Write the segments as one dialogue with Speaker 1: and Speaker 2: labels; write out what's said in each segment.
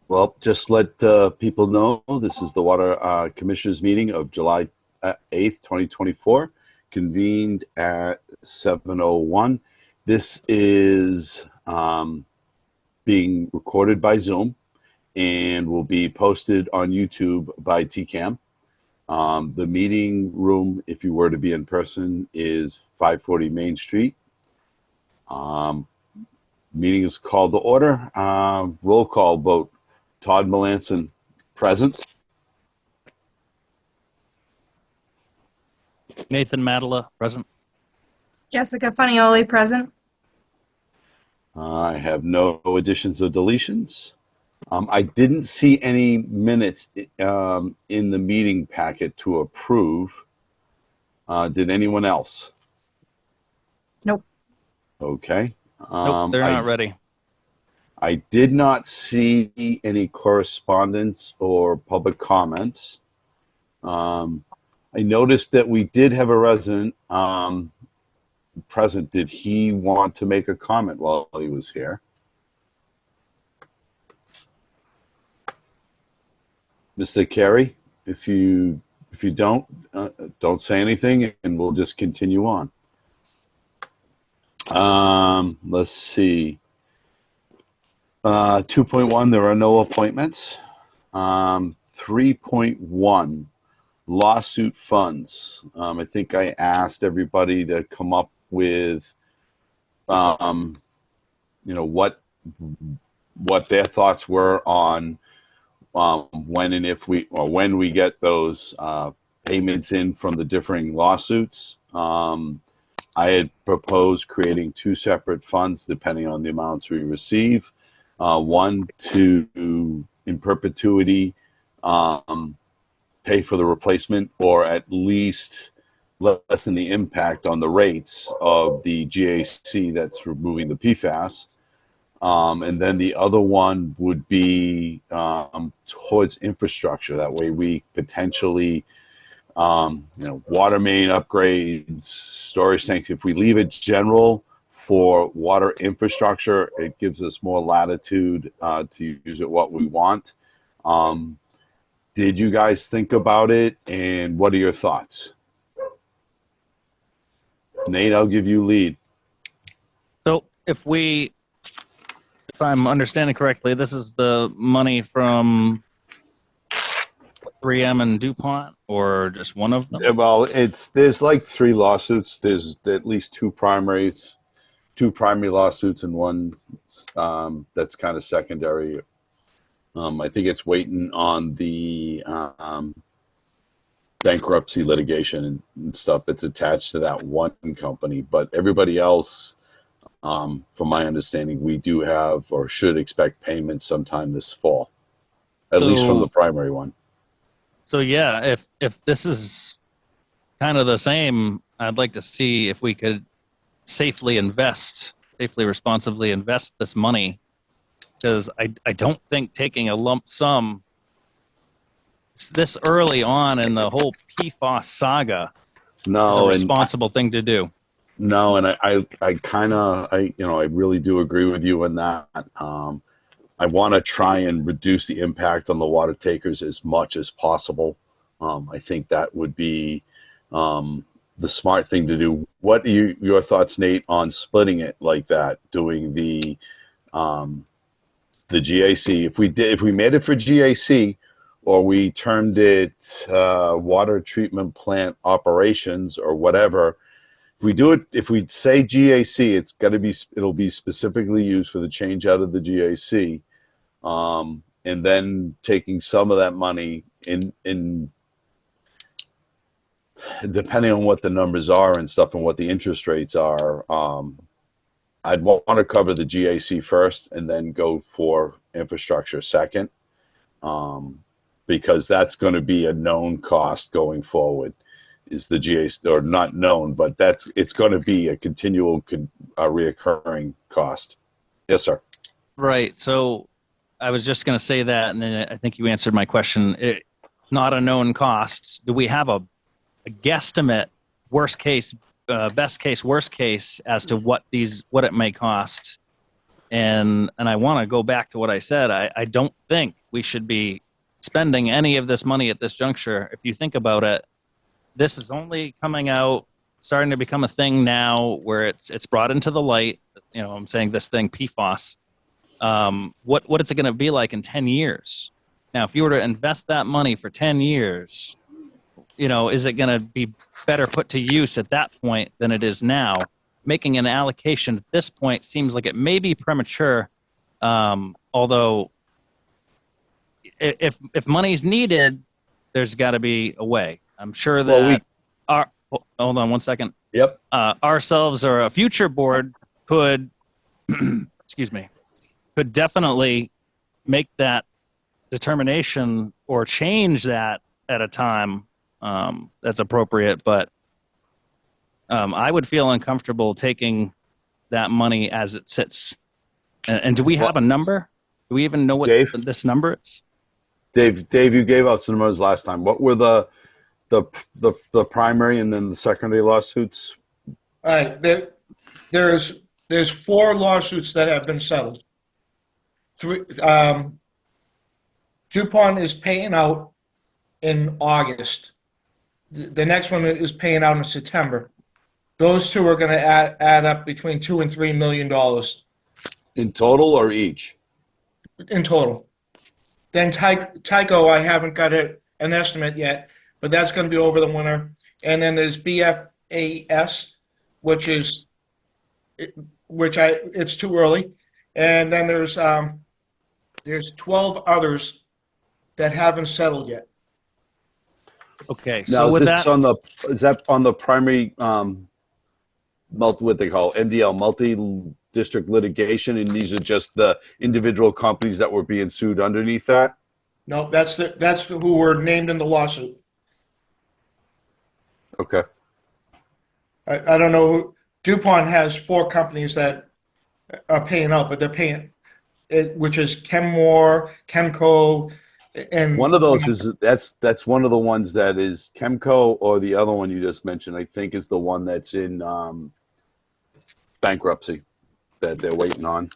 Speaker 1: Well, just let people know this is the Water Commissioners meeting of July 8th, 2024, convened at 7:01. This is being recorded by Zoom and will be posted on YouTube by TCAM. The meeting room, if you were to be in person, is 540 Main Street. Meeting is called to order. Roll call vote. Todd Melanson, present.
Speaker 2: Nathan Madela, present.
Speaker 3: Jessica Funioli, present.
Speaker 1: I have no additions or deletions. I didn't see any minutes in the meeting packet to approve. Did anyone else?
Speaker 3: Nope.
Speaker 1: Okay.
Speaker 2: Nope, they're not ready.
Speaker 1: I did not see any correspondence or public comments. I noticed that we did have a resident present. Did he want to make a comment while he was here? Mr. Carey, if you don't say anything, and we'll just continue on. Let's see. 2.1, there are no appointments. 3.1, lawsuit funds. I think I asked everybody to come up with, what their thoughts were on when we get those payments in from the differing lawsuits. I had proposed creating two separate funds depending on the amounts we receive. One to, in perpetuity, pay for the replacement, or at least lessen the impact on the rates of the GAC that's removing the PFAS. And then the other one would be towards infrastructure. That way we potentially, water main upgrades, storage tanks. If we leave it general for water infrastructure, it gives us more latitude to use it what we want. Did you guys think about it, and what are your thoughts? Nate, I'll give you lead.
Speaker 2: So if I'm understanding correctly, this is the money from 3M and DuPont, or just one of them?
Speaker 1: Well, there's like three lawsuits. There's at least two primary lawsuits and one that's kind of secondary. I think it's waiting on the bankruptcy litigation and stuff that's attached to that one company. But everybody else, from my understanding, we do have or should expect payments sometime this fall, at least from the primary one.
Speaker 2: So yeah, if this is kind of the same, I'd like to see if we could safely, responsibly invest this money, because I don't think taking a lump sum this early on in the whole PFAS saga is a responsible thing to do.
Speaker 1: No, and I really do agree with you on that. I want to try and reduce the impact on the water takers as much as possible. I think that would be the smart thing to do. What are your thoughts, Nate, on splitting it like that, doing the GAC? If we made it for GAC, or we termed it water treatment plant operations or whatever. If we say GAC, it'll be specifically used for the change out of the GAC, and then taking some of that money in depending on what the numbers are and stuff and what the interest rates are. I'd want to cover the GAC first and then go for infrastructure second, because that's going to be a known cost going forward. Is the GAC, or not known, but it's going to be a continual reoccurring cost. Yes, sir.
Speaker 2: Right. So I was just going to say that, and then I think you answered my question. It's not a known cost. Do we have a guesstimate, worst case, best case, worst case, as to what it may cost? And I want to go back to what I said. I don't think we should be spending any of this money at this juncture. If you think about it, this is only coming out, starting to become a thing now where it's brought into the light. You know, I'm saying this thing, PFAS. What is it going to be like in 10 years? Now, if you were to invest that money for 10 years, you know, is it going to be better put to use at that point than it is now? Making an allocation at this point seems like it may be premature. Although, if money's needed, there's got to be a way. I'm sure that hold on one second.
Speaker 1: Yep.
Speaker 2: Ourselves or a future board could, excuse me, could definitely make that determination or change that at a time that's appropriate. But I would feel uncomfortable taking that money as it sits. And do we have a number? Do we even know what this number is?
Speaker 1: Dave, you gave out some numbers last time. What were the primary and then the secondary lawsuits?
Speaker 4: All right, there's 4 lawsuits that have been settled. 3, DuPont is paying out in August. The next one is paying out in September. Those 2 are going to add up between $2 and $3 million
Speaker 1: In total or each?
Speaker 4: in total. Then Tyco, I haven't got an estimate yet, but that's going to be over the winter. And then there's BFAS, it's too early. And then there's 12 others that haven't settled yet.
Speaker 2: Okay,
Speaker 1: Now,
Speaker 2: so with that,
Speaker 1: is that on the primary what they call MDL multi-district litigation, and these are just the individual companies that were being sued underneath that?
Speaker 4: No, that's who were named in the lawsuit.
Speaker 1: Okay.
Speaker 4: I don't know who. DuPont has 4 companies that are paying out, but they're paying it, which is Chemmore, Chemco, and
Speaker 1: One of those is that's one of the ones that is Chemco, or the other one you just mentioned, I think, is the one that's in bankruptcy that they're waiting on.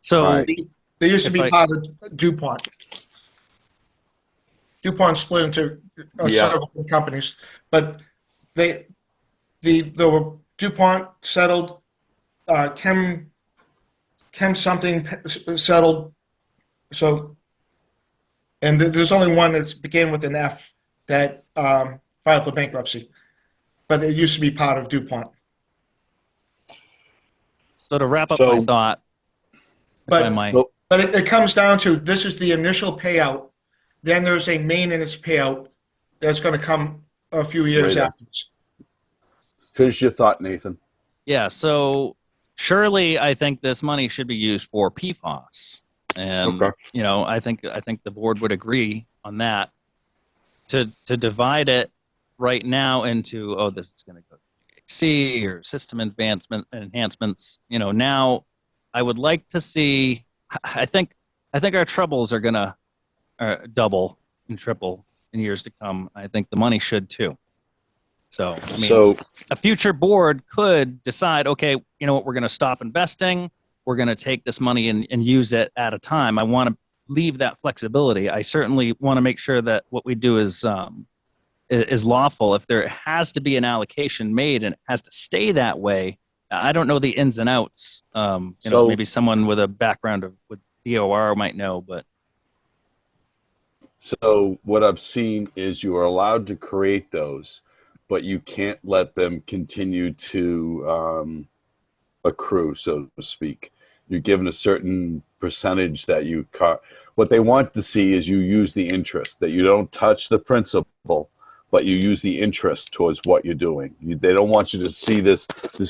Speaker 2: so
Speaker 1: Right.
Speaker 4: they used to be part of DuPont. DuPont split into several companies, but the DuPont settled, Chem something settled. So, and there's only one that's began with an F that filed for bankruptcy, but it used to be part of DuPont.
Speaker 2: So to wrap up my thought,
Speaker 4: But
Speaker 2: if I might.
Speaker 4: but it comes down to, this is the initial payout. Then there's a maintenance payout that's going to come a few years
Speaker 1: Right.
Speaker 4: afterwards.
Speaker 1: Finish your thought, Nathan.
Speaker 2: Yeah, so surely I think this money should be used for PFAS. And
Speaker 1: Okay.
Speaker 2: you know, I think the board would agree on that. To divide it right now into, oh, this is going to go to GHC or system enhancements, you know, now I would like to see, I think our troubles are going to double and triple in years to come. I think the money should too. So, I mean, a future board could decide, okay, you know what, we're going to stop investing. We're going to take this money and use it at a time. I want to leave that flexibility. I certainly want to make sure that what we do is lawful. If there has to be an allocation made and it has to stay that way, I don't know the ins and outs. You know, maybe someone with a background with DOR might know, but.
Speaker 1: So what I've seen is you are allowed to create those, but you can't let them continue to accrue, so to speak. You're given a certain percentage that you what they want to see is you use the interest, that you don't touch the principal, but you use the interest towards what you're doing. They don't want you to see this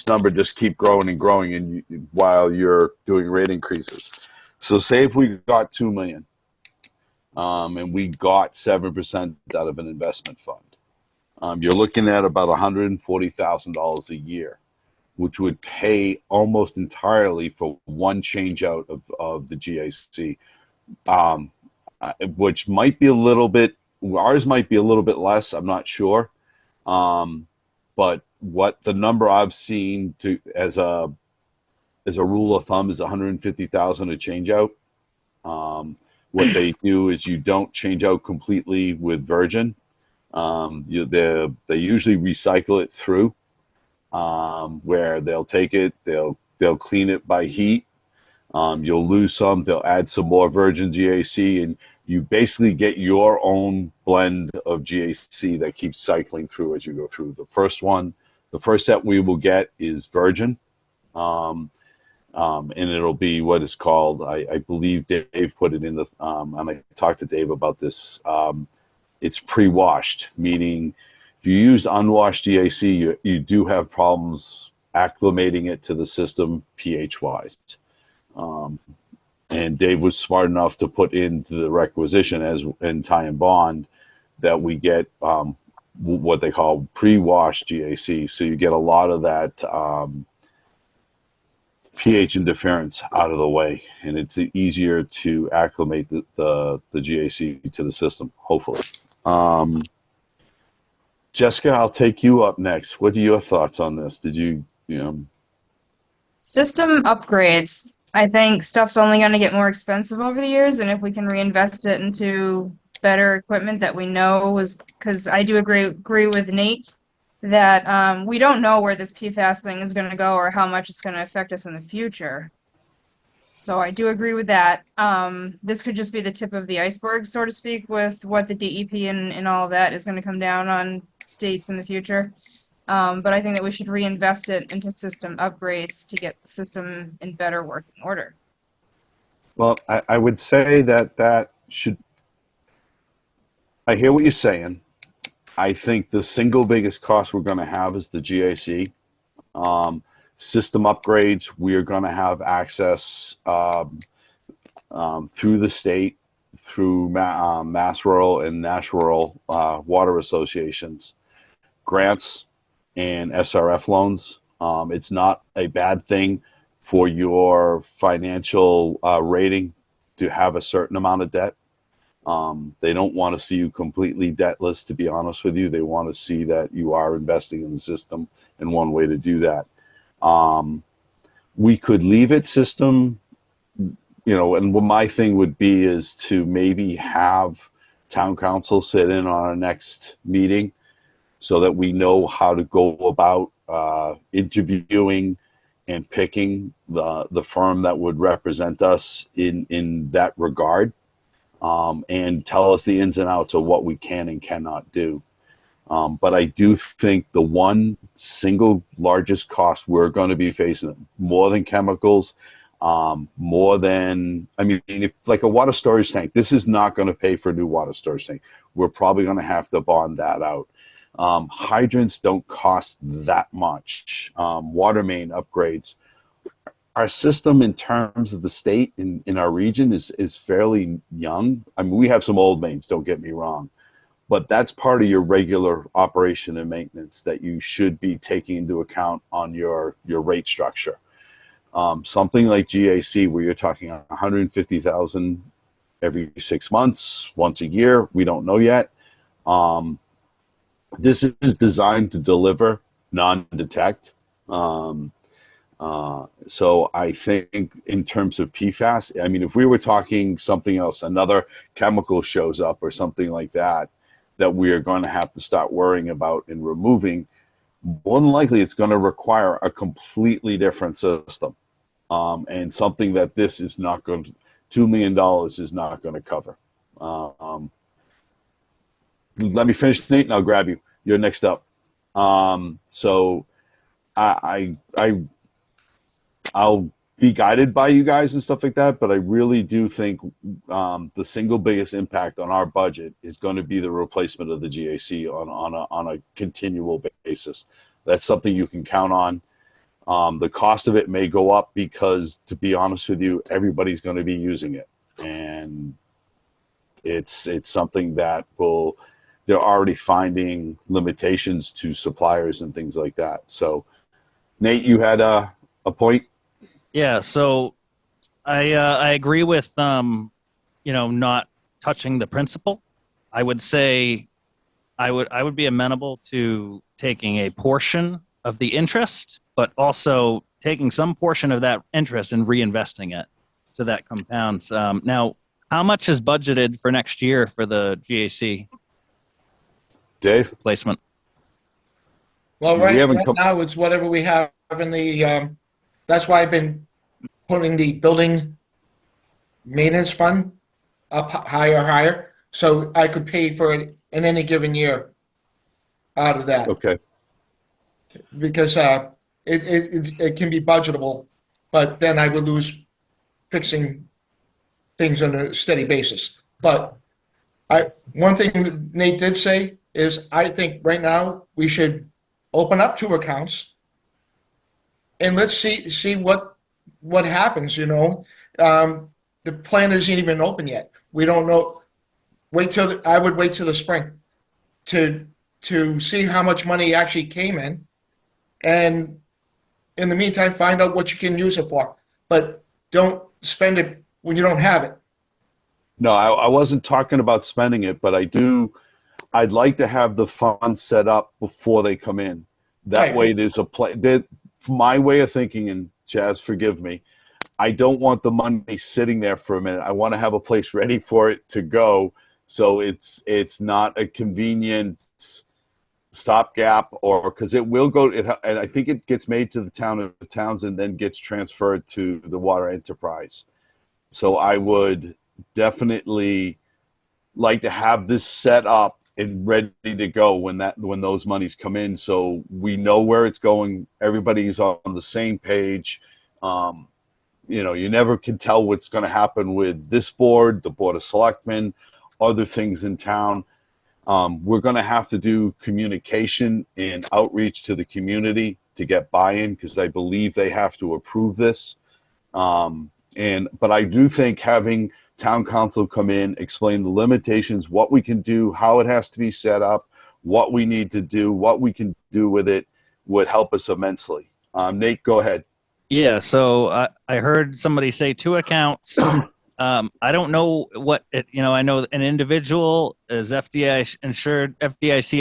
Speaker 1: number just keep growing and growing while you're doing rate increases. So say if we got $2 million and we got 7% out of an investment fund, you're looking at about $140,000 a year, which would pay almost entirely for one change out of the GAC, which might be a little bit, ours might be a little bit less, I'm not sure. But what the number I've seen as a rule of thumb is $150,000 a change out. What they do is you don't change out completely with virgin. They usually recycle it through, where they'll take it, they'll clean it by heat. You'll lose some, they'll add some more virgin GAC, and you basically get your own blend of GAC that keeps cycling through as you go through. The first set we will get is virgin, and it'll be what is called, I believe Dave put it in the, and I talked to Dave about this, it's pre-washed, meaning if you use unwashed GAC, you do have problems acclimating it to the system pH-wise. And Dave was smart enough to put into the requisition as in tie and bond that we get what they call pre-washed GAC. So you get a lot of that pH interference out of the way, and it's easier to acclimate the GAC to the system, hopefully. Jessica, I'll take you up next. What are your thoughts on this? Did you know?
Speaker 3: System upgrades. I think stuff's only going to get more expensive over the years, and if we can reinvest it into better equipment that we know was, because I do agree with Nate that we don't know where this PFAS thing is going to go or how much it's going to affect us in the future. So I do agree with that. This could just be the tip of the iceberg, so to speak, with what the DEP and all of that is going to come down on states in the future. But I think that we should reinvest it into system upgrades to get the system in better working order.
Speaker 1: Well, I would say that should. I hear what you're saying. I think the single biggest cost we're going to have is the GAC. System upgrades, we are going to have access through the state, through Mass Rural and Nash Rural water associations, grants, and SRF loans. It's not a bad thing for your financial rating to have a certain amount of debt. They don't want to see you completely debtless, to be honest with you. They want to see that you are investing in the system, and one way to do that. We could leave it system, and what my thing would be is to maybe have town council sit in on our next meeting so that we know how to go about interviewing and picking the firm that would represent us in that regard, and tell us the ins and outs of what we can and cannot do. But I do think the one single largest cost we're going to be facing, more than chemicals, more than, if like a water storage tank, this is not going to pay for a new water storage tank. We're probably going to have to bond that out. Hydrants don't cost that much. Water main upgrades. Our system in terms of the state in our region is fairly young. We have some old mains, don't get me wrong, but that's part of your regular operation and maintenance that you should be taking into account on your rate structure. Something like GAC, where you're talking 150,000 every 6 months, once a year, we don't know yet. This is designed to deliver, non-detect. So I think in terms of PFAS, if we were talking something else, another chemical shows up or something like that we are going to have to start worrying about and removing, more than likely it's going to require a completely different system. And something that this is not going to, $2 million is not going to cover. Let me finish, Nate, and I'll grab you. You're next up. So I'll be guided by you guys and stuff like that, but I really do think the single biggest impact on our budget is going to be the replacement of the GAC on a continual basis. That's something you can count on. The cost of it may go up because, to be honest with you, everybody's going to be using it, and it's something that they're already finding limitations to suppliers and things like that. So, Nate, you had a point.
Speaker 2: Yeah, so I agree with not touching the principal. I would say I would be amenable to taking a portion of the interest, but also taking some portion of that interest and reinvesting it. So that compounds. Now, how much is budgeted for next year for the GAC
Speaker 1: Dave?
Speaker 2: replacement?
Speaker 4: Well,
Speaker 1: We
Speaker 4: right
Speaker 1: haven't come-
Speaker 4: now it's whatever we have in the, that's why I've been putting the building maintenance fund up higher, so I could pay for it in any given year out of that.
Speaker 1: Okay.
Speaker 4: Because it can be budgetable, but then I would lose fixing things on a steady basis. But one thing Nate did say is I think right now we should open up 2 accounts and let's see what happens. The plan isn't even open yet. We don't know. I would wait till the spring to see how much money actually came in, and in the meantime, find out what you can use it for. But don't spend it when you don't have it.
Speaker 1: No, I wasn't talking about spending it, but I'd like to have the funds set up before they come in. That
Speaker 4: Right.
Speaker 1: way there's a plan. My way of thinking, and Chaz, forgive me, I don't want the money sitting there for a minute. I want to have a place ready for it to go, so it's not a convenient stopgap, or because it will go, and I think it gets made to the town of Townsend, then gets transferred to the water enterprise. So I would definitely like to have this set up and ready to go when those monies come in, so we know where it's going. Everybody's on the same page. You never can tell what's going to happen with this board, the Board of Selectmen, other things in town. We're going to have to do communication and outreach to the community to get buy-in, because I believe they have to approve this. But I do think having town council come in, explain the limitations, what we can do, how it has to be set up, what we need to do, what we can do with it, would help us immensely. Nate, go ahead.
Speaker 2: Yeah, so I heard somebody say 2 accounts. I don't know what I know an individual is FDIC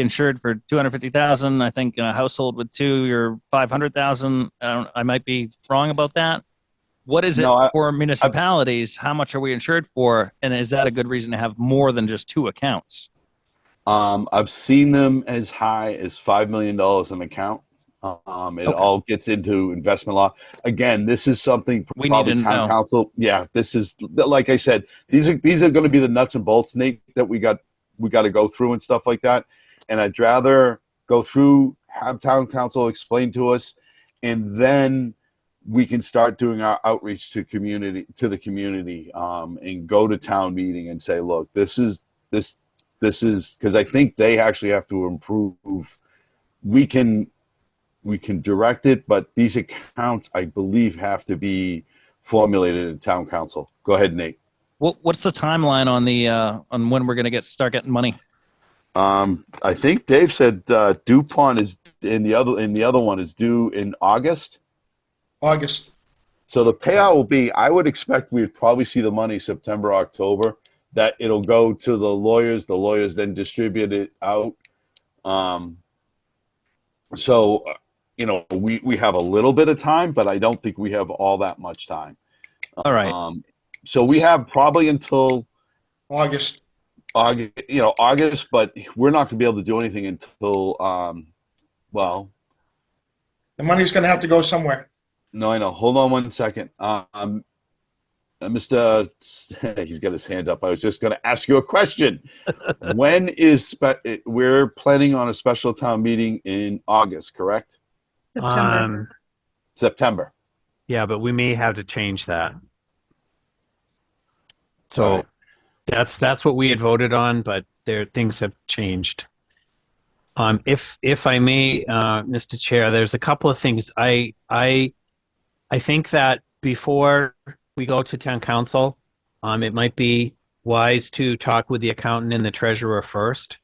Speaker 2: insured for 250,000. I think in a household with 2, you're 500,000. I might be wrong about that. What is it for municipalities? How much are we insured for? And is that a good reason to have more than just 2 accounts?
Speaker 1: I've seen them as high as $5 million an account. It all gets into investment law. Again, this is something
Speaker 2: We
Speaker 1: probably
Speaker 2: need to
Speaker 1: town
Speaker 2: know.
Speaker 1: council. Yeah, this is, like I said, these are going to be the nuts and bolts, Nate, that we got to go through and stuff like that. And I'd rather go through, have town council explain to us, and then we can start doing our outreach to the community, and go to town meeting and say, look, this is because I think they actually have to improve. We can direct it, but these accounts, I believe, have to be formulated in town council. Go ahead, Nate.
Speaker 2: What's the timeline on when we're going to start getting money?
Speaker 1: I think Dave said DuPont is in the other one is due in August.
Speaker 4: August.
Speaker 1: So the payout will be, I would expect we'd probably see the money September, October, that it'll go to the lawyers. The lawyers then distribute it out. So, we have a little bit of time, but I don't think we have all that much time.
Speaker 2: All right.
Speaker 1: So we have probably until
Speaker 4: August.
Speaker 1: August, but we're not going to be able to do anything until,
Speaker 4: The money's going to have to go somewhere.
Speaker 1: no, I know. Hold on one second. Mr. He's got his hand up. I was just going to ask you a question. When is we're planning on a special town meeting in August, correct?
Speaker 3: September.
Speaker 1: September.
Speaker 5: Yeah, but we may have to change that. So
Speaker 1: All right.
Speaker 5: that's what we had voted on, but things have changed. If I may, Mr. Chair, there's a couple of things. I think that before we go to town council, it might be wise to talk with the accountant and the treasurer first.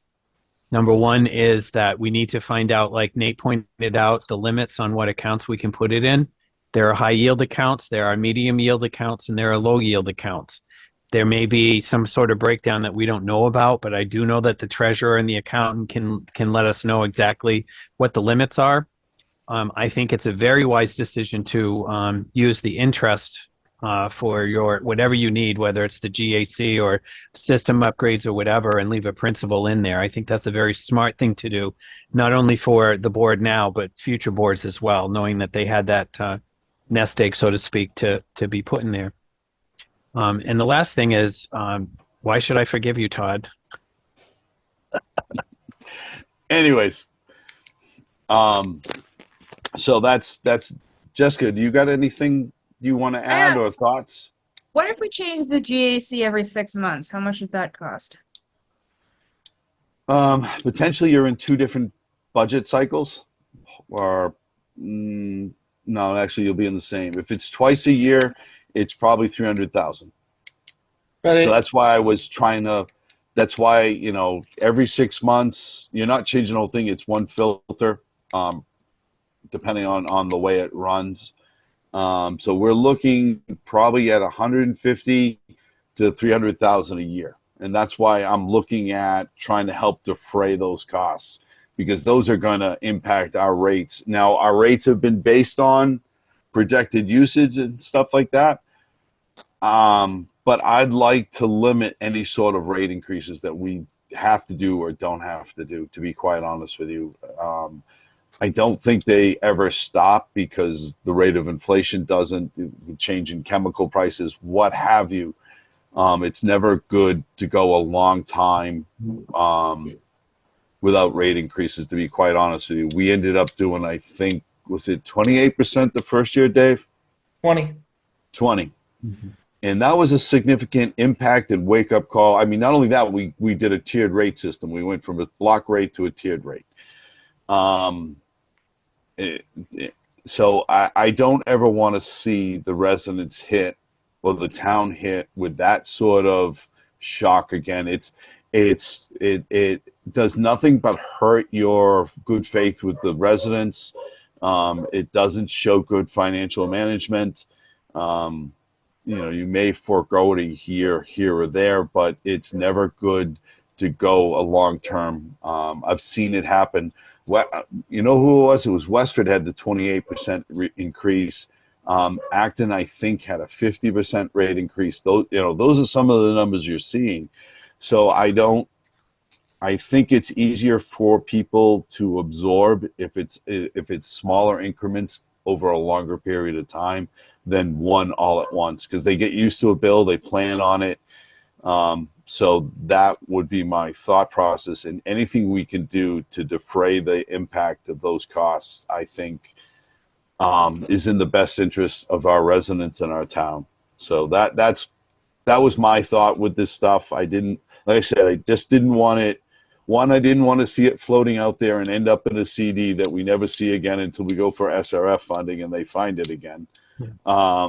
Speaker 5: Number one is that we need to find out, like Nate pointed out, the limits on what accounts we can put it in. There are high yield accounts, there are medium yield accounts, and there are low yield accounts. There may be some sort of breakdown that we don't know about, but I do know that the treasurer and the accountant can let us know exactly what the limits are. I think it's a very wise decision to use the interest for your whatever you need, whether it's the GAC or system upgrades or whatever, and leave a principal in there. I think that's a very smart thing to do, not only for the board now, but future boards as well, knowing that they had that nest egg, so to speak, to be put in there. And the last thing is, why should I forgive you, Todd?
Speaker 1: Anyways, so that's Jessica. Do you got anything you want to add or thoughts?
Speaker 3: What if we change the GAC every 6 months? How much does that cost?
Speaker 1: Potentially, you're in two different budget cycles, or no, actually, you'll be in the same. If it's twice a year, it's probably 300,000.
Speaker 4: But
Speaker 1: So that's why I was trying to. That's why, you know, every 6 months, you're not changing the whole thing. It's one filter, depending on the way it runs. So we're looking probably at 150 to 300,000 a year. And that's why I'm looking at trying to help defray those costs, because those are going to impact our rates. Now, our rates have been based on projected usage and stuff like that. But I'd like to limit any sort of rate increases that we have to do or don't have to do, to be quite honest with you. I don't think they ever stop, because the rate of inflation doesn't, the change in chemical prices, what have you. It's never good to go a long time without rate increases, to be quite honest with you. We ended up doing, I think, was it 28% the first year, Dave?
Speaker 4: 20.
Speaker 1: 20. Mm-hmm. And that was a significant impact and wake-up call. I mean, not only that, we did a tiered rate system. We went from a block rate to a tiered rate. So I don't ever want to see the residents hit or the town hit with that sort of shock again. It does nothing but hurt your good faith with the residents. It doesn't show good financial management. You know, you may forego it here or there, but it's never good to go a long term. I've seen it happen. You know who it was? It was Westford had the 28% increase. Acton, I think, had a 50% rate increase. Those are some of the numbers you're seeing. So I think it's easier for people to absorb if it's smaller increments over a longer period of time than one all at once, because they get used to a bill, they plan on it. So that would be my thought process, and anything we can do to defray the impact of those costs, I think, is in the best interest of our residents in our town. So that was my thought with this stuff. I just didn't want it. One, I didn't want to see it floating out there and end up in a CD that we never see again until we go for SRF funding and they find it again. Yeah.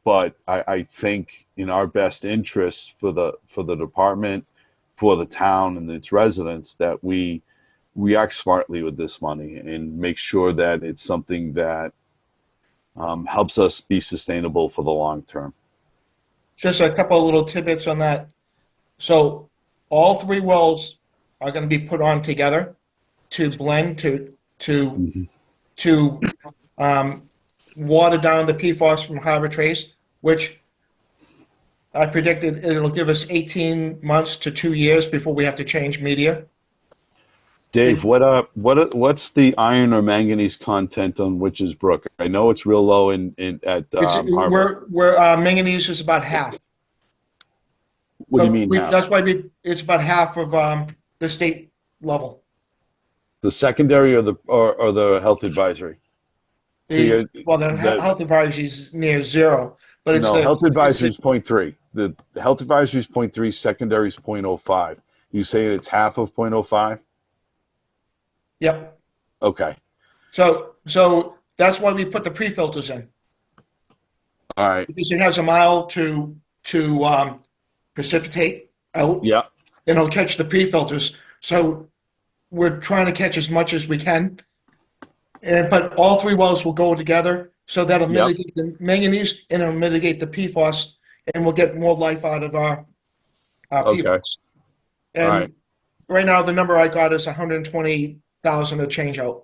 Speaker 1: But I think in our best interest for the department, for the town and its residents, that we act smartly with this money and make sure that it's something that helps us be sustainable for the long term.
Speaker 4: Just a couple of little tidbits on that. So all three wells are going to be put on together to blend to water down the PFAS from Harbor Trace, which I predicted it'll give us 18 months to 2 years before we have to change media.
Speaker 1: Dave, what's the iron or manganese content on Witches Brook? I know it's real low at Harbor.
Speaker 4: Manganese is about half.
Speaker 1: What do you mean half?
Speaker 4: That's why it's about half of the state level.
Speaker 1: The secondary or the health advisory?
Speaker 4: The health advisory is near zero, but it's
Speaker 1: health advisory is 0.3. The health advisory is 0.3. Secondary is 0.05. You saying it's half of 0.05?
Speaker 4: Yep.
Speaker 1: Okay.
Speaker 4: So that's why we put the pre-filters in.
Speaker 1: All right.
Speaker 4: Because it has a mile to precipitate out.
Speaker 1: Yeah.
Speaker 4: And it'll catch the pre-filters. So we're trying to catch as much as we can. But all three wells will go together, so that'll mitigate the manganese and it'll mitigate the PFAS, and we'll get more life out of our PFAS.
Speaker 1: Okay.
Speaker 4: And right now the number I got is 120,000 to change out.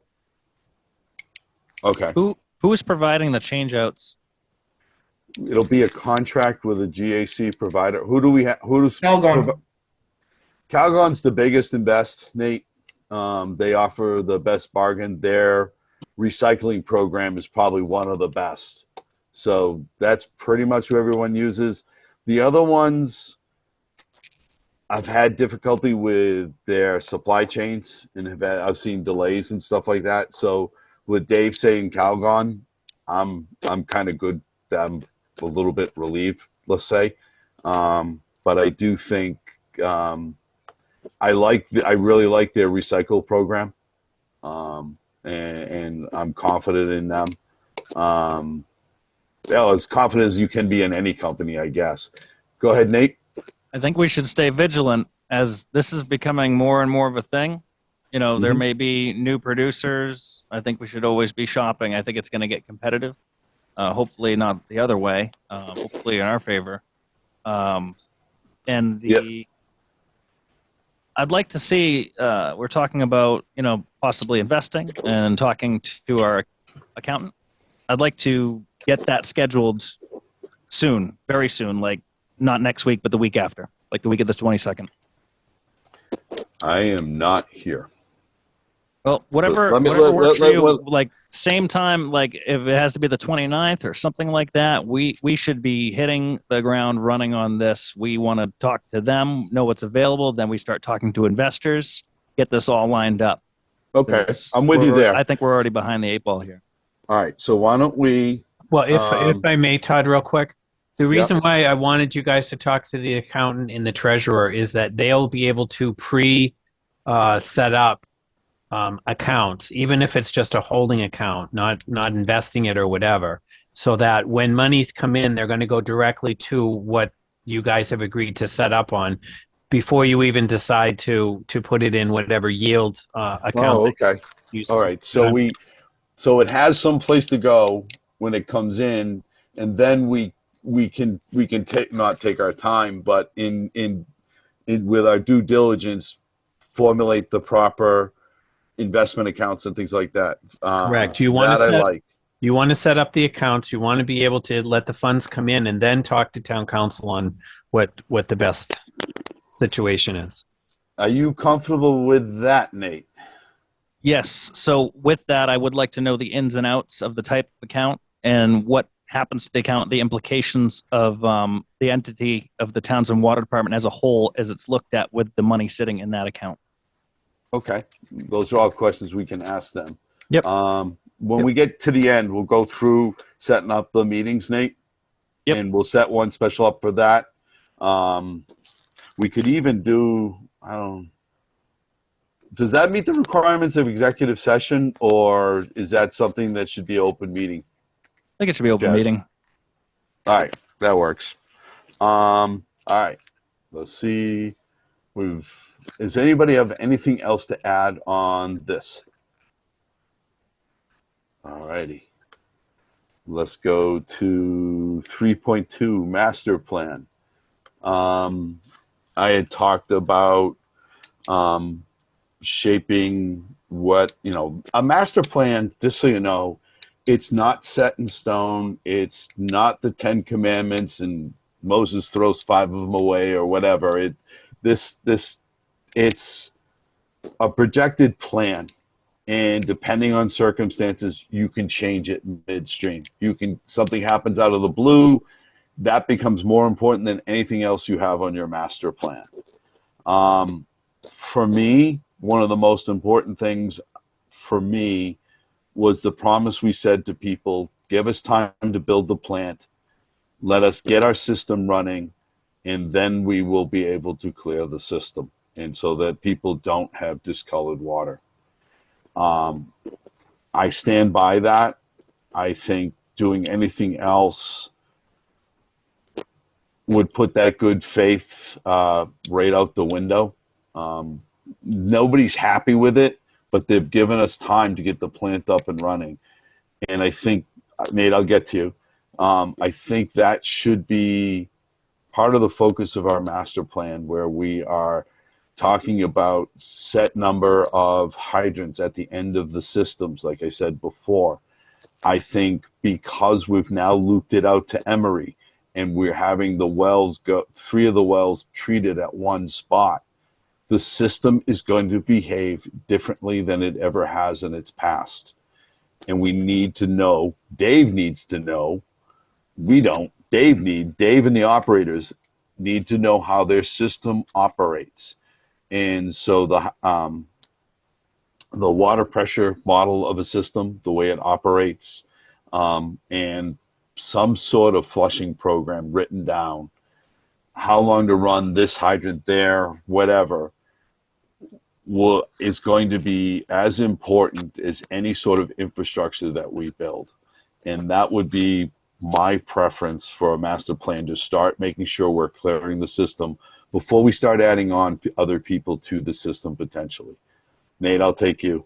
Speaker 1: Okay.
Speaker 2: Who is providing the change outs?
Speaker 1: it'll be a contract with a GAC provider. Who do we have? Who does
Speaker 4: Calgon.
Speaker 1: Calgon's the biggest and best, Nate. They offer the best bargain. Their recycling program is probably one of the best. So that's pretty much who everyone uses. The other ones, I've had difficulty with their supply chains, and I've seen delays and stuff like that. So with Dave saying Calgon, I'm kind of good. I'm a little bit relieved, let's say. But I do think I really like their recycle program, and I'm confident in them. As confident as you can be in any company, I guess. Go ahead, Nate.
Speaker 2: I think we should stay vigilant as this is becoming more and more of a thing. You know, there may be new producers. I think we should always be shopping. I think it's going to get competitive. Hopefully not the other way. Hopefully in our favor. I'd like to see, we're talking about, possibly investing and talking to our accountant. I'd like to get that scheduled soon, very soon, like not next week, but the week after, like the week of the 22nd.
Speaker 1: I am not here.
Speaker 2: Well, whatever works for you, like same time, like if it has to be the 29th or something like that, we should be hitting the ground running on this. We want to talk to them, know what's available. Then we start talking to investors, get this all lined up.
Speaker 1: Okay, I'm with you there.
Speaker 2: I think we're already behind the 8 ball here.
Speaker 1: All right, so why don't we?
Speaker 5: Well, if I may, Todd, real quick, the reason why I wanted you guys to talk to the accountant and the treasurer is that they'll be able to set up accounts, even if it's just a holding account, not investing it or whatever, so that when monies come in, they're going to go directly to what you guys have agreed to set up on before you even decide to put it in whatever yield account.
Speaker 1: Oh, okay. All right. So it has some place to go when it comes in, and then we can not take our time, but in with our due diligence, formulate the proper investment accounts and things like that.
Speaker 5: Correct. You want to set up the accounts. You want to be able to let the funds come in, and then talk to town council on what the best situation is.
Speaker 1: Are you comfortable with that, Nate?
Speaker 2: Yes. So with that, I would like to know the ins and outs of the type of account and what happens to the account, the implications of the entity of the Townsend Water Department as a whole as it's looked at with the money sitting in that account.
Speaker 1: Okay. Those are all questions we can ask them.
Speaker 5: Yep.
Speaker 1: When we get to the end, we'll go through setting up the meetings, Nate.
Speaker 2: Yep.
Speaker 1: And we'll set one special up for that. We could even do, does that meet the requirements of executive session, or is that something that should be an open meeting?
Speaker 2: I think it should be open meeting.
Speaker 1: All right, that works. All right, let's see. Does anybody have anything else to add on this? All righty. Let's go to 3.2 master plan. I had talked about shaping what, a master plan, just so you know, it's not set in stone. It's not the 10 commandments and Moses throws 5 of them away or whatever. It's a projected plan. And depending on circumstances, you can change it midstream. Something happens out of the blue, that becomes more important than anything else you have on your master plan. For me, one of the most important things for me was the promise we said to people: give us time to build the plant, let us get our system running, and then we will be able to clear the system, and so that people don't have discolored water. I stand by that. I think doing anything else would put that good faith right out the window. Nobody's happy with it, but they've given us time to get the plant up and running. And I think, Nate, I'll get to you. I think that should be part of the focus of our master plan, where we are talking about set number of hydrants at the end of the systems, like I said before. I think because we've now looped it out to Emory and we're having the wells go, 3 of the wells treated at one spot, the system is going to behave differently than it ever has in its past. And we need to know, Dave needs to know, we don't, Dave and the operators need to know how their system operates. And so the water pressure model of a system, the way it operates, and some sort of flushing program written down, how long to run this hydrant there, whatever, is going to be as important as any sort of infrastructure that we build. And that would be my preference for a master plan, to start making sure we're clearing the system before we start adding on other people to the system potentially. Nate, I'll take you.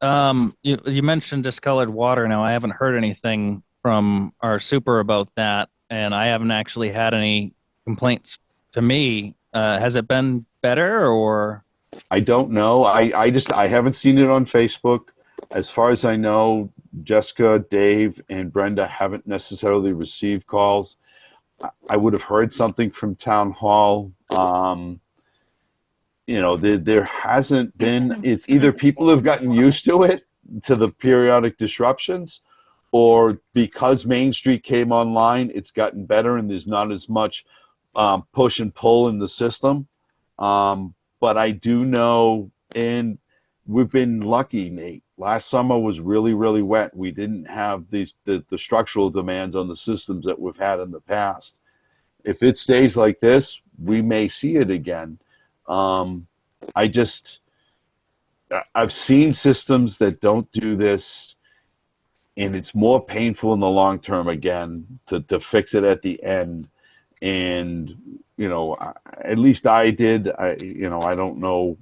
Speaker 2: You mentioned discolored water. Now, I haven't heard anything from our super about that, and I haven't actually had any complaints to me. Has it been better, or?
Speaker 1: I don't know. I haven't seen it on Facebook. As far as I know, Jessica, Dave, and Brenda haven't necessarily received calls. I would have heard something from town hall. There hasn't been. It's either people have gotten used to it, to the periodic disruptions, or because Main Street came online, it's gotten better and there's not as much push and pull in the system. But I do know, and we've been lucky, Nate. Last summer was really, really wet. We didn't have the structural demands on the systems that we've had in the past. If it stays like this, we may see it again. I've seen systems that don't do this, and it's more painful in the long term again to fix it at the end. And at least I did. I don't know.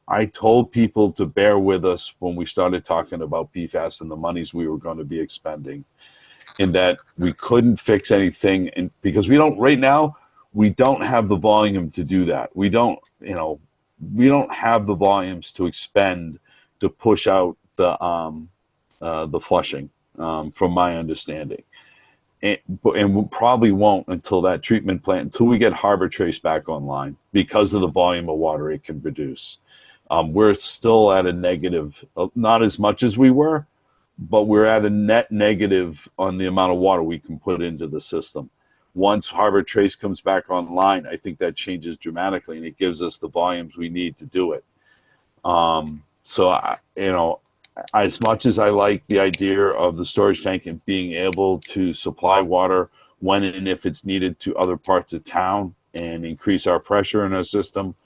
Speaker 1: I told people to bear with us when we started talking about PFAS and the monies we were going to be expending, and that we couldn't fix anything, and because right now we don't have the volume to do that. We don't have the volumes to expend to push out the flushing, from my understanding. And we probably won't until that treatment plant, until we get Harbor Trace back online, because of the volume of water it can produce. We're still at a negative, not as much as we were, but we're at a net negative on the amount of water we can put into the system. Once Harbor Trace comes back online, I think that changes dramatically, and it gives us the volumes we need to do it. As much as I like the idea of the storage tank and being able to supply water when and if it's needed to other parts of town and increase our pressure in our system,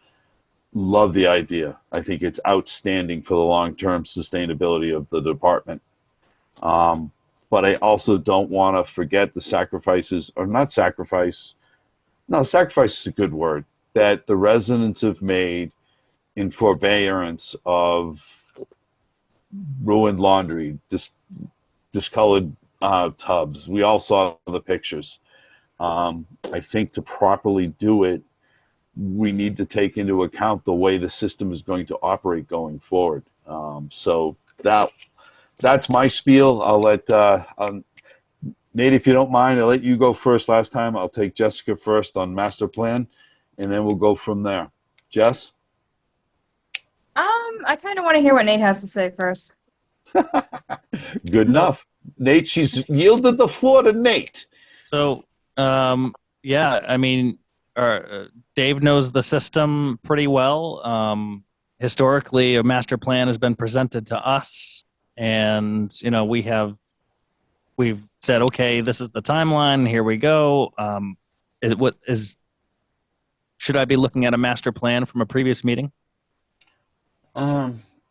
Speaker 1: love the idea. I think it's outstanding for the long-term sustainability of the department. But I also don't want to forget the sacrifices, or not sacrifice. No, sacrifice is a good word, that the residents have made in forbearance of ruined laundry, discolored tubs. We all saw the pictures. I think to properly do it, we need to take into account the way the system is going to operate going forward. So that's my spiel. I'll let Nate, if you don't mind, I'll let you go first. Last time, I'll take Jessica first on master plan, and then we'll go from there. Jess?
Speaker 3: I kind of want to hear what Nate has to say first.
Speaker 1: Good enough. Nate, she's yielded the floor to Nate.
Speaker 2: So, yeah, I mean, Dave knows the system pretty well. Historically, a master plan has been presented to us, and we've said, okay, this is the timeline. Here we go. Should I be looking at a master plan from a previous meeting?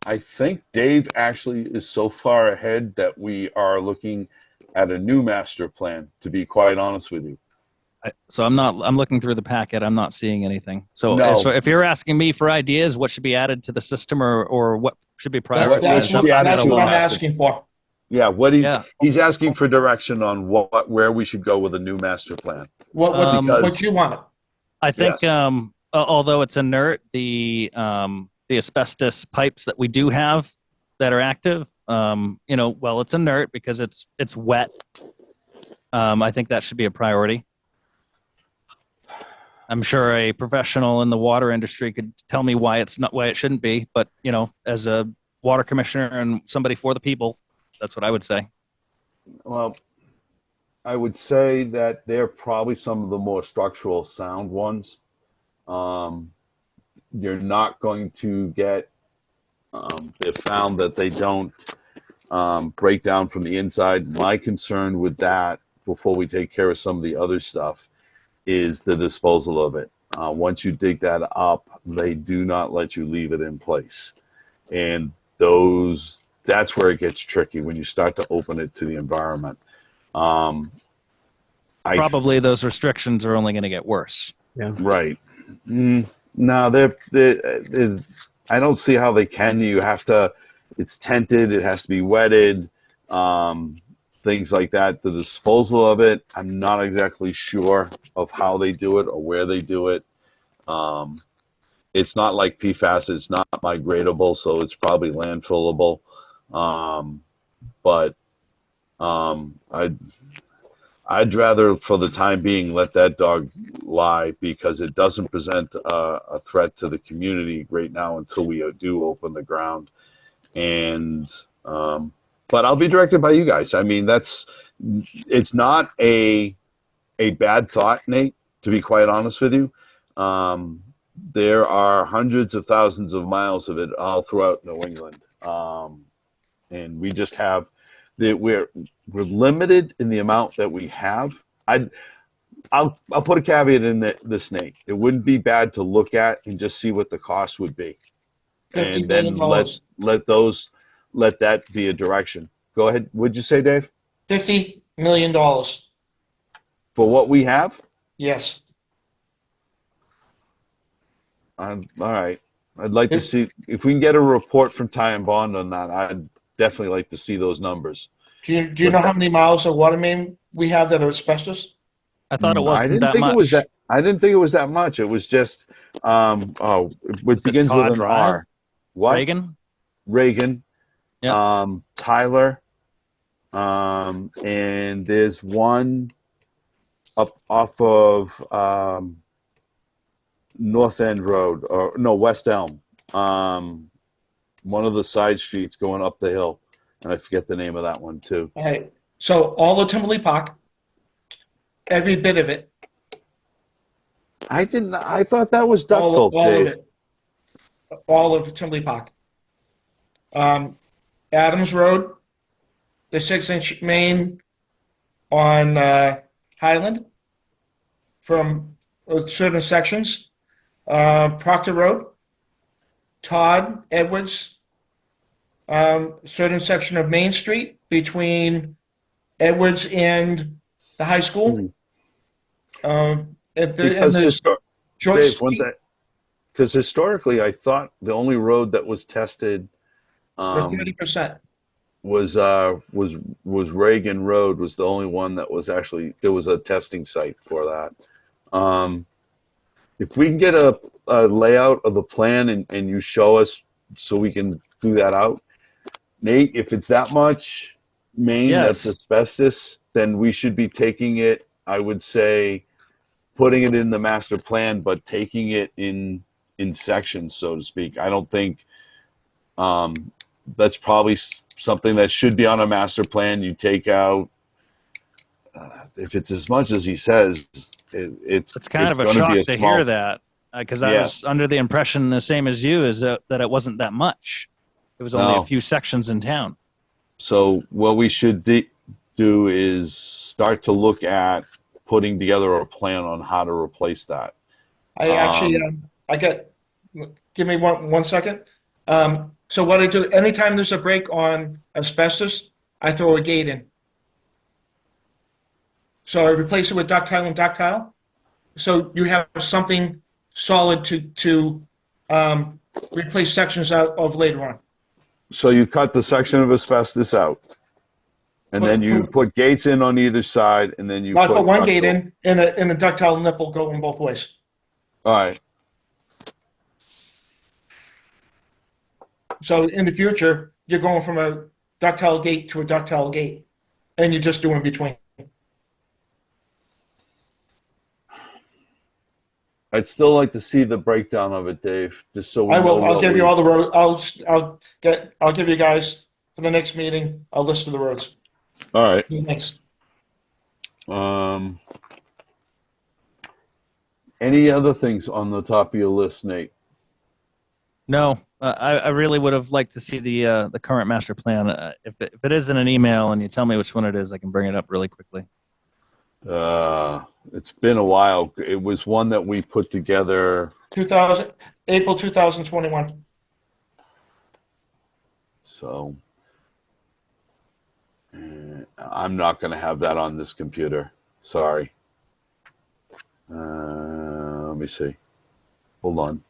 Speaker 1: I think Dave actually is so far ahead that we are looking at a new master plan, to be quite honest with you.
Speaker 2: I'm looking through the packet. I'm not seeing anything. So,
Speaker 1: No.
Speaker 2: so if you're asking me for ideas, what should be added to the system, or what should be prioritized?
Speaker 4: That's what I'm asking for.
Speaker 1: Yeah, he's asking for direction on where we should go with a new master plan.
Speaker 4: What you want?
Speaker 2: I think,
Speaker 1: Yes.
Speaker 2: Although it's inert, the asbestos pipes that we do have that are active, Well, it's inert because it's wet. I think that should be a priority. I'm sure a professional in the water industry could tell me why it shouldn't be, but as a water commissioner and somebody for the people, that's what I would say.
Speaker 1: Well, I would say that they're probably some of the more structural sound ones. You're not going to get, they've found that they don't break down from the inside. My concern with that, before we take care of some of the other stuff, is the disposal of it. Once you dig that up, they do not let you leave it in place. And that's where it gets tricky when you start to open it to the environment.
Speaker 2: Probably those restrictions are only going to get worse.
Speaker 5: Yeah.
Speaker 1: Right. No, I don't see how they can. You have to, it's tented, it has to be wetted, things like that. The disposal of it, I'm not exactly sure of how they do it or where they do it. It's not like PFAS, it's not migratable, so it's probably landfillable. But I'd rather, for the time being, let that dog lie, because it doesn't present a threat to the community right now until we do open the ground. And but I'll be directed by you guys. I mean, it's not a bad thought, Nate, to be quite honest with you. There are hundreds of thousands of miles of it all throughout New England, and we just have we're limited in the amount that we have. I'll put a caveat in this, Nate. It wouldn't be bad to look at and just see what the cost would be,
Speaker 4: $50
Speaker 1: and then
Speaker 4: million.
Speaker 1: let that be a direction. Go ahead. What'd you say, Dave?
Speaker 4: $50 million.
Speaker 1: For what we have?
Speaker 4: Yes.
Speaker 1: All right. I'd like to see if we can get a report from Ty and Bond on that. I'd definitely like to see those numbers.
Speaker 4: Do you know how many miles of water main we have that are asbestos?
Speaker 2: I thought it wasn't that much.
Speaker 1: I didn't think it was that much. It was just it begins with an R. What? Reagan.
Speaker 2: Yep.
Speaker 1: Tyler. And there's one up off of North End Road, or no, West Elm. One of the side streets going up the hill, and I forget the name of that one too.
Speaker 4: All right. So all of Timberley Park, every bit of it.
Speaker 1: I didn't. I thought that was ductile,
Speaker 4: All
Speaker 1: Dave.
Speaker 4: of it. All of Timberley Park. Adams Road, the 6-inch main on Highland from certain sections. Proctor Road, Todd, Edwards, certain section of Main Street between Edwards and the high school. Because
Speaker 1: historically, I thought the only road that was tested
Speaker 4: 30%.
Speaker 1: was Reagan Road was the only one that was actually, there was a testing site for that. If we can get a layout of the plan and you show us so we can do that out, Nate, if it's that much main that's asbestos, then we should be taking it, I would say, putting it in the master plan, but taking it in sections, so to speak. I don't think that's probably something that should be on a master plan. You take out, if it's as much as he says, it's
Speaker 2: kind of a shock to hear that, because I was under the impression, the same as you, is that it wasn't that much. It was only a few sections in town.
Speaker 1: So what we should do is start to look at putting together a plan on how to replace that.
Speaker 4: I actually, give me one second. So what I do, anytime there's a break on asbestos, I throw a gate in. So I replace it with ductile and ductile. So you have something solid to replace sections out of later on.
Speaker 1: So you cut the section of asbestos out, and then you put gates in on either side, and then you
Speaker 4: I put one gate in, and a ductile nipple going both ways.
Speaker 1: All right.
Speaker 4: So in the future, you're going from ductile gate to a ductile gate, and you just do in between.
Speaker 1: I'd still like to see the breakdown of it, Dave, just so we
Speaker 4: I
Speaker 1: know
Speaker 4: will. I'll
Speaker 1: what
Speaker 4: give
Speaker 1: we-
Speaker 4: you all the road. I'll give you guys for the next meeting a list of the roads.
Speaker 1: All right.
Speaker 4: Thanks.
Speaker 1: Any other things on the top of your list, Nate?
Speaker 2: No, I really would have liked to see the current master plan. If it is in an email and you tell me which one it is, I can bring it up really quickly.
Speaker 1: It's been a while. It was one that we put together.
Speaker 4: April 2021.
Speaker 1: So I'm not going to have that on this computer. Sorry. Let me see. Hold on.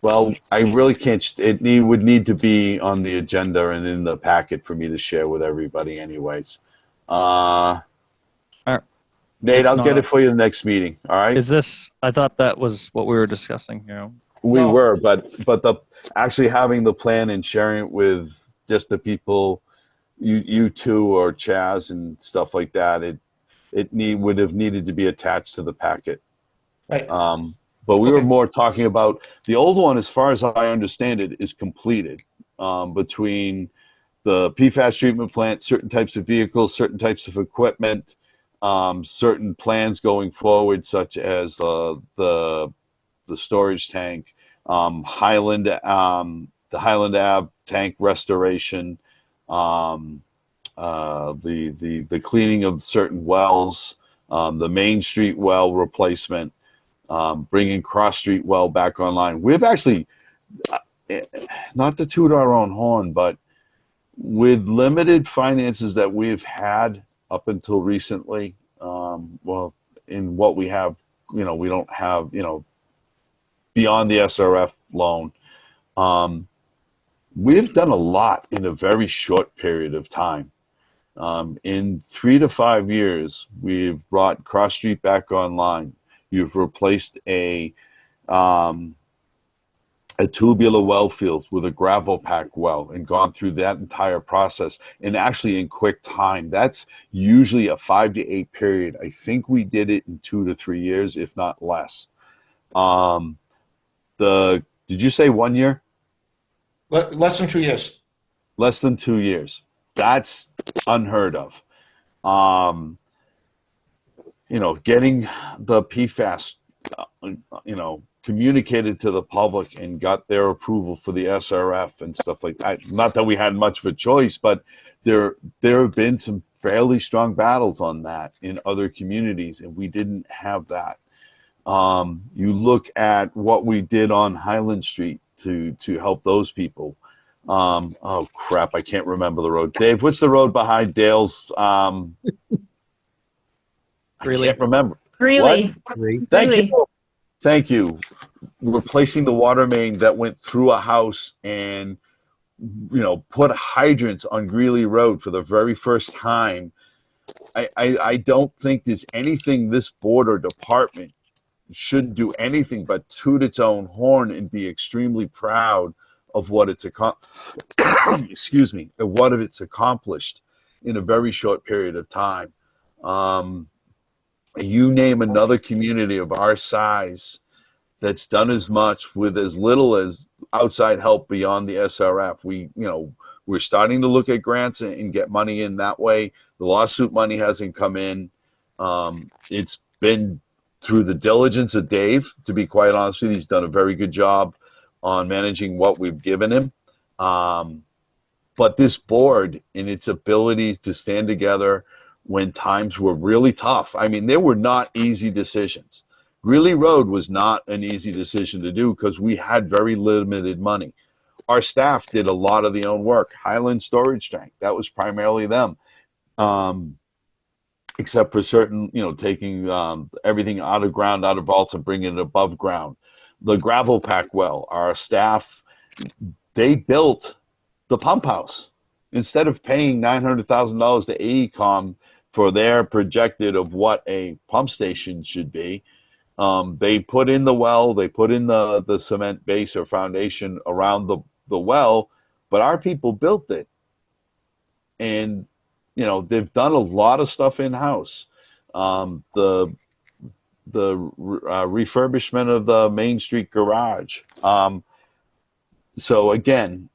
Speaker 1: Well, I really can't. Would need to be on the agenda and in the packet for me to share with everybody, anyways. Nate,
Speaker 2: It's
Speaker 1: I'll get
Speaker 2: not-
Speaker 1: it for you the next meeting. All right.
Speaker 2: Is this? I thought that was what we were discussing here.
Speaker 1: We
Speaker 4: No.
Speaker 1: were, but the actually having the plan and sharing it with just the people, you two or Chaz and stuff like that, would have needed to be attached to the packet.
Speaker 4: Right.
Speaker 1: But we were
Speaker 4: Okay.
Speaker 1: more talking about the old one, as far as I understand it, is completed between the PFAS treatment plant, certain types of vehicles, certain types of equipment, certain plans going forward, such as the storage tank, the Highland Ave tank restoration, the cleaning of certain wells, the Main Street well replacement, bringing Cross Street well back online. We've actually, not to toot our own horn, but with limited finances that we've had up until recently, well, in what we have, we don't have, beyond the SRF loan, we've done a lot in a very short period of time. In 3 to 5 years, we've brought Cross Street back online. You've replaced a tubular well field with a gravel pack well and gone through that entire process, and actually in quick time. That's usually a 5 to 8 period. I think we did it in 2 to 3 years, if not less. Did you say 1 year?
Speaker 4: Less than 2 years.
Speaker 1: Less than 2 years. That's unheard of. Getting the PFAS, communicated to the public and got their approval for the SRF and stuff like that. Not that we had much of a choice, but there have been some fairly strong battles on that in other communities, and we didn't have that. You look at what we did on Highland Street to help those people. Oh crap, I can't remember the road. Dave, what's the road behind Dale's? I
Speaker 2: Greeley.
Speaker 1: can't remember.
Speaker 3: Greeley.
Speaker 5: Great.
Speaker 1: Thank
Speaker 3: Really?
Speaker 1: you. Thank you. Replacing the water main that went through a house and, put hydrants on Greeley Road for the very first time. I don't think there's anything this board or department should do anything but toot its own horn and be extremely proud of what it's accomplished in a very short period of time. You name another community of our size that's done as much with as little as outside help beyond the SRF. We're starting to look at grants and get money in that way. The lawsuit money hasn't come in. It's been through the diligence of Dave, to be quite honest with you. He's done a very good job on managing what we've given him. But this board, in its ability to stand together when times were really tough. I mean, they were not easy decisions. Greeley Road was not an easy decision to do because we had very limited money. Our staff did a lot of the own work. Highland Storage Tank, that was primarily them. Except for certain, taking everything out of ground, out of vaults, and bringing it above ground. The gravel pack well, our staff, they built the pump house. Instead of paying $900,000 to AECOM for their projected of what a pump station should be, they put in the well, they put in the cement base or foundation around the well, but our people built it. and they've done a lot of stuff in house. The refurbishment of the Main Street garage. So again,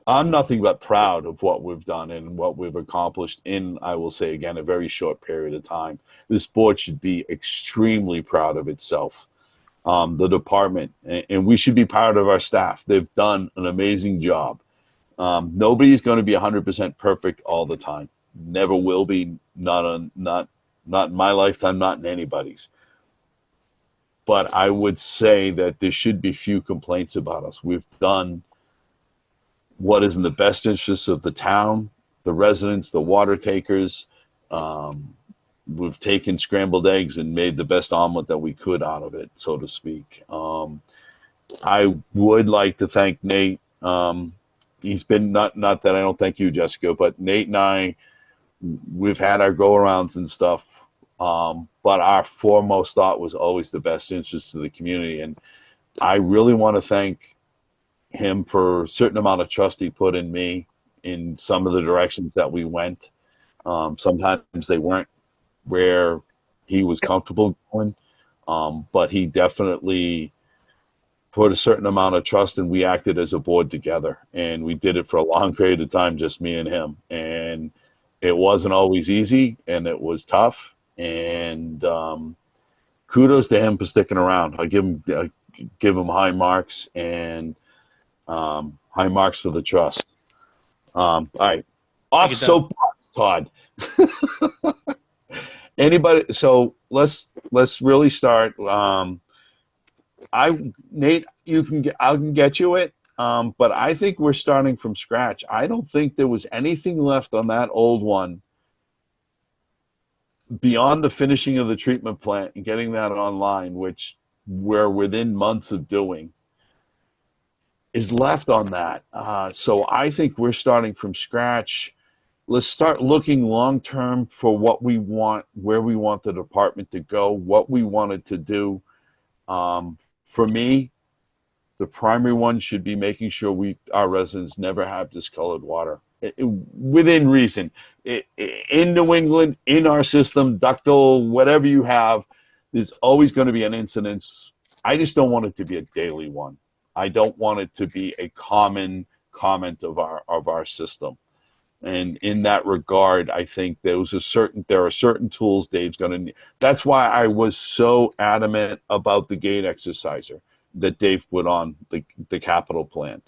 Speaker 1: I'm nothing but proud of what we've done and what we've accomplished in, I will say again, a very short period of time. This board should be extremely proud of itself. The department, and we should be proud of our staff. They've done an amazing job. Nobody's going to be 100% perfect all the time. Never will be. Not in my lifetime. Not in anybody's. But I would say that there should be few complaints about us. We've done what is in the best interest of the town, the residents, the water takers. We've taken scrambled eggs and made the best omelet that we could out of it, so to speak. I would like to thank Nate. He's been not that I don't thank you, Jessica, but Nate and I, we've had our go-arounds and stuff. But our foremost thought was always the best interest of the community. And I really want to thank him for a certain amount of trust he put in me in some of the directions that we went. Sometimes they weren't where he was comfortable going, but he definitely put a certain amount of trust, and we acted as a board together. And we did it for a long period of time, just me and him. And it wasn't always easy, and it was tough. And kudos to him for sticking around. I give him high marks, and high marks for the trust. All right, off soapbox, Todd. Anybody? So let's really start. Nate, I can get you it. But I think we're starting from scratch. I don't think there was anything left on that old one beyond the finishing of the treatment plant and getting that online, which we're within months of doing, is left on that. So I think we're starting from scratch. Let's start looking long-term for what we want, where we want the department to go, what we wanted to do. For me, the primary one should be making sure our residents never have discolored water. Within reason. In New England, in our system, ductile, whatever you have, there's always going to be an incidence. I just don't want it to be a daily one. I don't want it to be a common comment of our system. And in that regard, I think there are certain tools Dave's going to need. That's why I was so adamant about the gate exerciser that Dave put on the capital plan.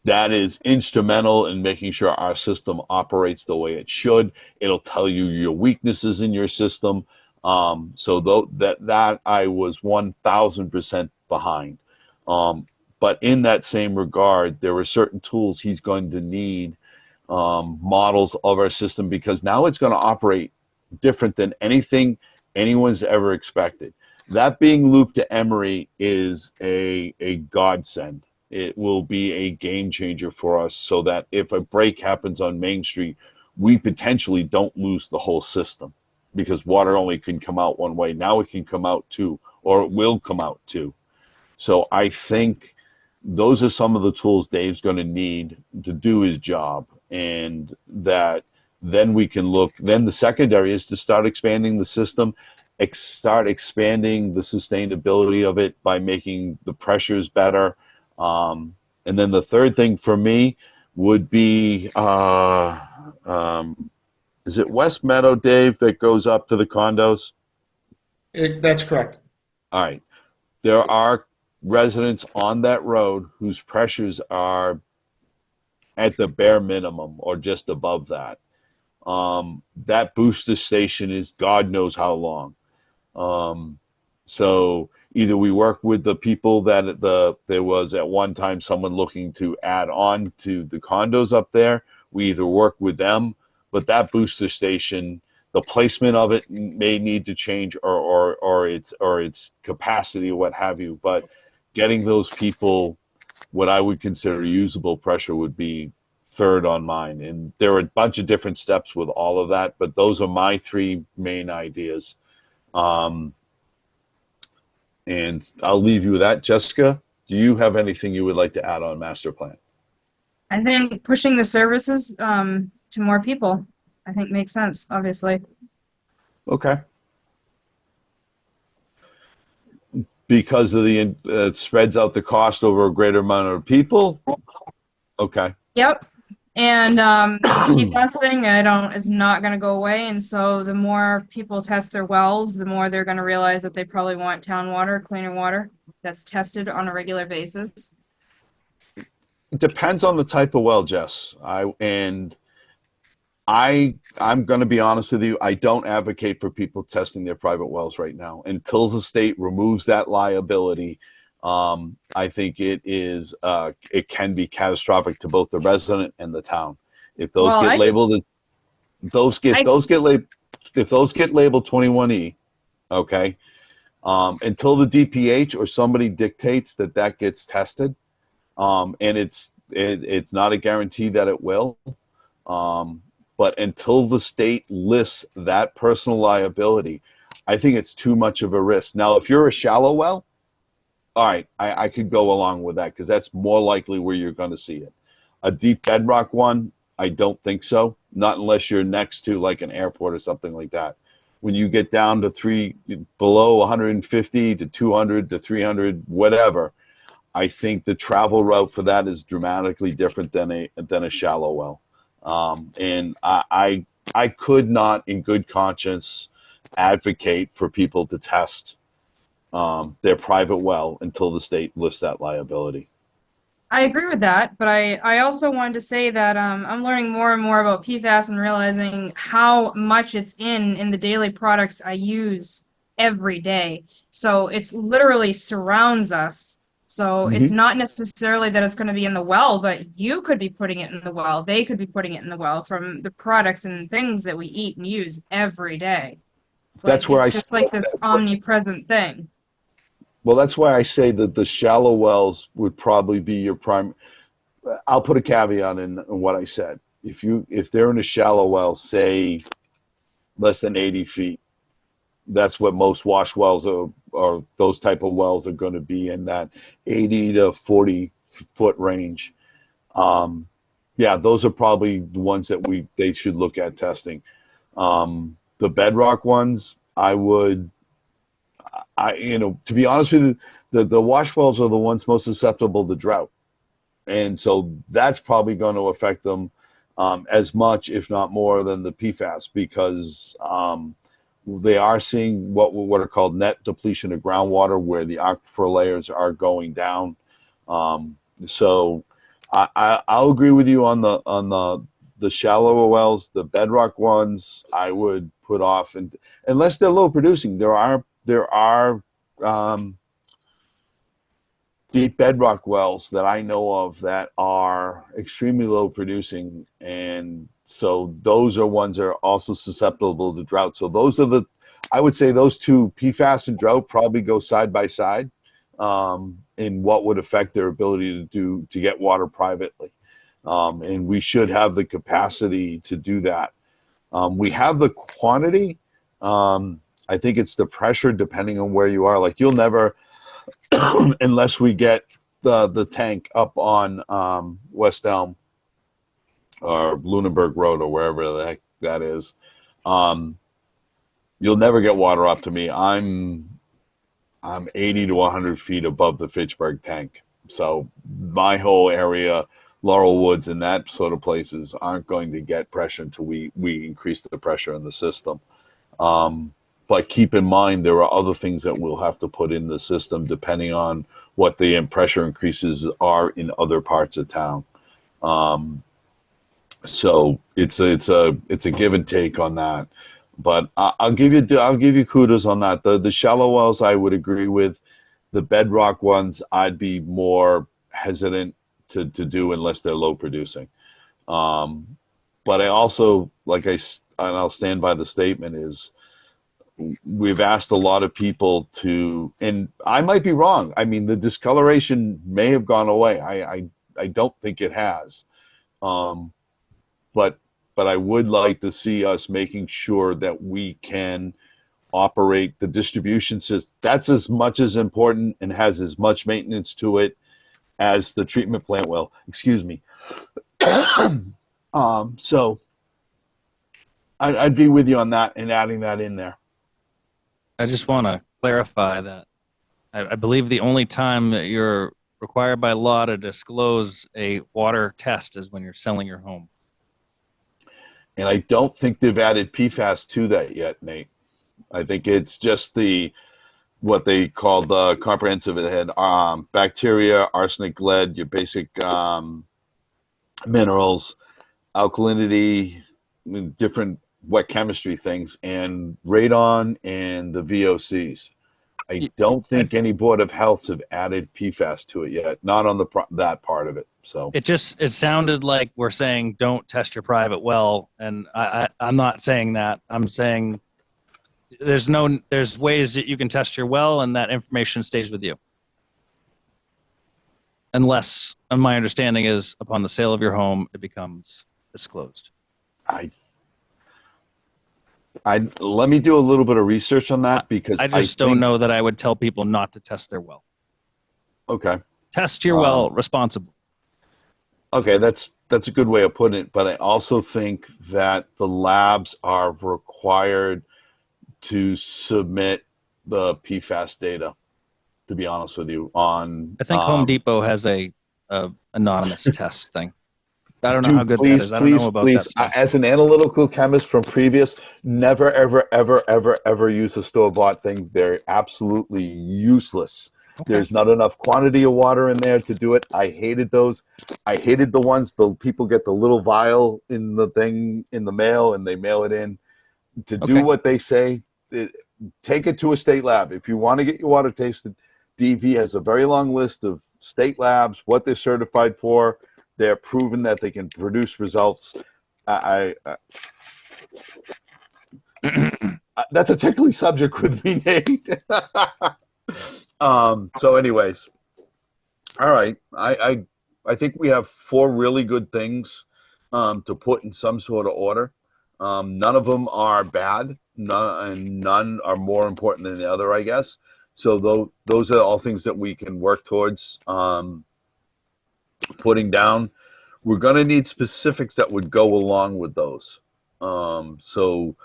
Speaker 1: That is instrumental in making sure our system operates the way it should. It'll tell you your weaknesses in your system. So that I was 1,000% behind. But in that same regard, there are certain tools he's going to need, models of our system, because now it's going to operate different than anything anyone's ever expected. That being looped to Emory is a godsend. It will be a game changer for us, so that if a break happens on Main Street, we potentially don't lose the whole system, because water only can come out one way. Now it can come out two, or it will come out two. So I think those are some of the tools Dave's going to need to do his job, and that then we can look. Then the secondary is to start expanding the system, start expanding the sustainability of it by making the pressures better. And then the third thing for me would be, is it West Meadow, Dave, that goes up to the condos?
Speaker 4: That's correct.
Speaker 1: All right. There are residents on that road whose pressures are at the bare minimum or just above that. That booster station is God knows how long. So either we work with the people that there was at one time someone looking to add on to the condos up there. We either work with them, but that booster station, the placement of it may need to change, or its capacity or what have you. But getting those people what I would consider usable pressure would be third on mine. And there are a bunch of different steps with all of that, but those are my three main ideas. And I'll leave you with that. Jessica, do you have anything you would like to add on master plan?
Speaker 3: I think pushing the services to more people, I think makes sense, obviously.
Speaker 1: Okay. Because of the spreads out the cost over a greater amount of people. Okay.
Speaker 3: Yep. And this PFAS thing, is not going to go away. And so the more people test their wells, the more they're going to realize that they probably want town water, cleaner water that's tested on a regular basis.
Speaker 1: It depends on the type of well, Jess. I'm going to be honest with you. I don't advocate for people testing their private wells right now until the state removes that liability. I think it can be catastrophic to both the resident and the town if those
Speaker 3: Well,
Speaker 1: get labeled as if those get labeled 21E. Okay, until the DPH or somebody dictates that gets tested, and it's not a guarantee that it will. But until the state lifts that personal liability, I think it's too much of a risk. Now, if you're a shallow well, all right, I could go along with that because that's more likely where you're going to see it. A deep bedrock one, I don't think so. Not unless you're next to like an airport or something like that. When you get down to below 150 to 200 to 300, whatever, I think the travel route for that is dramatically different than a shallow well. And I could not, in good conscience, advocate for people to test their private well until the state lifts that liability.
Speaker 3: I agree with that, but I also wanted to say that I'm learning more and more about PFAS and realizing how much it's in the daily products I use every day. So it's literally surrounds us. So it's not necessarily that it's going to be in the well, but you could be putting it in the well. They could be putting it in the well from the products and things that we eat and use every day.
Speaker 1: That's where
Speaker 3: it's just like this omnipresent thing.
Speaker 1: Well, that's why I say that the shallow wells would probably be your prime. I'll put a caveat in what I said. If they're in a shallow well, say less than 80 feet, that's what most wash wells or those type of wells are going to be in that 80 to 40 foot range. Yeah, those are probably the ones that they should look at testing. The bedrock ones, to be honest with you, the wash wells are the ones most susceptible to drought. And so that's probably going to affect them as much, if not more, than the PFAS because they are seeing what are called net depletion of groundwater where the aquifer layers are going down. So I'll agree with you on the shallower wells. The bedrock ones I would put off, and unless they're low producing. There are deep bedrock wells that I know of that are extremely low producing, and so those are ones that are also susceptible to drought. So I would say those two, PFAS and drought, probably go side by side in what would affect their ability to get water privately. And we should have the capacity to do that. We have the quantity. I think it's the pressure depending on where you are. Like you'll never, unless we get the tank up on West Elm or Lunenburg Road or wherever the heck that is, you'll never get water up to me. I'm 80 to 100 feet above the Fitchburg tank. So my whole area, Laurel Woods and that sort of places aren't going to get pressure until we increase the pressure in the system. But keep in mind, there are other things that we'll have to put in the system depending on what the pressure increases are in other parts of town. So it's a give and take on that. But I'll give you kudos on that. The shallow wells I would agree with. The bedrock ones I'd be more hesitant to do unless they're low producing. But I also and I'll stand by the statement is we've asked a lot of people to, and I might be wrong. I mean, the discoloration may have gone away. I don't think it has. But I would like to see us making sure that we can operate the distribution system. That's as much as important and has as much maintenance to it as the treatment plant will. Excuse me. So I'd be with you on that and adding that in there.
Speaker 2: I just want to clarify that I believe the only time that you're required by law to disclose a water test is when you're selling your home.
Speaker 1: And I don't think they've added PFAS to that yet, Nate. I think it's just what they call the comprehensive. It had bacteria, arsenic, lead, your basic minerals, alkalinity, different wet chemistry things, and radon and the VOCs. I don't think any Board of Healths have added PFAS to it yet, not on that part of it. So
Speaker 2: It sounded like we're saying don't test your private well, and I'm not saying that. I'm saying there's ways that you can test your well, and that information stays with you, unless, and my understanding is, upon the sale of your home, it becomes disclosed.
Speaker 1: let me do a little bit of research on that, because
Speaker 2: I just don't know that I would tell people not to test their well.
Speaker 1: Okay.
Speaker 2: Test your well responsibly.
Speaker 1: Okay, that's a good way of putting it, but I also think that the labs are required to submit the PFAS data, to be honest with you. I
Speaker 2: think Home Depot has a anonymous test thing. I don't know how good that is. I don't know about that stuff.
Speaker 1: As an analytical chemist from previous, never, ever, ever, ever, ever use a store-bought thing. They're absolutely useless. Okay. There's not enough quantity of water in there to do it. I hated those. I hated the ones the people get the little vial in the thing in the mail, and they mail it in. To do what they say, take it to a state lab. If you want to get your water tasted, DV has a very long list of state labs, what they're certified for. They're proven that they can produce results. That's a tickly subject with me, Nate. So anyways, all right. I think we have 4 really good things to put in some sort of order. None of them are bad. None are more important than the other, I guess. So those are all things that we can work towards putting down. We're going to need specifics that would go along with those. So,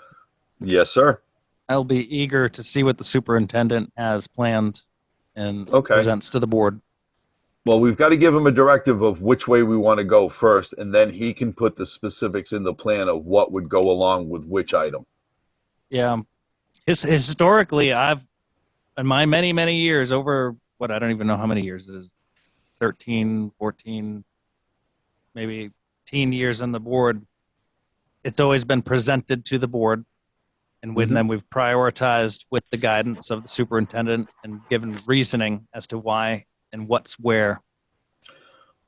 Speaker 1: yes, sir.
Speaker 2: I'll be eager to see what the superintendent has planned and presents to the board.
Speaker 1: Well, we've got to give him a directive of which way we want to go first, and then he can put the specifics in the plan of what would go along with which item.
Speaker 2: Yeah. Historically, in my many, many years, over I don't even know how many years it is, 13, 14, maybe 10 years on the board, it's always been presented to the board. And then we've prioritized with the guidance of the superintendent and given reasoning as to why and what's where.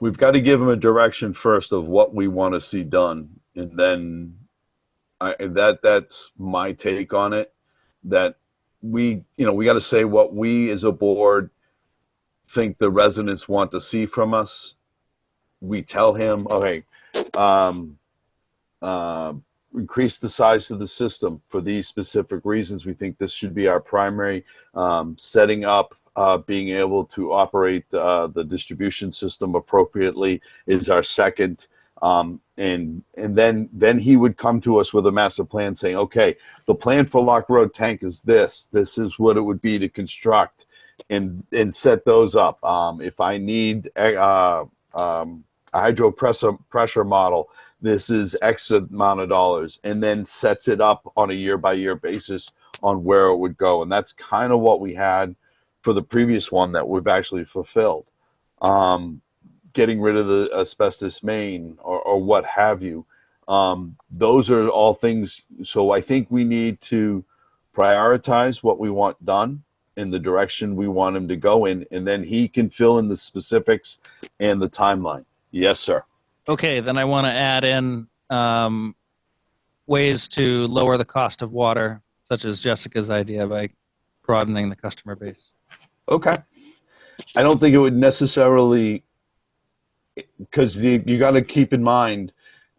Speaker 1: We've got to give him a direction first of what we want to see done. And then that's my take on it, that we got to say what we as a board think the residents want to see from us. We tell him, okay, increase the size of the system for these specific reasons. We think this should be our primary. Setting up, being able to operate the distribution system appropriately is our second. And then he would come to us with a master plan saying, okay, the plan for Lock Road Tank is this. This is what it would be to construct and set those up. If I need a hydro pressure model, this is X amount of dollars, and then sets it up on a year-by-year basis on where it would go. And that's kind of what we had for the previous one that we've actually fulfilled. Getting rid of the asbestos main or what have you. Those are all things. So I think we need to prioritize what we want done in the direction we want him to go in, and then he can fill in the specifics and the timeline. Yes, sir.
Speaker 2: Okay, then I want to add in ways to lower the cost of water, such as Jessica's idea by broadening the customer base.
Speaker 1: Okay. I don't think it would necessarily, because you got to keep in mind,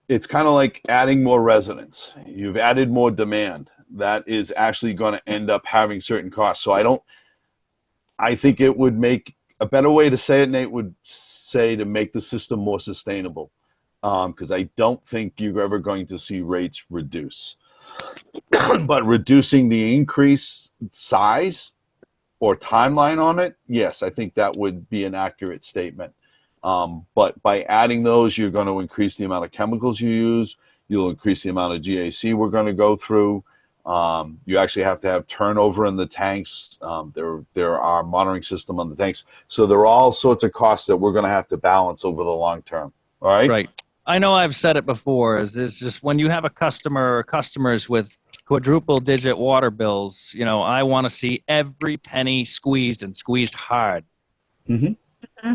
Speaker 1: it's kind of like adding more residents. You've added more demand. That is actually going to end up having certain costs. So I think it would make a better way to say it, Nate, would say to make the system more sustainable. because I don't think you're ever going to see rates reduce. But reducing the increase size or timeline on it, yes, I think that would be an accurate statement. But by adding those, you're going to increase the amount of chemicals you use. You'll increase the amount of GAC we're going to go through. You actually have to have turnover in the tanks. There are monitoring system on the tanks. So there are all sorts of costs that we're going to have to balance over the long term. All right.
Speaker 2: Right. I know I've said it before. Is just when you have a customer or customers with quadruple digit water bills, you know, I want to see every penny squeezed and squeezed hard.
Speaker 1: Mm-hmm.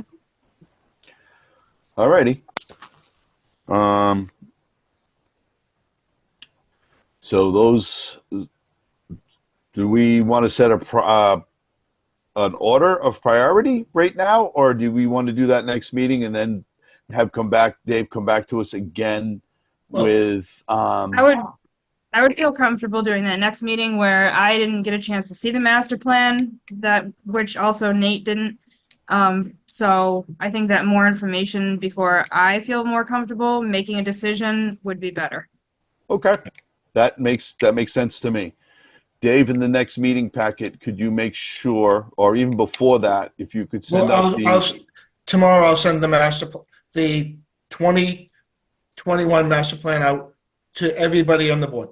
Speaker 1: All righty. So those, do we want to set an order of priority right now, or do we want to do that next meeting and then have Dave come back to us again with?
Speaker 3: I would feel comfortable doing that next meeting where I didn't get a chance to see the master plan, which also Nate didn't. So I think that more information before I feel more comfortable making a decision would be better.
Speaker 1: Okay, that makes sense to me. Dave, in the next meeting packet, could you make sure, or even before that, if you could send out
Speaker 4: tomorrow I'll send the 2021 master plan out to everybody on the board.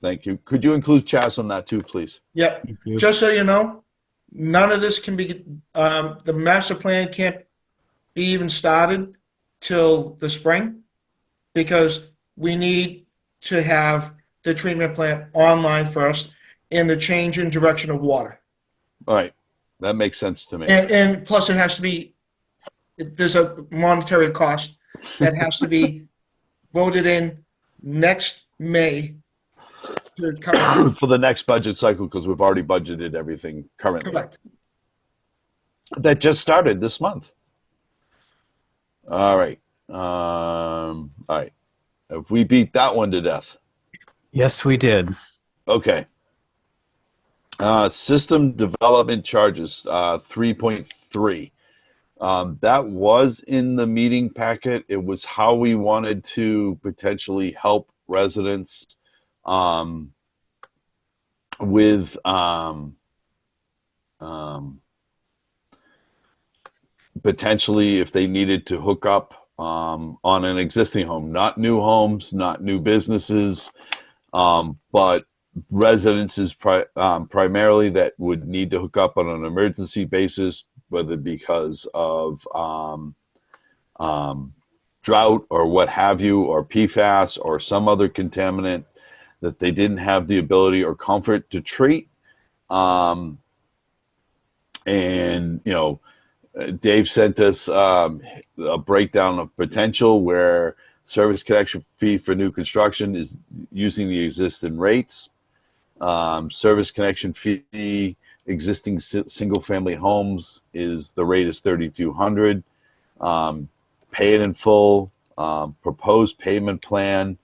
Speaker 1: Thank you. Could you include Chas on that too, please?
Speaker 4: Yep. Just so you know, none of this can be, the master plan can't be even started till the spring because we need to have the treatment plant online first and the change in direction of water.
Speaker 1: All right. That makes sense to me.
Speaker 4: And plus it has to be, there's a monetary cost that has to be voted in next May to cover.
Speaker 1: For the next budget cycle, because we've already budgeted everything currently.
Speaker 4: Correct.
Speaker 1: That just started this month. All right. All right. If we beat that one to death.
Speaker 5: Yes, we did.
Speaker 1: Okay. System development charges, 3.3. That was in the meeting packet. It was how we wanted to potentially help residents with potentially if they needed to hook up on an existing home, not new homes, not new businesses, but residences primarily that would need to hook up on an emergency basis, whether because of drought or what have you, or PFAS or some other contaminant that they didn't have the ability or comfort to treat. And, you know, Dave sent us a breakdown of potential where service connection fee for new construction is using the existing rates. Service connection fee, existing single family homes is the rate is $3,200. Pay it in full, proposed payment plan.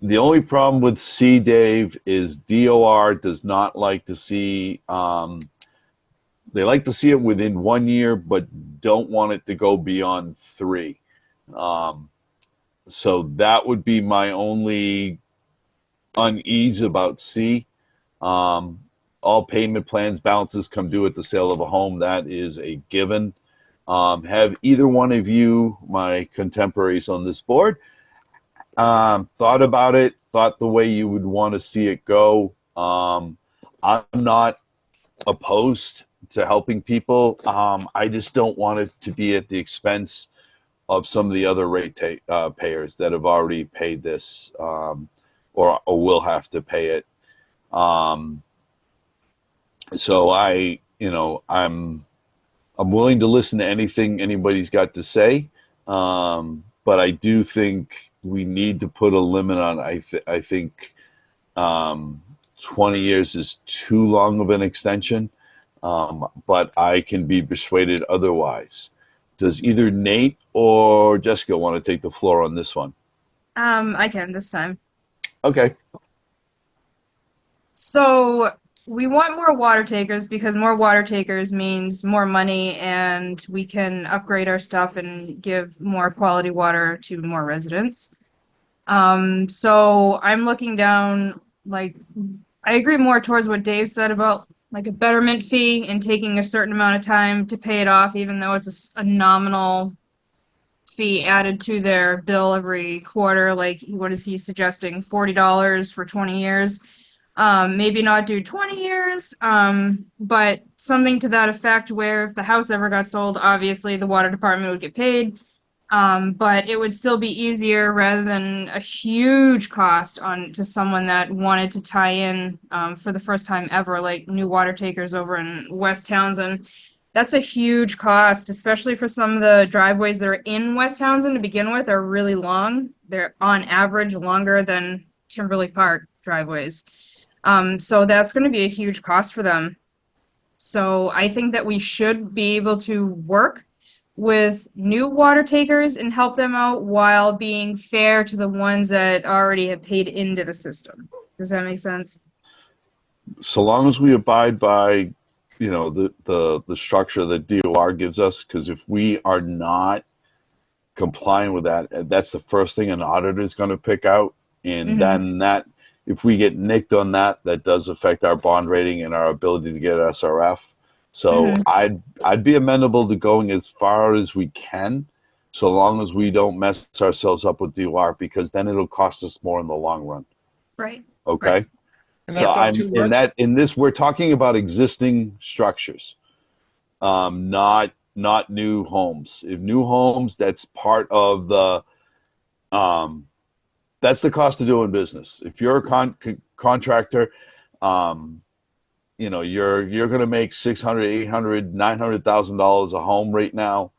Speaker 1: The only problem with C, Dave, is DOR does not like to see, they like to see it within 1 year, but don't want it to go beyond 3. So that would be my only unease about C. All payment plans balances come due at the sale of a home. That is a given. Have either one of you, my contemporaries on this board, thought about it, thought the way you would want to see it go? I'm not opposed to helping people. I just don't want it to be at the expense of some of the other rate payers that have already paid this or will have to pay it. So I'm willing to listen to anything anybody's got to say, but I do think we need to put a limit on. I think 20 years is too long of an extension, but I can be persuaded otherwise. Does either Nate or Jessica want to take the floor on this one?
Speaker 3: I can this time.
Speaker 1: Okay.
Speaker 3: So we want more water takers because more water takers means more money and we can upgrade our stuff and give more quality water to more residents. So I'm looking down, like, I agree more towards what Dave said about like a betterment fee and taking a certain amount of time to pay it off, even though it's a nominal fee added to their bill every quarter. Like, what is he suggesting? $40 for 20 years. Maybe not do 20 years, but something to that effect where if the house ever got sold, obviously the water department would get paid. But it would still be easier rather than a huge cost on to someone that wanted to tie in for the first time ever, like new water takers over in West Townsend. That's a huge cost, especially for some of the driveways that are in West Townsend to begin with are really long. They're on average longer than Timberlake Park driveways. So that's going to be a huge cost for them. So I think that we should be able to work with new water takers and help them out while being fair to the ones that already have paid into the system. Does that make sense?
Speaker 1: So long as we abide by, the structure that DOR gives us, because if we are not complying with that, that's the first thing an auditor is going to pick out. And then that, if we get nicked on that, that does affect our bond rating and our ability to get SRF. So I'd be amenable to going as far as we can, so long as we don't mess ourselves up with DOR, because then it'll cost us more in the long run.
Speaker 3: Right.
Speaker 1: Okay.
Speaker 4: Right. And
Speaker 1: So
Speaker 4: that's
Speaker 1: I'm
Speaker 4: two
Speaker 1: in
Speaker 4: words.
Speaker 1: this we're talking about existing structures, not new homes. If new homes, that's part of the that's the cost of doing business. If you're a contractor, you're going to make $600, $800, $900,000 a home right now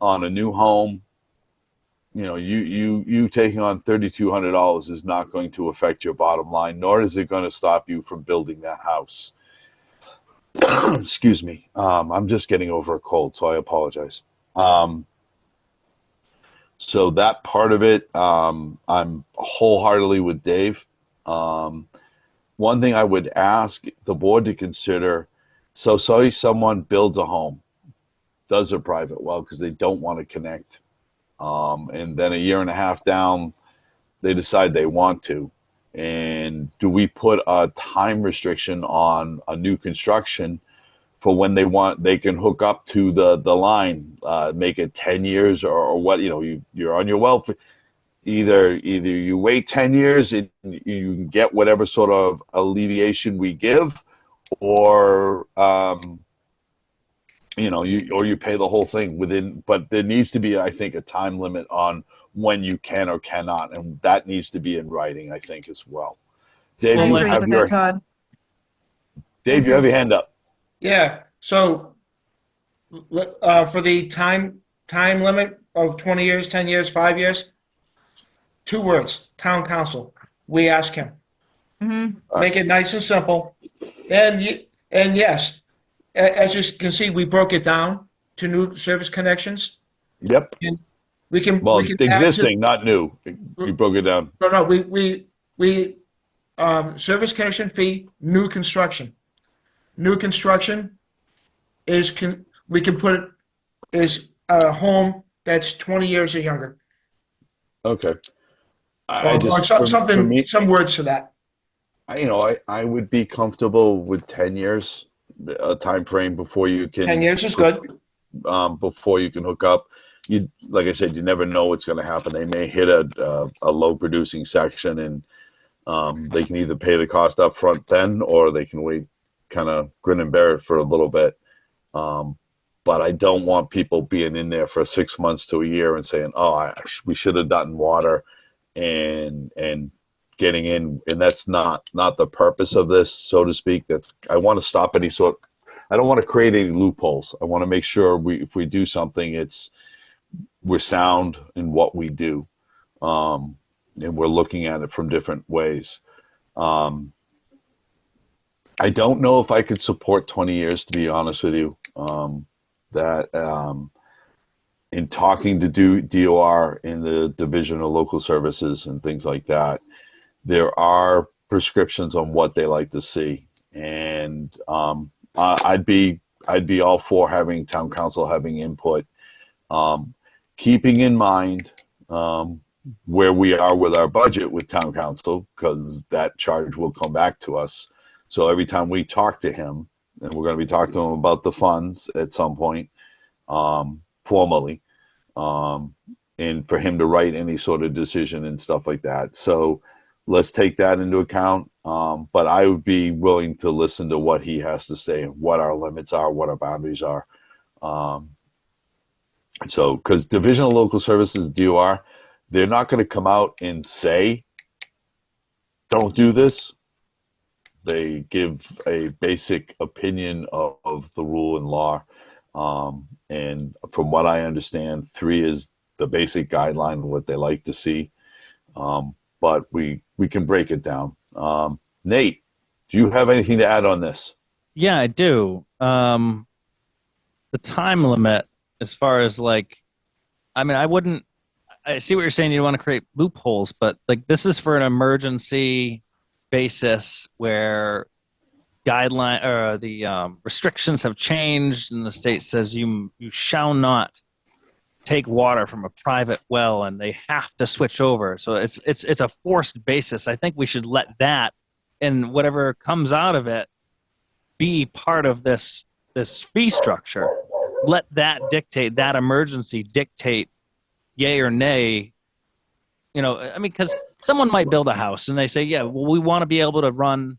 Speaker 1: on a new home. You taking on $3,200 is not going to affect your bottom line, nor is it going to stop you from building that house. Excuse me. I'm just getting over a cold, so I apologize. So that part of it, I'm wholeheartedly with Dave. One thing I would ask the board to consider, so say someone builds a home, does a private well because they don't want to connect. And then a year and a half down, they decide they want to. And do we put a time restriction on a new construction for when they can hook up to the line, make it 10 years or what, you're on your well. Either you wait 10 years and you can get whatever sort of alleviation we give, or you pay the whole thing within. But there needs to be, I think, a time limit on when you can or cannot, and that needs to be in writing, I think, as well. Dave,
Speaker 3: I
Speaker 1: you
Speaker 3: agree
Speaker 1: have
Speaker 3: with
Speaker 1: your
Speaker 3: that, Todd.
Speaker 1: Dave, you have your hand up.
Speaker 4: Yeah. So for the time limit of 20 years, 10 years, 5 years, 2 words: town council. We ask him. Make it nice and simple. And yes, as you can see, we broke it down to new service connections.
Speaker 1: Yep.
Speaker 4: And we can
Speaker 1: existing, not new. We broke it down.
Speaker 4: No. We service connection fee, new construction. New construction is we can put it is a home that's 20 years or younger.
Speaker 1: Okay.
Speaker 4: Some words to that.
Speaker 1: I would be comfortable with 10 years, a time frame before you can.
Speaker 4: 10 years is good.
Speaker 1: Before you can hook up. Like I said, you never know what's going to happen. They may hit a low producing section, and they can either pay the cost up front then, or they can wait, kind of grin and bear it for a little bit. But I don't want people being in there for 6 months to a year and saying, we should have done water and getting in. And that's not the purpose of this, so to speak. I want to stop I don't want to create any loopholes. I want to make sure if we do something, we're sound in what we do. And we're looking at it from different ways. I don't know if I could support 20 years, to be honest with you. In talking to DOR in the Division of Local Services and things like that, there are prescriptions on what they like to see. and I'd be all for having town council having input, keeping in mind where we are with our budget with town council, because that charge will come back to us. So every time we talk to him, and we're going to be talking to him about the funds at some point, formally, and for him to write any sort of decision and stuff like that. So let's take that into account. But I would be willing to listen to what he has to say, what our limits are, what our boundaries are. So, because Division of Local Services, DOR, they're not going to come out and say, don't do this. They give a basic opinion of the rule and law. And from what I understand, 3 is the basic guideline of what they like to see. But we can break it down. Nate, do you have anything to add on this?
Speaker 2: Yeah, I do. The time limit, as far as like, I mean, I see what you're saying. You don't want to create loopholes, but like this is for an emergency basis where guideline or the restrictions have changed, and the state says you shall not take water from a private well, and they have to switch over. So it's a forced basis. I think we should let that and whatever comes out of it be part of this fee structure. Let that dictate, that emergency dictate yay or nay. You know, I mean, because someone might build a house and they say, yeah, well, we want to be able to run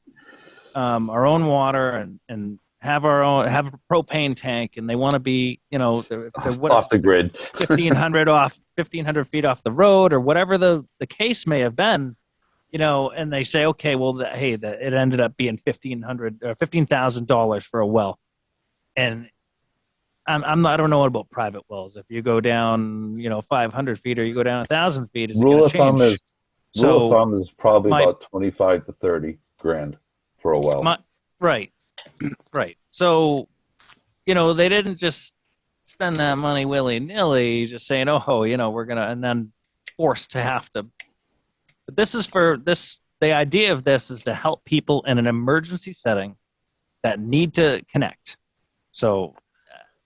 Speaker 2: our own water and have a propane tank, and they want to be, you know, they're
Speaker 1: Off the grid.
Speaker 2: 1,500 feet off the road, or whatever the case may have been, you know, and they say, okay, well, it ended up being $15,000 for a well, and I don't know about private wells. If you go down, you know, 500 feet or you go down 1,000 feet, is
Speaker 1: Rule
Speaker 2: it
Speaker 1: of
Speaker 2: going to change?
Speaker 1: thumb is probably about 25 to 30 grand for a well.
Speaker 2: Right. So, you know, they didn't just spend that money willy-nilly, just saying, oh, you know, we're going to, and then forced to have to. But this is the idea of this is to help people in an emergency setting that need to connect. So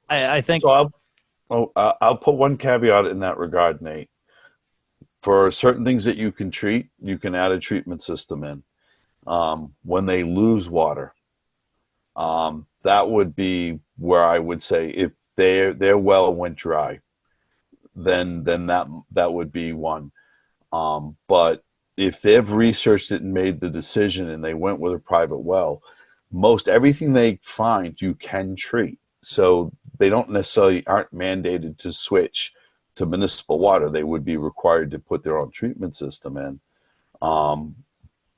Speaker 2: I think.
Speaker 1: So I'll put one caveat in that regard, Nate. For certain things that you can treat, you can add a treatment system in. When they lose water, that would be where I would say if their well went dry, then that would be one. But if they've researched it and made the decision and they went with a private well, most everything they find you can treat. So they don't necessarily aren't mandated to switch to municipal water. They would be required to put their own treatment system in.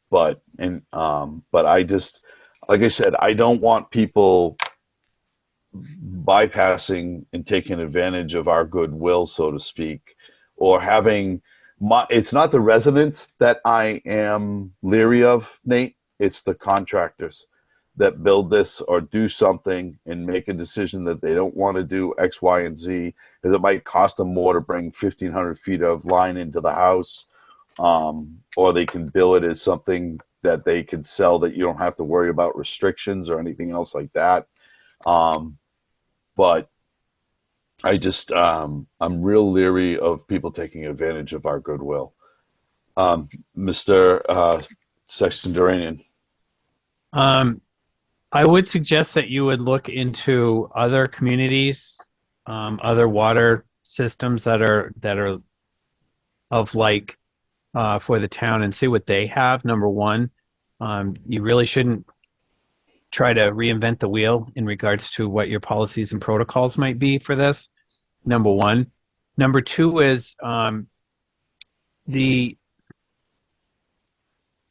Speaker 1: But I just, like I said, I don't want people bypassing and taking advantage of our goodwill, so to speak, or having it's not the residents that I am leery of, Nate. It's the contractors that build this or do something and make a decision that they don't want to do X, Y, and Z, because it might cost them more to bring 1,500 feet of line into the house, or they can bill it as something that they can sell that you don't have to worry about restrictions or anything else like that. But I just, I'm real leery of people taking advantage of our goodwill. Mr. Sexton Duranian.
Speaker 5: I would suggest that you would look into other communities, other water systems that are of like for the town, and see what they have. Number one, you really shouldn't try to reinvent the wheel in regards to what your policies and protocols might be for this. Number one. Number two is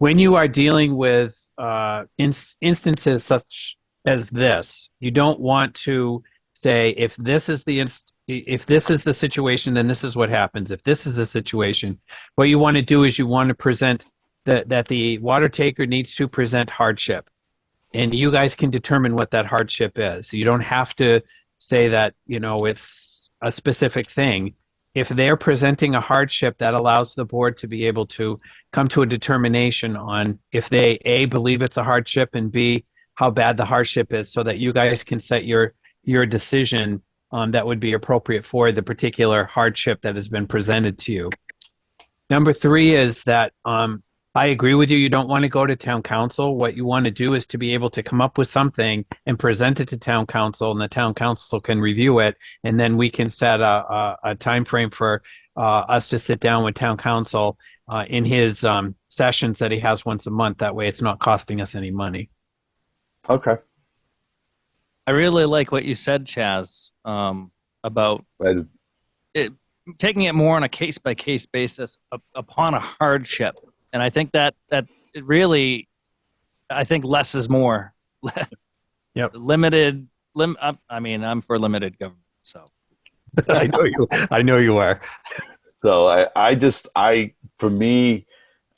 Speaker 5: when you are dealing with instances such as this, you don't want to say, if this is the situation, then this is what happens. If this is the situation, what you want to do is you want to present that the water taker needs to present hardship, and you guys can determine what that hardship is. You don't have to say that, you know, it's a specific thing. If they're presenting a hardship, that allows the board to be able to come to a determination on if they, A, believe it's a hardship, and B, how bad the hardship is, so that you guys can set your decision that would be appropriate for the particular hardship that has been presented to you. Number three is that I agree with you. You don't want to go to town council. What you want to do is to be able to come up with something and present it to town council, and the town council can review it, and then we can set a time frame for us to sit down with town council in his sessions that he has once a month. That way, it's not costing us any money.
Speaker 1: Okay.
Speaker 2: I really like what you said, Chaz, about
Speaker 1: I-
Speaker 2: taking it more on a case by case basis upon a hardship. And I think that it really, I think less is more.
Speaker 5: Yep.
Speaker 2: I mean, I'm for limited government, so.
Speaker 5: I know you are.
Speaker 1: So for me,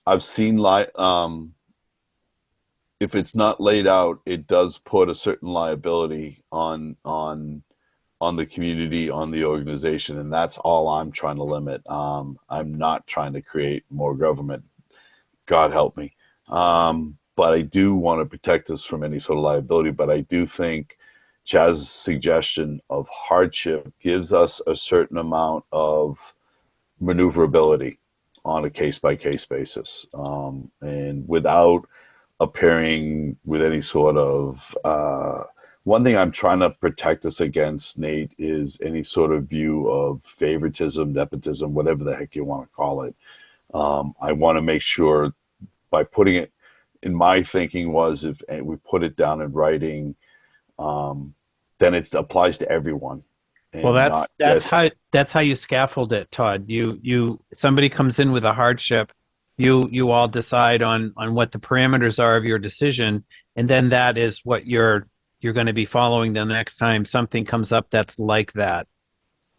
Speaker 1: I've seen if it's not laid out, it does put a certain liability on the community, on the organization, and that's all I'm trying to limit. I'm not trying to create more government. God help me. But I do want to protect us from any sort of liability. But I do think Chaz's suggestion of hardship gives us a certain amount of maneuverability on a case-by-case basis, and without appearing with any sort of one thing I'm trying to protect us against, Nate, is any sort of view of favoritism, nepotism, whatever the heck you want to call it. I want to make sure by putting it in my thinking was if we put it down in writing, then it applies to everyone.
Speaker 5: Well, that's how you scaffold it, Todd. Somebody comes in with a hardship, you all decide on what the parameters are of your decision, and then that is what you're going to be following the next time something comes up that's like that,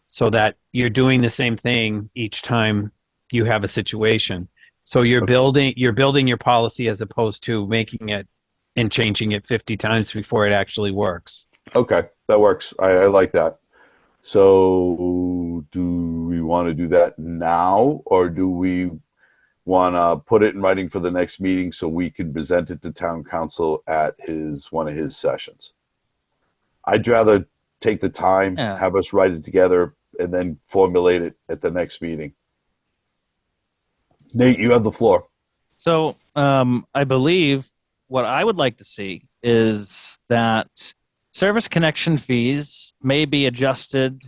Speaker 5: so that you're doing the same thing each time you have a situation. So you're building your policy as opposed to making it and changing it 50 times before it actually works.
Speaker 1: Okay, that works. I like that. So do we want to do that now, or do we want to put it in writing for the next meeting so we can present it to town council at one of his sessions? I'd rather take the time, have us write it together, and then formulate it at the next meeting. Nate, you have the floor.
Speaker 2: So I believe what I would like to see is that service connection fees may be adjusted.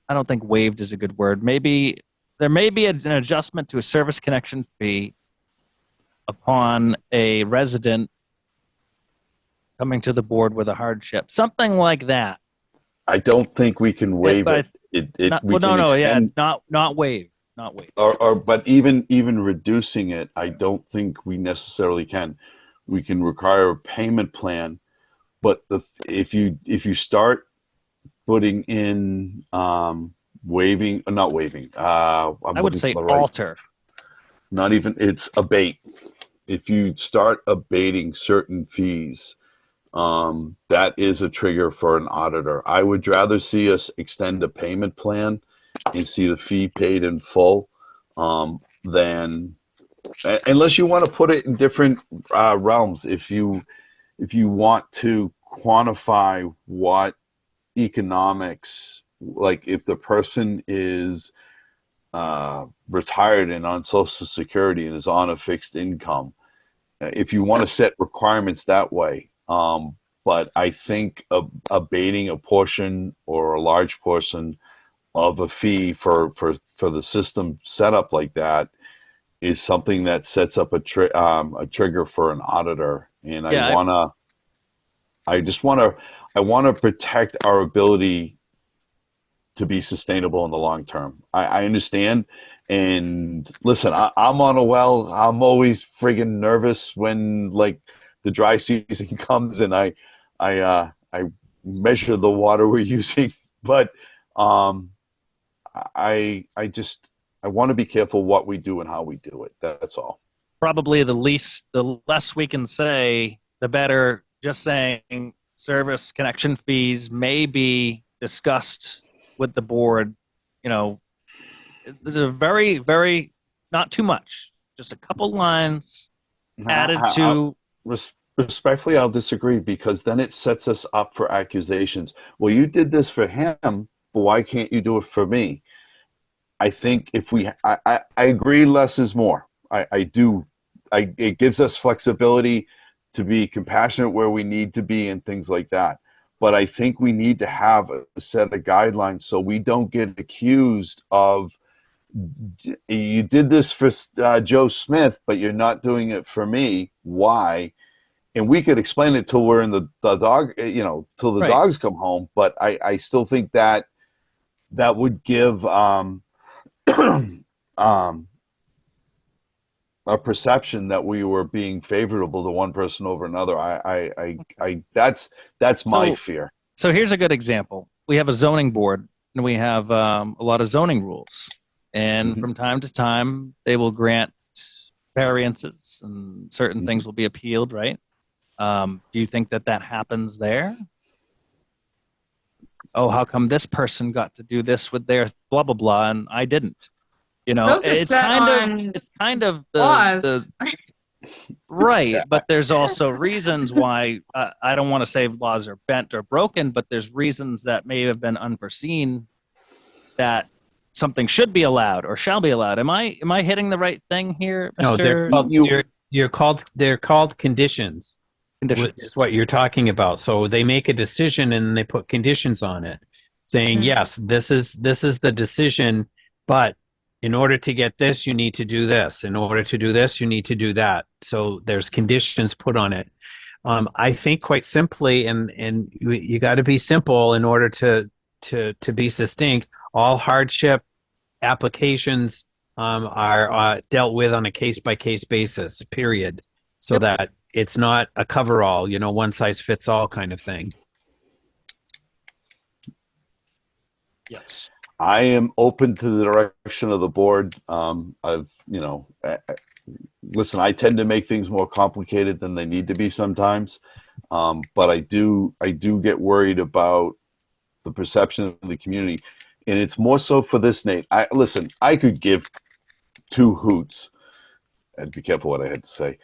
Speaker 2: I don't think waived is a good word. Maybe there may be an adjustment to a service connection fee upon a resident coming to the board with a hardship. Something like that.
Speaker 1: I don't think we can waive it.
Speaker 2: Not waive. Not waive.
Speaker 1: But even reducing it, I don't think we necessarily can. We can require a payment plan, but if you start putting in not waiving.
Speaker 2: I would say alter.
Speaker 1: Not even, it's abate. If you start abating certain fees, that is a trigger for an auditor. I would rather see us extend a payment plan and see the fee paid in full, than, unless you want to put it in different realms. If you want to quantify what economics, like if the person is retired and on Social Security and is on a fixed income, if you want to set requirements that way. But I think abating a portion or a large portion of a fee for the system set up like that is something that sets up a trigger for an auditor. And I want to protect our ability to be sustainable in the long term. I understand. And listen, I'm on a well. I'm always friggin' nervous when like the dry season comes and I measure the water we're using. But I want to be careful what we do and how we do it. That's all.
Speaker 2: Probably the less we can say, the better. Just saying service connection fees may be discussed with the board. You know, there's a very, very, not too much, just a couple lines added to.
Speaker 1: Respectfully, I'll disagree because then it sets us up for accusations. Well, you did this for him, but why can't you do it for me? I think if I agree, less is more. I do. It gives us flexibility to be compassionate where we need to be and things like that. But I think we need to have a set of guidelines so we don't get accused of you did this for Joe Smith, but you're not doing it for me. Why? And we could explain it till we're in the dog, till the
Speaker 2: Right.
Speaker 1: dogs come home. But I still think that would give a perception that we were being favorable to one person over another. That's my
Speaker 2: So-
Speaker 1: fear.
Speaker 2: So here's a good example. We have a zoning board and we have a lot of zoning rules. And
Speaker 1: Mhm.
Speaker 2: from time to time, they will grant variances and certain
Speaker 1: Mhm.
Speaker 2: things will be appealed, right? Do you think that that happens there? Oh, how come this person got to do this with their blah, blah, blah, and I didn't? You know,
Speaker 3: Those are
Speaker 2: it's
Speaker 3: set
Speaker 2: kind
Speaker 3: on
Speaker 2: of, it's kind of
Speaker 3: laws.
Speaker 2: right, but there's also reasons why I don't want to say laws are bent or broken, but there's reasons that may have been unforeseen that something should be allowed or shall be allowed. Am I hitting the right thing here,
Speaker 5: No,
Speaker 2: Mr.
Speaker 5: they're called conditions.
Speaker 2: Conditions?
Speaker 5: Is what you're talking about. So they make a decision and they put conditions on it, saying,
Speaker 3: Mhm.
Speaker 5: yes, this is the decision, but in order to get this, you need to do this. In order to do this, you need to do that. So there's conditions put on it. I think quite simply, and you got to be simple in order to be succinct. All hardship applications are dealt with on a case by case basis. Period. So that it's not a coverall, one size fits all kind of thing.
Speaker 2: Yes.
Speaker 1: I am open to the direction of the board. Listen, I tend to make things more complicated than they need to be sometimes. But I do get worried about the perception of the community. And it's more so for this, Nate. I could give two hoots, and be careful what I had to say,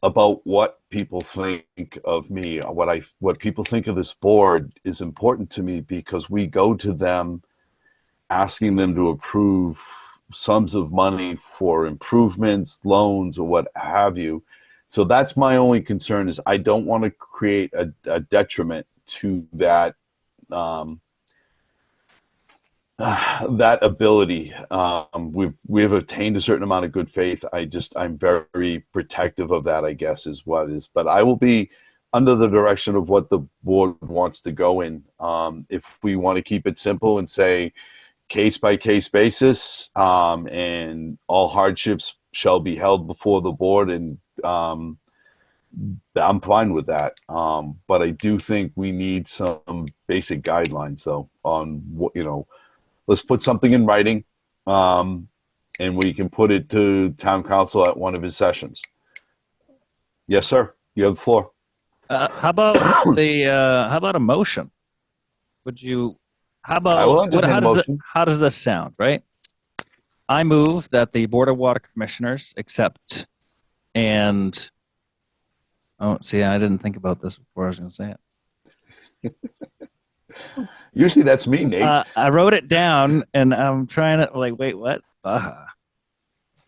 Speaker 1: about what people think of me. What people think of this board is important to me because we go to them asking them to approve sums of money for improvements, loans, or what have you. So that's my only concern is I don't want to create a detriment to that that ability. We've attained a certain amount of good faith. I'm very protective of that, I guess, is what is. But I will be under the direction of what the board wants to go in. If we want to keep it simple and say case by case basis, and all hardships shall be held before the board, and I'm fine with that. But I do think we need some basic guidelines, though, on what let's put something in writing, and we can put it to town council at one of his sessions. Yes, sir. You have the floor.
Speaker 2: How about a motion? Would you? How
Speaker 1: I will
Speaker 2: about
Speaker 1: entertain a motion.
Speaker 2: how does this sound? Right. I move that the Board of Water Commissioners accept and. Oh, see, I didn't think about this before I was going to say it.
Speaker 1: Usually that's me, Nate.
Speaker 2: I wrote it down, and I'm trying to wait, what?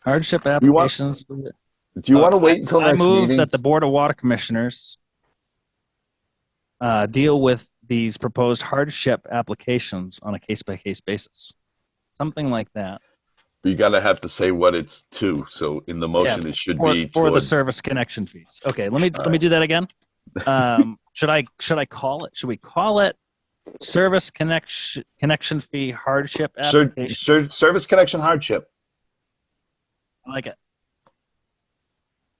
Speaker 2: Hardship applications.
Speaker 1: Do you want to wait until
Speaker 2: I
Speaker 1: next
Speaker 2: move
Speaker 1: meeting?
Speaker 2: that the Board of Water Commissioners deal with these proposed hardship applications on a case-by-case basis. Something like that.
Speaker 1: You got to have to say what it's to. So in the motion, it should be
Speaker 2: for the
Speaker 1: toward-
Speaker 2: service connection fees. Okay, let me do that again. Should I call it? Should we call it service connection fee hardship application?
Speaker 1: service connection hardship.
Speaker 2: I like it.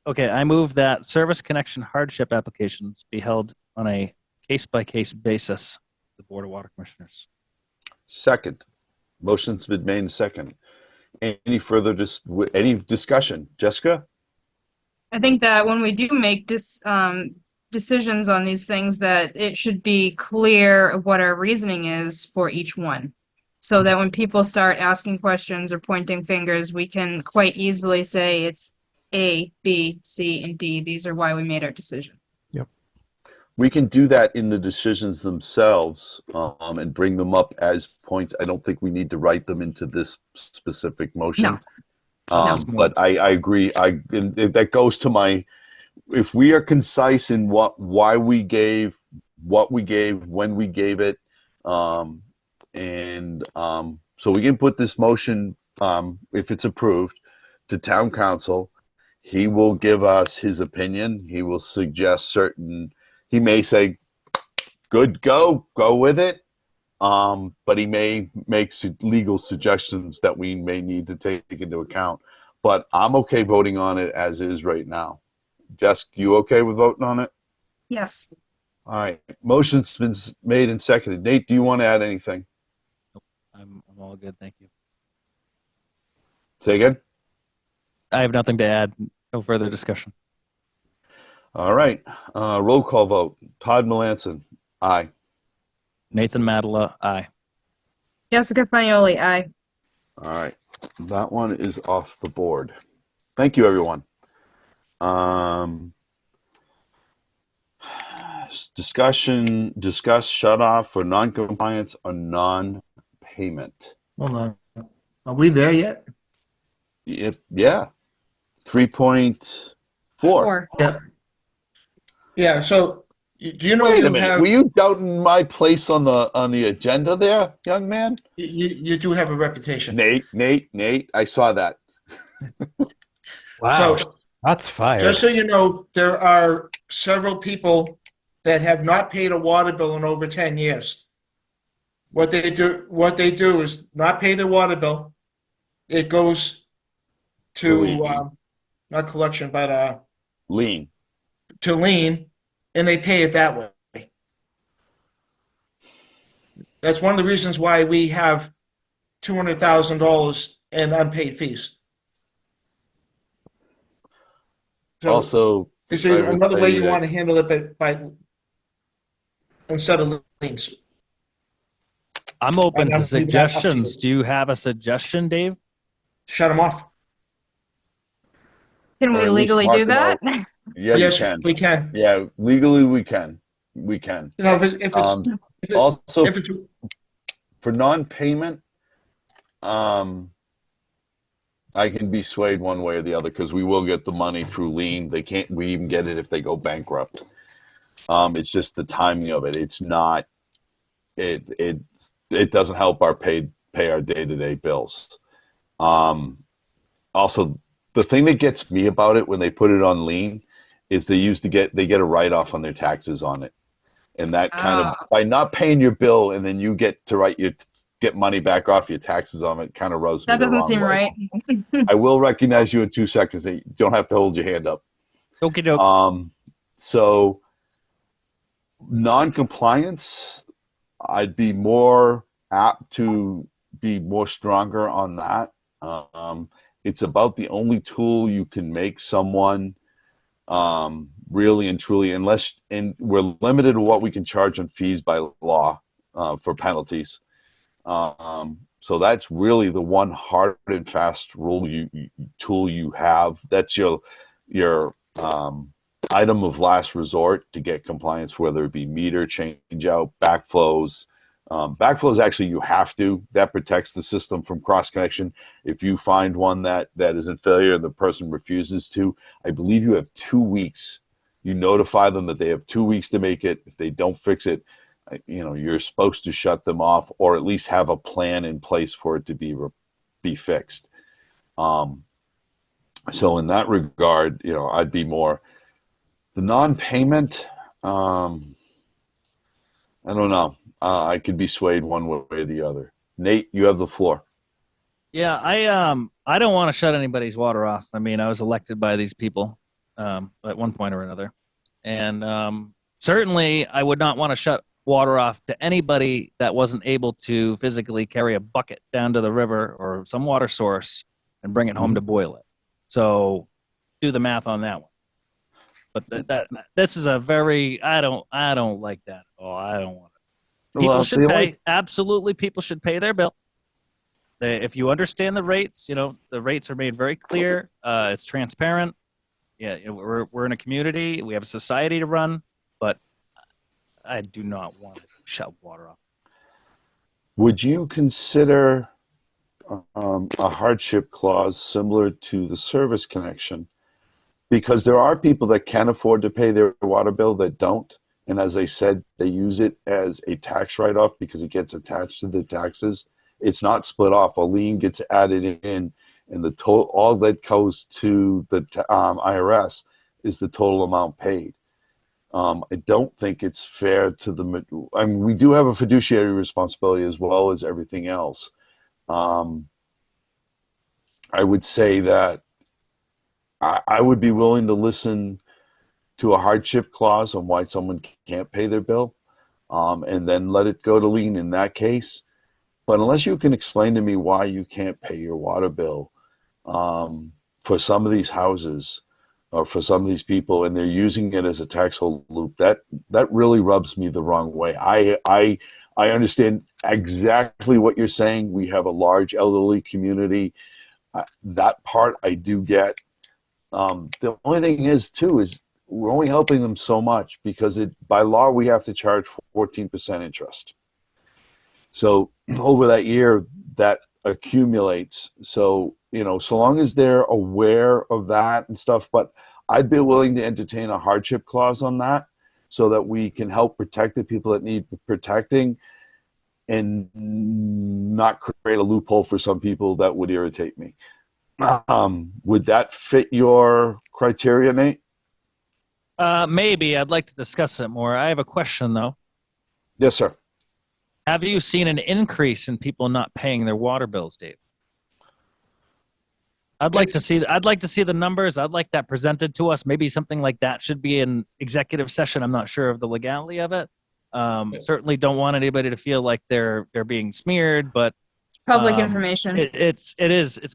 Speaker 2: Okay, I move that service connection hardship applications be held on a case-by-case basis. The Board of Water Commissioners.
Speaker 1: Second. Motion's been made and second. Any further any discussion? Jessica?
Speaker 3: I think that when we do make decisions on these things, that it should be clear what our reasoning is for each one. So that when people start asking questions or pointing fingers, we can quite easily say A, B, C, and D. These are why we made our decision.
Speaker 1: We can do that in the decisions themselves, and bring them up as points. I don't think we need to write them into this specific motion.
Speaker 3: No.
Speaker 2: No.
Speaker 1: But I agree. And that goes to my, if we are concise in why we gave, what we gave, when we gave it, so we can put this motion, if it's approved, to town council. He will give us his opinion. He will suggest certain. He may say, "Good, go with it," but he may make legal suggestions that we may need to take into account. But I'm okay voting on it as is right now. Jess, you okay with voting on it?
Speaker 3: Yes.
Speaker 1: All right. Motion's been made and seconded. Nate, do you want to add anything?
Speaker 2: I'm all good. Thank you.
Speaker 1: Say again?
Speaker 2: I have nothing to add. No further discussion.
Speaker 1: All right. Roll call vote. Todd Melanson. Aye.
Speaker 2: Nathan Madela, aye.
Speaker 3: Jessica Fanioli, aye.
Speaker 1: All right. That one is off the board. Thank you, everyone. Discuss shut off for non-compliance or non-payment.
Speaker 6: Hold on. Are we there yet?
Speaker 1: Yeah. 3.4.
Speaker 3: Four.
Speaker 6: Yeah.
Speaker 4: Yeah, so do you know
Speaker 1: Wait
Speaker 4: you
Speaker 1: a minute.
Speaker 4: have
Speaker 1: Were you doubting my place on the agenda there, young man?
Speaker 4: you do have a reputation.
Speaker 1: Nate, I saw that.
Speaker 5: Wow,
Speaker 4: So
Speaker 5: that's fired.
Speaker 4: just so you know, there are several people that have not paid a water bill in over 10 years. What they do is not pay their water bill. It goes to
Speaker 1: Lien.
Speaker 4: not collection, but
Speaker 1: Lean.
Speaker 4: to lien, and they pay it that way. That's one of the reasons why we have $200,000 in unpaid fees. So,
Speaker 1: Also,
Speaker 4: is there
Speaker 1: I would
Speaker 4: another way
Speaker 1: say
Speaker 4: you
Speaker 1: that-
Speaker 4: want to handle it by instead of liens?
Speaker 2: I'm open
Speaker 4: I'm
Speaker 2: to
Speaker 4: leaving that up to
Speaker 2: suggestions.
Speaker 4: you.
Speaker 2: Do you have a suggestion, Dave?
Speaker 4: Shut them off.
Speaker 3: Can
Speaker 1: Or
Speaker 3: we
Speaker 1: at least
Speaker 3: legally
Speaker 1: mark
Speaker 3: do
Speaker 1: them
Speaker 3: that?
Speaker 1: Yeah,
Speaker 4: Yes,
Speaker 1: you can.
Speaker 4: we can.
Speaker 1: Yeah, legally we can. We can.
Speaker 4: You know, if it's if it-
Speaker 1: Also,
Speaker 4: if it's
Speaker 1: for non-payment, I can be swayed one way or the other because we will get the money through lien. We even get it if they go bankrupt. It's just the timing of it. It's not. It doesn't help our pay our day-to-day bills. Also, the thing that gets me about it when they put it on lien is they get a write-off on their taxes on it, and that kind of by not paying your bill and then you get to get money back off your taxes on it kind of rubs me
Speaker 3: That
Speaker 1: the
Speaker 3: doesn't
Speaker 1: wrong
Speaker 3: seem
Speaker 1: way.
Speaker 3: right.
Speaker 1: I will recognize you in 2 seconds. You don't have to hold your hand up.
Speaker 2: Okie doke.
Speaker 1: So non-compliance, I'd be more apt to be more stronger on that. It's about the only tool you can make someone really and truly, and we're limited to what we can charge on fees by law for penalties. So that's really the one hard and fast tool you have. That's your item of last resort to get compliance, whether it be meter change out, backflows. Backflows, actually, you have to. That protects the system from cross connection. If you find one that is in failure and the person refuses to, I believe you have 2 weeks. You notify them that they have 2 weeks to make it. If they don't fix it, you're supposed to shut them off, or at least have a plan in place for it to be fixed. So in that regard, I'd be more the non-payment. I don't know. I could be swayed one way or the other. Nate, you have the floor.
Speaker 2: Yeah, I don't want to shut anybody's water off. I mean, I was elected by these people at one point or another, and certainly I would not want to shut water off to anybody that wasn't able to physically carry a bucket down to the river or some water source and bring it home to boil it. So do the math on that one. But this is a very I don't like that. Oh, I don't want it. People should pay. Absolutely, people should pay their bill. If you understand the rates, the rates are made very clear. It's transparent. Yeah, we're in a community. We have a society to run, but I do not want to shut water off.
Speaker 1: Would you consider a hardship clause similar to the service connection? Because there are people that can afford to pay their water bill that don't. And as I said, they use it as a tax write-off because it gets attached to their taxes. It's not split off. A lien gets added in, and the total, all that goes to the IRS is the total amount paid. I don't think it's fair to the. I mean, we do have a fiduciary responsibility as well as everything else. I would say that I would be willing to listen to a hardship clause on why someone can't pay their bill, and then let it go to lien in that case. But unless you can explain to me why you can't pay your water bill for some of these houses or for some of these people, and they're using it as a tax hole loop, that really rubs me the wrong way. I understand exactly what you're saying. We have a large elderly community. That part I do get. The only thing is we're only helping them so much because by law we have to charge 14% interest. So over that year that accumulates. So, so long as they're aware of that and stuff, but I'd be willing to entertain a hardship clause on that so that we can help protect the people that need protecting and not create a loophole for some people that would irritate me. Would that fit your criteria, Nate?
Speaker 2: Maybe. I'd like to discuss it more. I have a question though.
Speaker 1: Yes, sir.
Speaker 2: Have you seen an increase in people not paying their water bills, Dave? I'd like to see the numbers. I'd like that presented to us. Maybe something like that should be an executive session. I'm not sure of the legality of it. Certainly don't want anybody to feel like they're being smeared, but
Speaker 3: It's public information.
Speaker 2: It's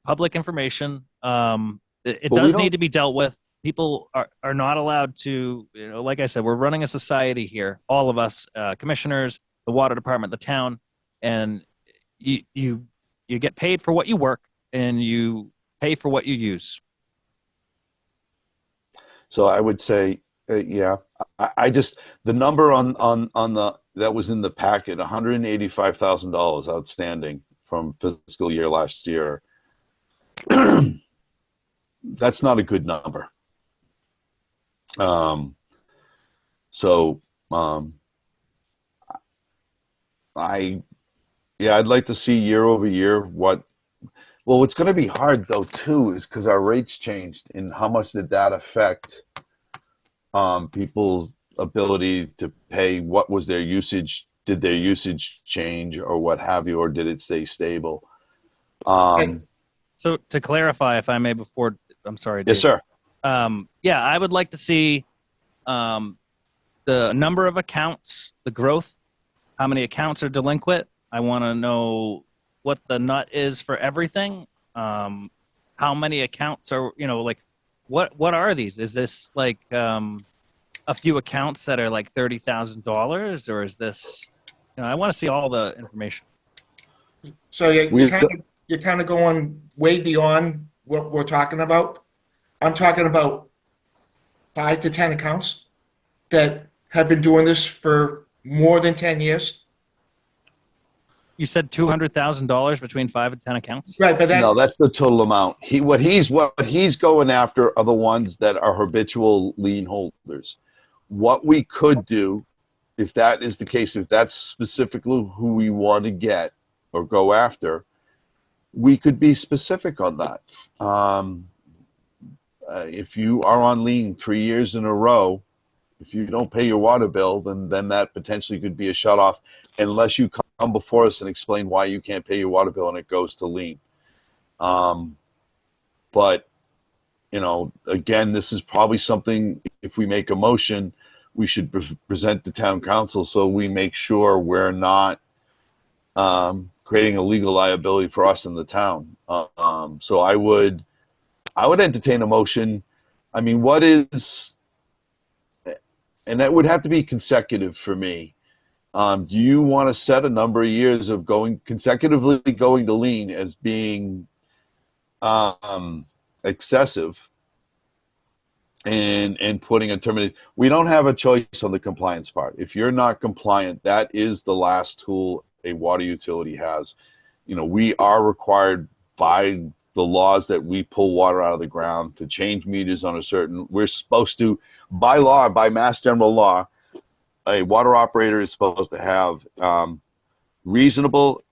Speaker 2: public information. It
Speaker 1: But
Speaker 2: does need to be dealt with. People are not allowed to, like I said, we're running a society here, all of us, commissioners, the water department, the town, and you get paid for what you work and you pay for what you use.
Speaker 1: So I would say, yeah, I just, the number on the, that was in the packet, $185,000 outstanding from fiscal year last year. That's not a good number. I'd like to see year over year what's going to be hard though too is because our rates changed, and how much did that affect people's ability to pay? What was their usage? Did their usage change or what have you, or did it stay stable?
Speaker 2: So to clarify, if I may, I'm sorry, Dave.
Speaker 1: Yes, sir.
Speaker 2: Yeah, I would like to see the number of accounts, the growth, how many accounts are delinquent. I want to know what the nut is for everything. How many accounts are, what are these? Is this like a few accounts that are like $30,000, or is this, I want to see all the information.
Speaker 4: So you're kind of going way beyond what we're talking about. I'm talking about 5 to 10 accounts that have been doing this for more than 10 years.
Speaker 2: You said $200,000 between 5 and 10 accounts?
Speaker 4: Right, but
Speaker 1: No, that's the total amount. What he's going after are the ones that are habitual lien holders. What we could do, if that is the case, if that's specifically who we want to get or go after, we could be specific on that. If you are on lien 3 years in a row, if you don't pay your water bill, then that potentially could be a shutoff, unless you come before us and explain why you can't pay your water bill and it goes to lien. But, again, this is probably something, if we make a motion, we should present to town council so we make sure we're not creating a legal liability for us in the town. So I would entertain a motion. I mean, what is, and that would have to be consecutive for me. Do you want to set a number of years of consecutively going to lien as being excessive? and putting a termination. We don't have a choice on the compliance part. If you're not compliant, that is the last tool a water utility has. You know, we are required by the laws that we pull water out of the ground to change meters on a certain, we're supposed to, by law, by mass general law, a water operator is supposed to have reasonable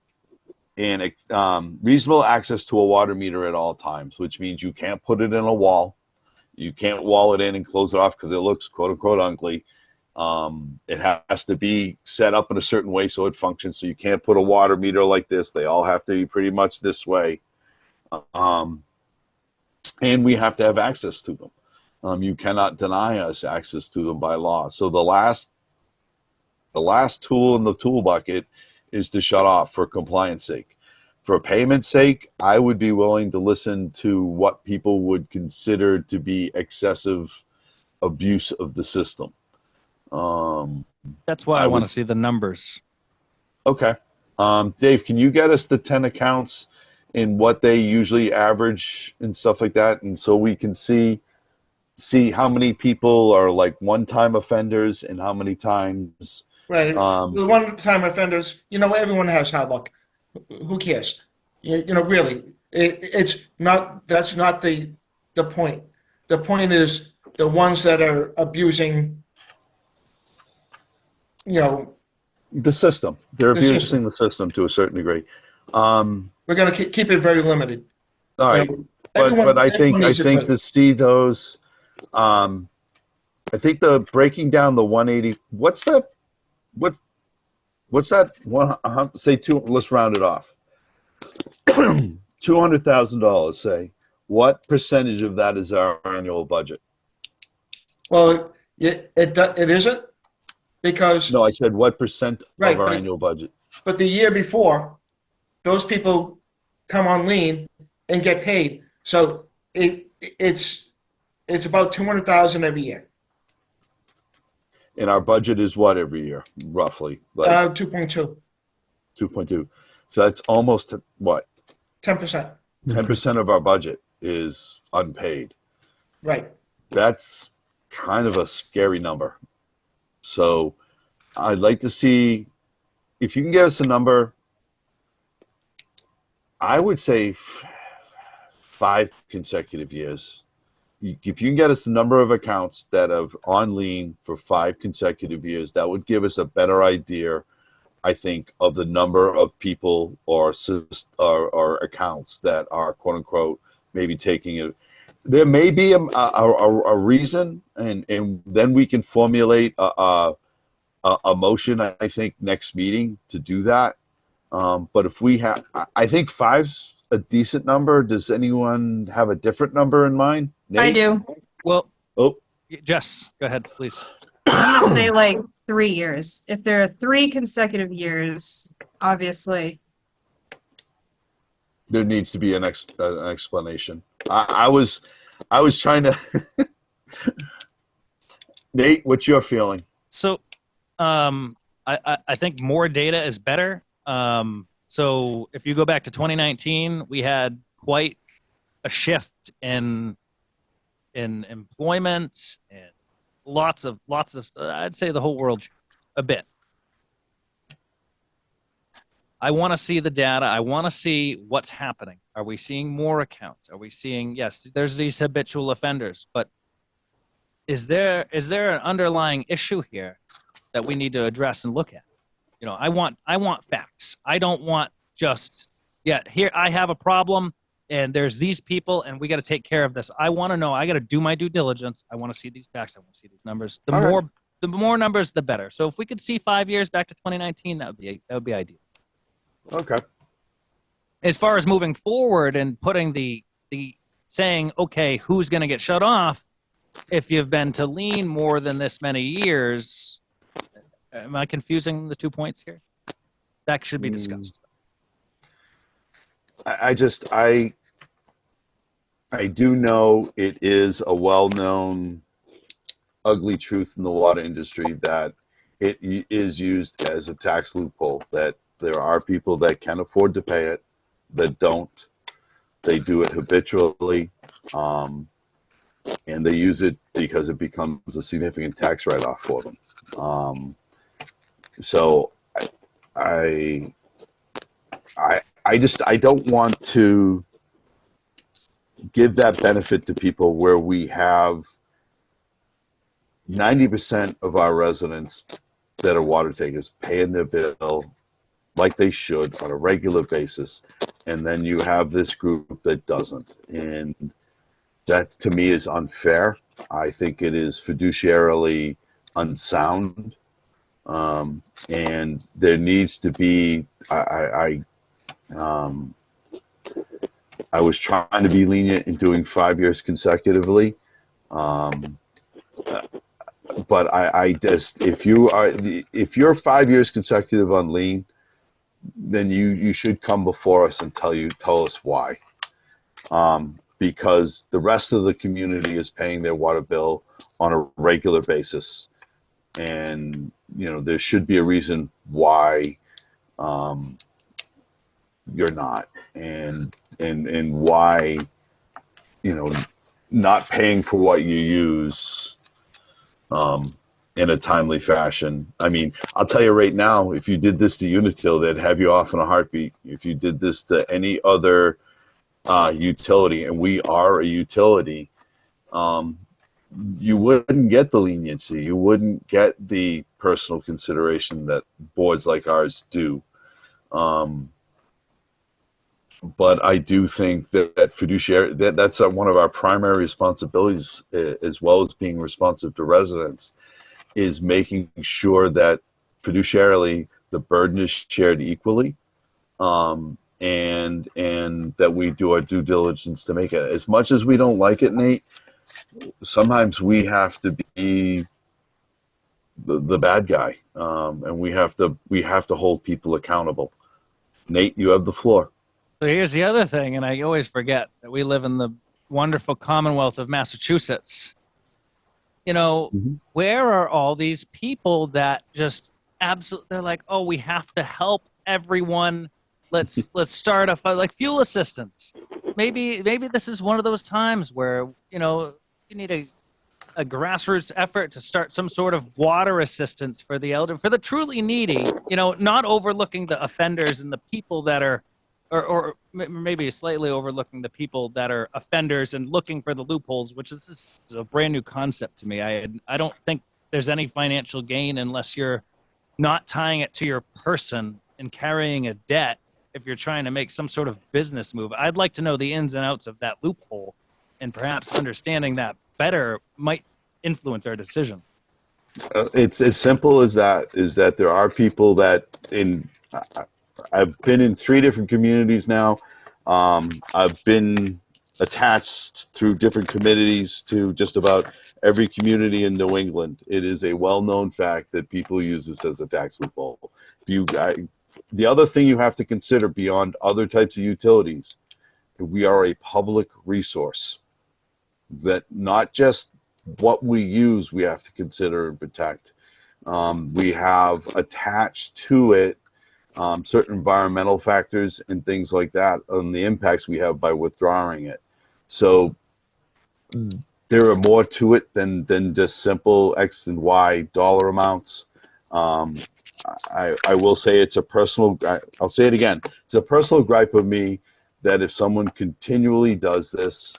Speaker 1: access to a water meter at all times, which means you can't put it in a wall. You can't wall it in and close it off because it looks quote unquote ugly. It has to be set up in a certain way so it functions. So you can't put a water meter like this. They all have to be pretty much this way. And we have to have access to them. You cannot deny us access to them by law. So the last tool in the tool bucket is to shut off for compliance sake. For payment sake, I would be willing to listen to what people would consider to be excessive abuse of the system.
Speaker 2: That's why I want to see the numbers.
Speaker 1: Okay. Dave, can you get us the 10 accounts and what they usually average and stuff like that? And so we can see how many people are like one-time offenders and how many times.
Speaker 4: Right. The one-time offenders, you know, everyone has hard luck. Who cares? You know, really, it's not. That's not the point. The point is the ones that are abusing. You know,
Speaker 1: the system. They're
Speaker 4: the
Speaker 1: abusing
Speaker 4: system.
Speaker 1: the system to a certain degree.
Speaker 4: We're going to keep it very limited.
Speaker 1: All right, but I think to see those, I think the breaking down the 180. What's that? What's that? Say two. Let's round it off. $200,000. Say what percentage of that is our annual budget?
Speaker 4: Well, it isn't because
Speaker 1: No, I said what percent
Speaker 4: Right,
Speaker 1: of our
Speaker 4: but-
Speaker 1: annual budget?
Speaker 4: But the year before, those people come on lien and get paid. So it's about 200,000 every year.
Speaker 1: And our budget is what every year, roughly, like
Speaker 4: 2.2,
Speaker 1: 2.2. So that's almost what
Speaker 4: 10%.
Speaker 1: 10% of our budget is unpaid.
Speaker 4: Right.
Speaker 1: That's kind of a scary number. So I'd like to see if you can give us a number. I would say 5 consecutive years. If you can get us the number of accounts that have on lien for 5 consecutive years, that would give us a better idea, I think, of the number of people or accounts that are quote unquote maybe taking it. There may be a reason, and then we can formulate a motion, I think, next meeting to do that. But if we have, I think 5's a decent number. Does anyone have a different number in mind?
Speaker 3: I
Speaker 1: Nate?
Speaker 3: do.
Speaker 2: Well,
Speaker 1: Oh,
Speaker 2: Jess, go ahead, please.
Speaker 3: I'm gonna say like 3 years. If there are 3 consecutive years, obviously.
Speaker 1: there needs to be an explanation. I was trying to. Nate, what's your feeling?
Speaker 2: So, I think more data is better. So if you go back to 2019, we had quite a shift in employment and lots of I'd say the whole world a bit. I want to see the data. I want to see what's happening. Are we seeing more accounts? Are we seeing, yes, there's these habitual offenders, but is there an underlying issue here that we need to address and look at? You know, I want facts. I don't want just, here I have a problem and there's these people and we got to take care of this. I want to know, I got to do my due diligence. I want to see these facts. I want to see these numbers. The more numbers, the better. So if we could see 5 years back to 2019, that would be ideal.
Speaker 1: Okay.
Speaker 2: As far as moving forward and putting the saying, okay, who's going to get shut off if you've been to lien more than this many years? Am I confusing the 2 points here? That should be discussed.
Speaker 1: I do know it is a well-known ugly truth in the water industry that it is used as a tax loophole, that there are people that can afford to pay it that don't. They do it habitually. and they use it because it becomes a significant tax write-off for them. So I don't want to give that benefit to people where we have 90% of our residents that are water takers paying their bill like they should on a regular basis, and then you have this group that doesn't, and that to me is unfair. I think it is fiduciarily unsound, and there needs to be. I was trying to be lenient in doing 5 years consecutively, but I just if you're 5 years consecutive on lien, then you should come before us and tell us why, because the rest of the community is paying their water bill on a regular basis, and there should be a reason why you're not, and why not paying for what you use in a timely fashion. I mean, I'll tell you right now, if you did this to Unitil, they'd have you off in a heartbeat. If you did this to any other utility, and we are a utility, you wouldn't get the leniency. You wouldn't get the personal consideration that boards like ours do. But I do think that fiduciary, that's one of our primary responsibilities, as well as being responsive to residents, is making sure that fiduciarily the burden is shared equally, and that we do our due diligence to make it. As much as we don't like it, Nate, sometimes we have to be the bad guy, and we have to hold people accountable. Nate, you have the floor.
Speaker 2: So here's the other thing, and I always forget that we live in the wonderful Commonwealth of Massachusetts. Where are all these people that just absolutely, they're like, oh, we have to help everyone. Let's start like fuel assistance. Maybe this is one of those times where, you need a grassroots effort to start some sort of water assistance for the elder, for the truly needy, not overlooking the offenders and the people that are, or maybe slightly overlooking the people that are offenders and looking for the loopholes, which is a brand new concept to me. I don't think there's any financial gain unless you're not tying it to your person and carrying a debt if you're trying to make some sort of business move. I'd like to know the ins and outs of that loophole, and perhaps understanding that better might influence our decision.
Speaker 1: It's as simple as that, is that there are people that I've been in 3 different communities now. I've been attached through different committees to just about every community in New England. It is a well-known fact that people use this as a tax loophole. The other thing you have to consider beyond other types of utilities, we are a public resource, that not just what we use we have to consider and protect. We have attached to it certain environmental factors and things like that on the impacts we have by withdrawing it. So there are more to it than just simple X and Y dollar amounts. I will say it's a personal, I'll say it again, it's a personal gripe of me that if someone continually does this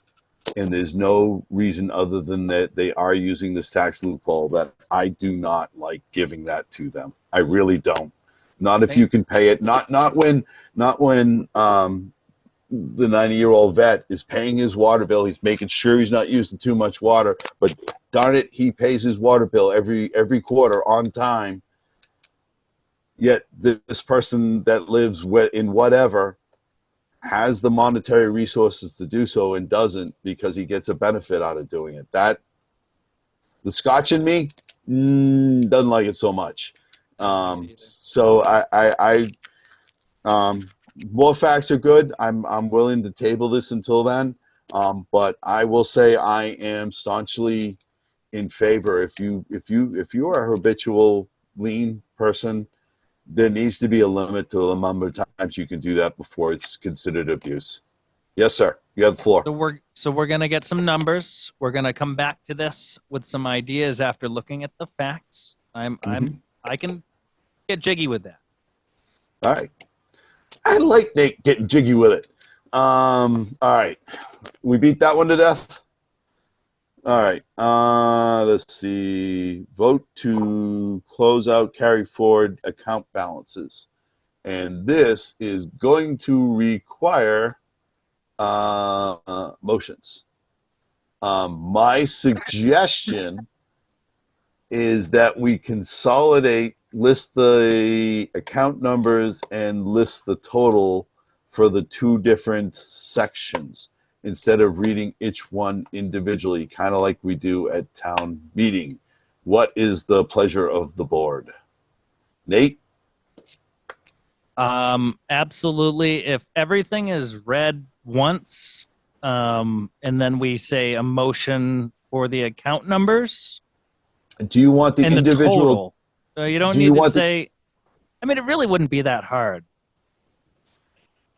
Speaker 1: and there's no reason other than that they are using this tax loophole, that I do not like giving that to them. I really don't. Not if you can pay it. Not when the 90-year-old vet is paying his water bill. He's making sure he's not using too much water, but darn it, he pays his water bill every quarter on time. Yet this person that lives in whatever has the monetary resources to do so and doesn't because he gets a benefit out of doing it. That the Scotch in me doesn't like it so much. So more facts are good. I'm willing to table this until then. But I will say I am staunchly in favor. If you are a habitual lien person, there needs to be a limit to the number of times you can do that before it's considered abuse. Yes, sir. You have the floor.
Speaker 2: So we're gonna get some numbers. We're gonna come back to this with some ideas after looking at the facts. I can get jiggy with that.
Speaker 1: All right. I like Nate getting jiggy with it. All right. We beat that one to death. All right. Let's see. Vote to close out carry forward account balances. And this is going to require motions. My suggestion is that we consolidate, list the account numbers, and list the total for the two different sections instead of reading each one individually, kind of like we do at town meeting. What is the pleasure of the board? Nate?
Speaker 2: Absolutely. If everything is read once, and then we say a motion for the account numbers
Speaker 1: Do you want the
Speaker 2: and the
Speaker 1: individual?
Speaker 2: total. You don't
Speaker 1: Do you
Speaker 2: need to
Speaker 1: want the-
Speaker 2: say. I mean, it really wouldn't be that hard.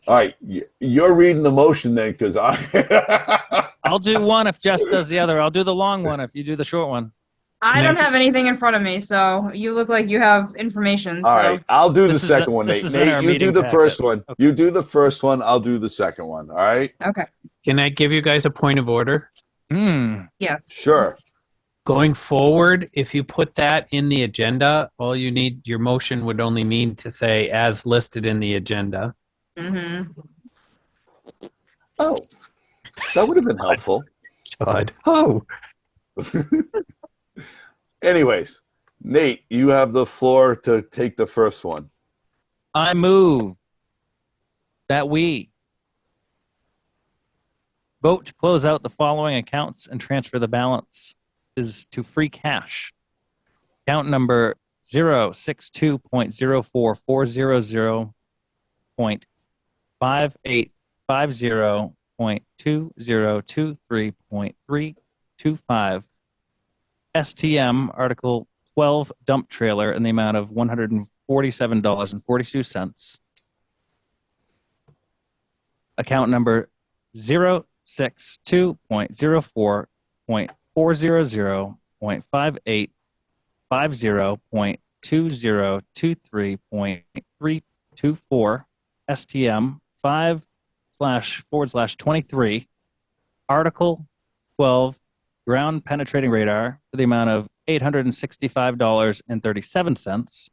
Speaker 1: All right, you're reading the motion then, because I.
Speaker 2: I'll do one if Jess does the other. I'll do the long one if you do the short one.
Speaker 3: I
Speaker 5: Can I-
Speaker 3: don't have anything in front of me, so you look like you have information.
Speaker 1: All
Speaker 3: So
Speaker 1: right, I'll do the
Speaker 2: This is
Speaker 1: second
Speaker 2: a-
Speaker 1: one,
Speaker 2: this
Speaker 1: Nate.
Speaker 2: is in our
Speaker 1: Nate, you do
Speaker 2: meeting
Speaker 1: the
Speaker 2: packet.
Speaker 1: first one.
Speaker 2: Okay.
Speaker 1: You do the first one. I'll do the second one. All right.
Speaker 3: okay,
Speaker 5: Can I give you guys a point of order?
Speaker 3: yes.
Speaker 1: Sure.
Speaker 5: Going forward, if you put that in the agenda, all you need, your motion would only mean to say as listed in the agenda.
Speaker 3: Hmm.
Speaker 1: Oh, that would have been helpful.
Speaker 5: Todd. Oh,
Speaker 1: Anyways, Nate, you have the floor to take the first one.
Speaker 2: I move that we vote to close out the following accounts and transfer the balance is to free cash. Account number 062.0440.5850.2023.325 STM Article 12 dump trailer in the amount of $147.42. Account number 062.04.400.50.2023.324 STM 5//23 Article 12 ground penetrating radar for the amount of $865.37.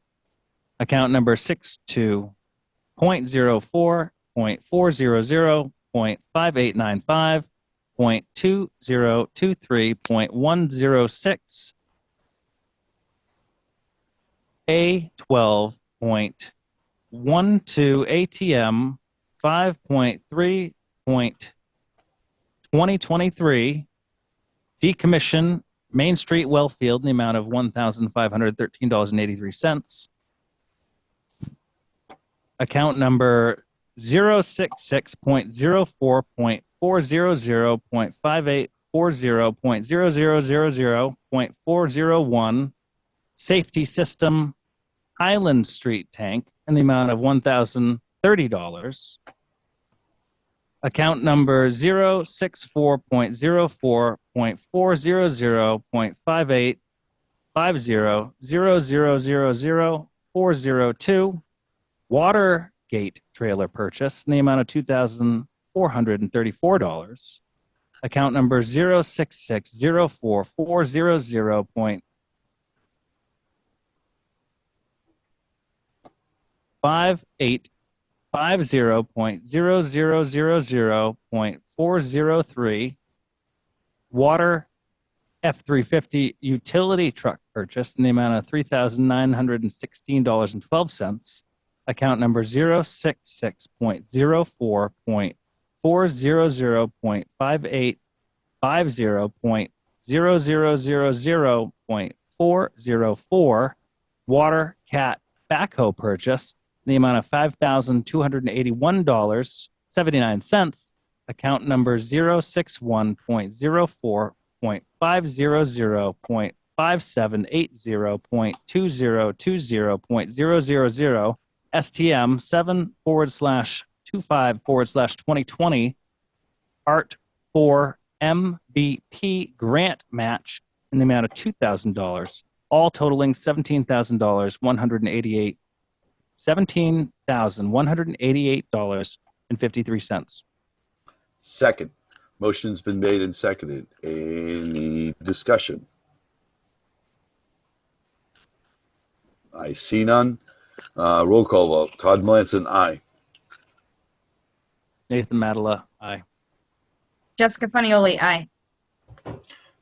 Speaker 2: Account number 62.04.400.5895.2023.106 A12.12 ATM 5.3.2023 decommission Main Street Wellfield in the amount of $1,513.83. Account number 066.04.400.5840.0000.401 Safety System Highland Street Tank in the amount of $1,030. Account number 064.04.040.5850.00000402 Watergate trailer purchase in the amount of $2,434. Account number 0660440.5850.0000.403 Water F-350 utility truck purchase in the amount of $3,916.12. Account number 066.04.400.50.0000.404 Water Cat backhoe purchase in the amount of $5,281.79. Account number 061.04.500.5780.2020.000 STM 7/25/2020 Part 4 MVP grant match in the amount of $2,000, all totaling $17,188.53.
Speaker 1: Second. Motion's been made and seconded. Any discussion? I see none. Roll call vote. Todd Melanson, aye.
Speaker 2: Nathan Matala, aye.
Speaker 3: Jessica Funioli, aye.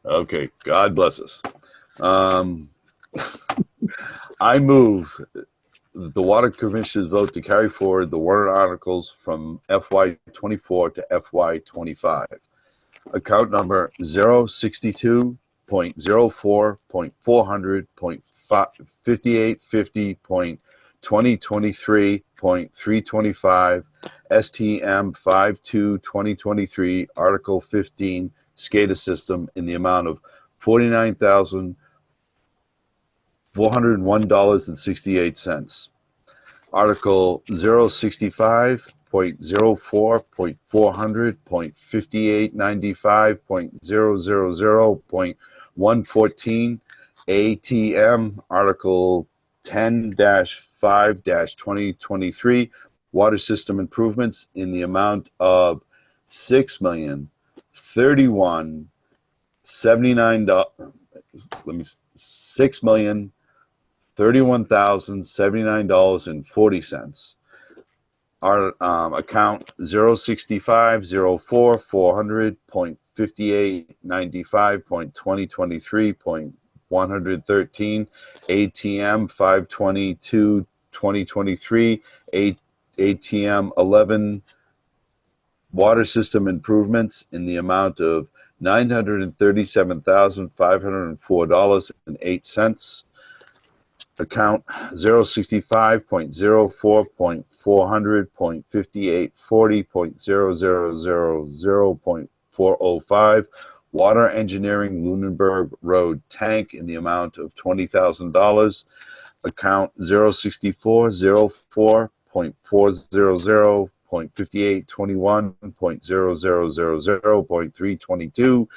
Speaker 1: Okay, God bless us. I move that the Water Commissioners vote to carry forward the warrant articles from FY24 to FY25. Account number 062.04.400.5850.2023.325 STM 52-2023 Article 15 SCADA system in the amount of $49,401.68. Article 065.04.400.5895.000.114 ATM Article 10-5-2023 Water System Improvements in the amount of $6,031,079.40. Our account 06504.400.5895.2023.113 ATM 522-2023 ATM 11 Water System Improvements in the amount of $937,504.08. Account 065.04.400.5840.0000.405 Water Engineering Lunenburg Road Tank in the amount of $20,000. Account 06404.400.5821.0000.322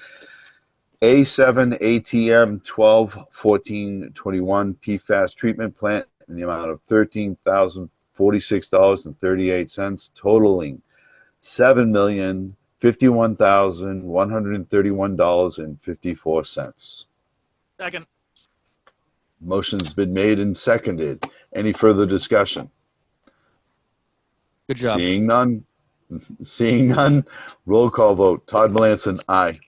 Speaker 1: A7 ATM 121421 PFAS treatment plant in the amount of $13,046.38, totaling $7,051,131.54.
Speaker 2: Second.
Speaker 1: Motion's been made and seconded. Any further discussion?
Speaker 2: Good job.
Speaker 1: Seeing none. Roll call vote. Todd Melanson, aye.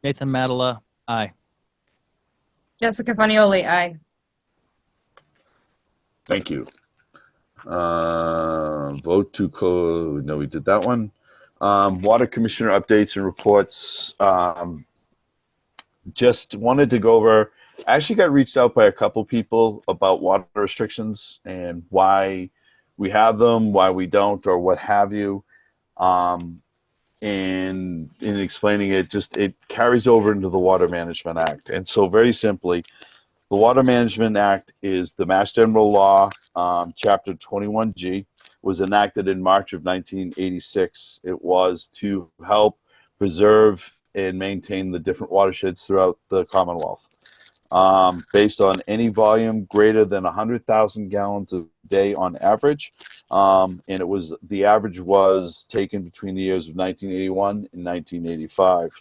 Speaker 2: Nathan Matala, aye.
Speaker 3: Jessica Funioli, aye.
Speaker 1: Thank you. Vote to close. No, we did that one. Water Commissioner updates and reports. Just wanted to go over. I actually got reached out by a couple people about water restrictions and why we have them, why we don't, or what have you. And in explaining it, it carries over into the Water Management Act. And so very simply, the Water Management Act is the Mass General Law, Chapter 21G, was enacted in March of 1986. It was to help preserve and maintain the different watersheds throughout the Commonwealth. Based on any volume greater than 100,000 gallons a day on average. And the average was taken between the years of 1981 and 1985.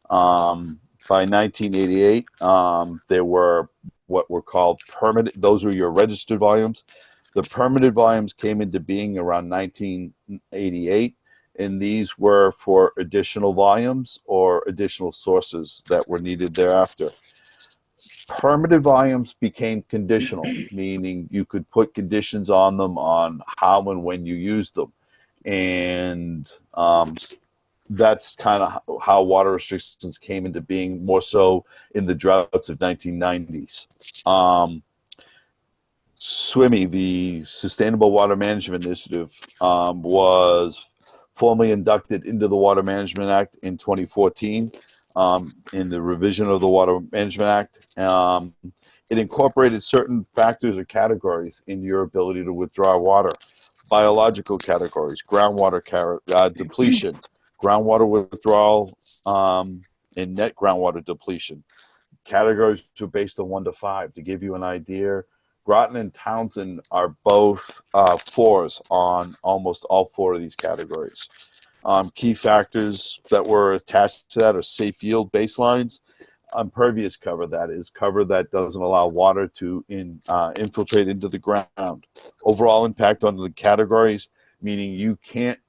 Speaker 1: By 1988, there were what were called permitted, those were your registered volumes. The permitted volumes came into being around 1988, and these were for additional volumes or additional sources that were needed thereafter. Permitted volumes became conditional, meaning you could put conditions on them on how and when you used them. And that's kind of how water restrictions came into being, more so in the droughts of 1990s. SWMI, the Sustainable Water Management Initiative, was formally inducted into the Water Management Act in 2014 in the revision of the Water Management Act. It incorporated certain factors or categories in your ability to withdraw water. biological categories, groundwater depletion, groundwater withdrawal, and net groundwater depletion. Categories are based on 1 to 5. To give you an idea, Groton and Townsend are both 4s on almost all 4 of these categories. Key factors that were attached to that are safe yield baselines, impervious cover, that is cover that doesn't allow water to infiltrate into the ground. Overall impact on the categories, meaning you can't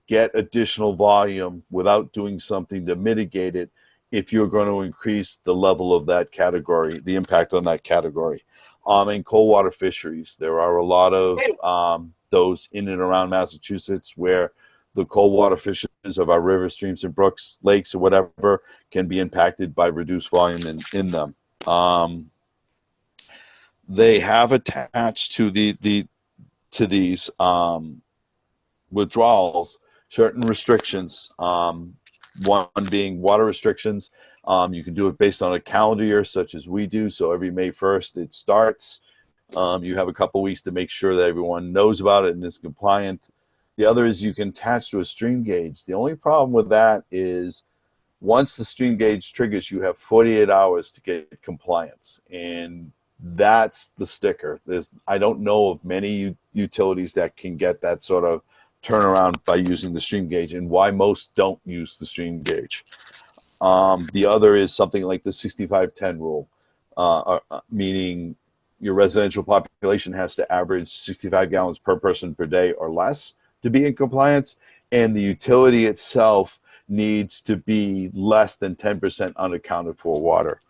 Speaker 1: get additional volume without doing something to mitigate it if you're going to increase the level of that category, the impact on that category. In cold water fisheries, there are a lot of those in and around Massachusetts where the cold water fisheries of our rivers, streams, and brooks, lakes, or whatever can be impacted by reduced volume in them. They have attached to these withdrawals certain restrictions. One being water restrictions. You can do it based on a calendar year, such as we do. So every May 1st, it starts. You have a couple weeks to make sure that everyone knows about it and is compliant. The other is you can attach to a stream gauge. The only problem with that is once the stream gauge triggers, you have 48 hours to get compliance. And that's the sticker. I don't know of many utilities that can get that sort of turnaround by using the stream gauge, and why most don't use the stream gauge. The other is something like the 65-10 rule, meaning your residential population has to average 65 gallons per person per day or less to be in compliance, and the utility itself needs to be less than 10% unaccounted for water.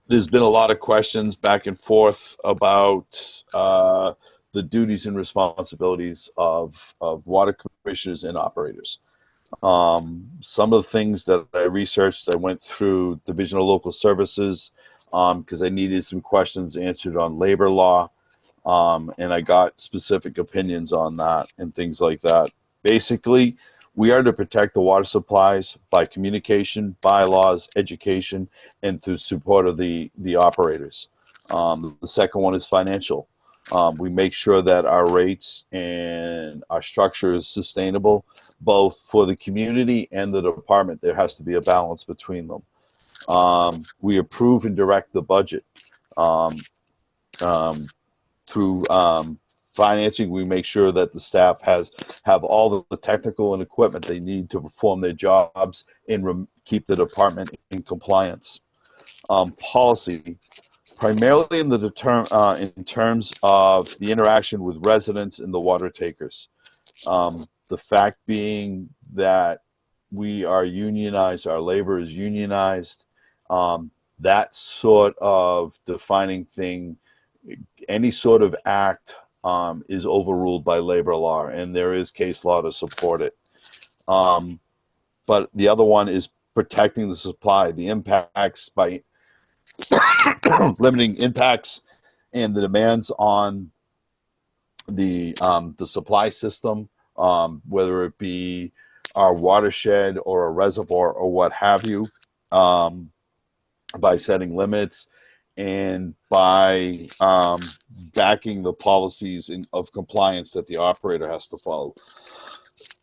Speaker 1: There's been a lot of questions back and forth about the duties and responsibilities of water commissioners and operators. Some of the things that I researched, I went through Division of Local Services because I needed some questions answered on labor law, and I got specific opinions on that and things like that. Basically, we are to protect the water supplies by communication, bylaws, education, and through support of the operators. The second one is financial. We make sure that our rates and our structure is sustainable, both for the community and the department. There has to be a balance between them. We approve and direct the budget. Through financing, we make sure that the staff have all the technical and equipment they need to perform their jobs and keep the department in compliance. Policy, primarily in terms of the interaction with residents and the water takers. The fact being that we are unionized, our labor is unionized, that sort of defining thing, any sort of act is overruled by labor law, and there is case law to support it. But the other one is protecting the supply, the impacts by limiting impacts and the demands on the supply system, whether it be our watershed or a reservoir or what have you, by setting limits and by backing the policies of compliance that the operator has to follow.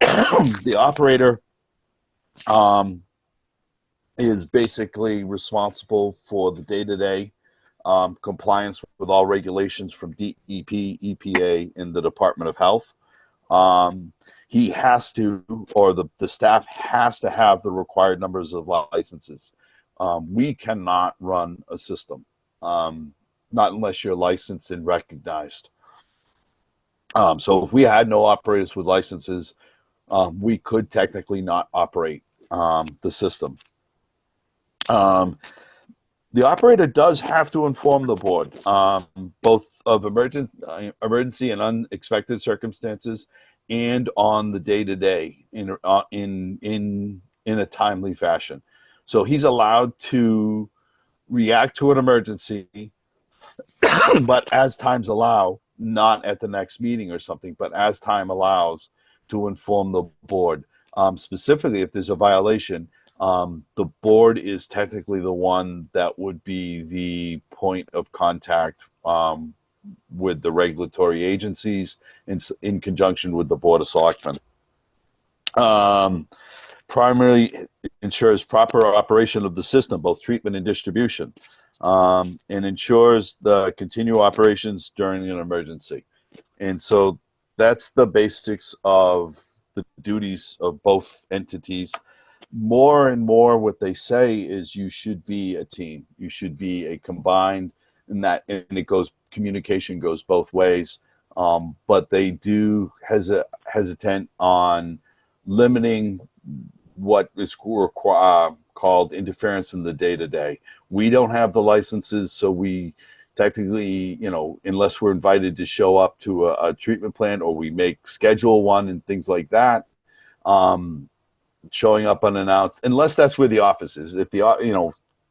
Speaker 1: The operator is basically responsible for the day-to-day compliance with all regulations from DEP, EPA, and the Department of Health. He has to, or the staff has to have the required numbers of licenses. We cannot run a system, not unless you're licensed and recognized. So if we had no operators with licenses, we could technically not operate the system. The operator does have to inform the board, both of emergency and unexpected circumstances, and on the day-to-day in a timely fashion. So he's allowed to react to an emergency, but as times allow, not at the next meeting or something, but as time allows, to inform the board. Specifically, if there's a violation, the board is technically the one that would be the point of contact with the regulatory agencies in conjunction with the Board of Selectmen. Primarily ensures proper operation of the system, both treatment and distribution, and ensures the continual operations during an emergency. And so that's the basics of the duties of both entities. More and more what they say is you should be a team. You should be a combined, and communication goes both ways. But they do hesitant on limiting what is called interference in the day-to-day. We don't have the licenses, so we technically, unless we're invited to show up to a treatment plant or we make schedule one and things like that, showing up unannounced, unless that's where the office is. If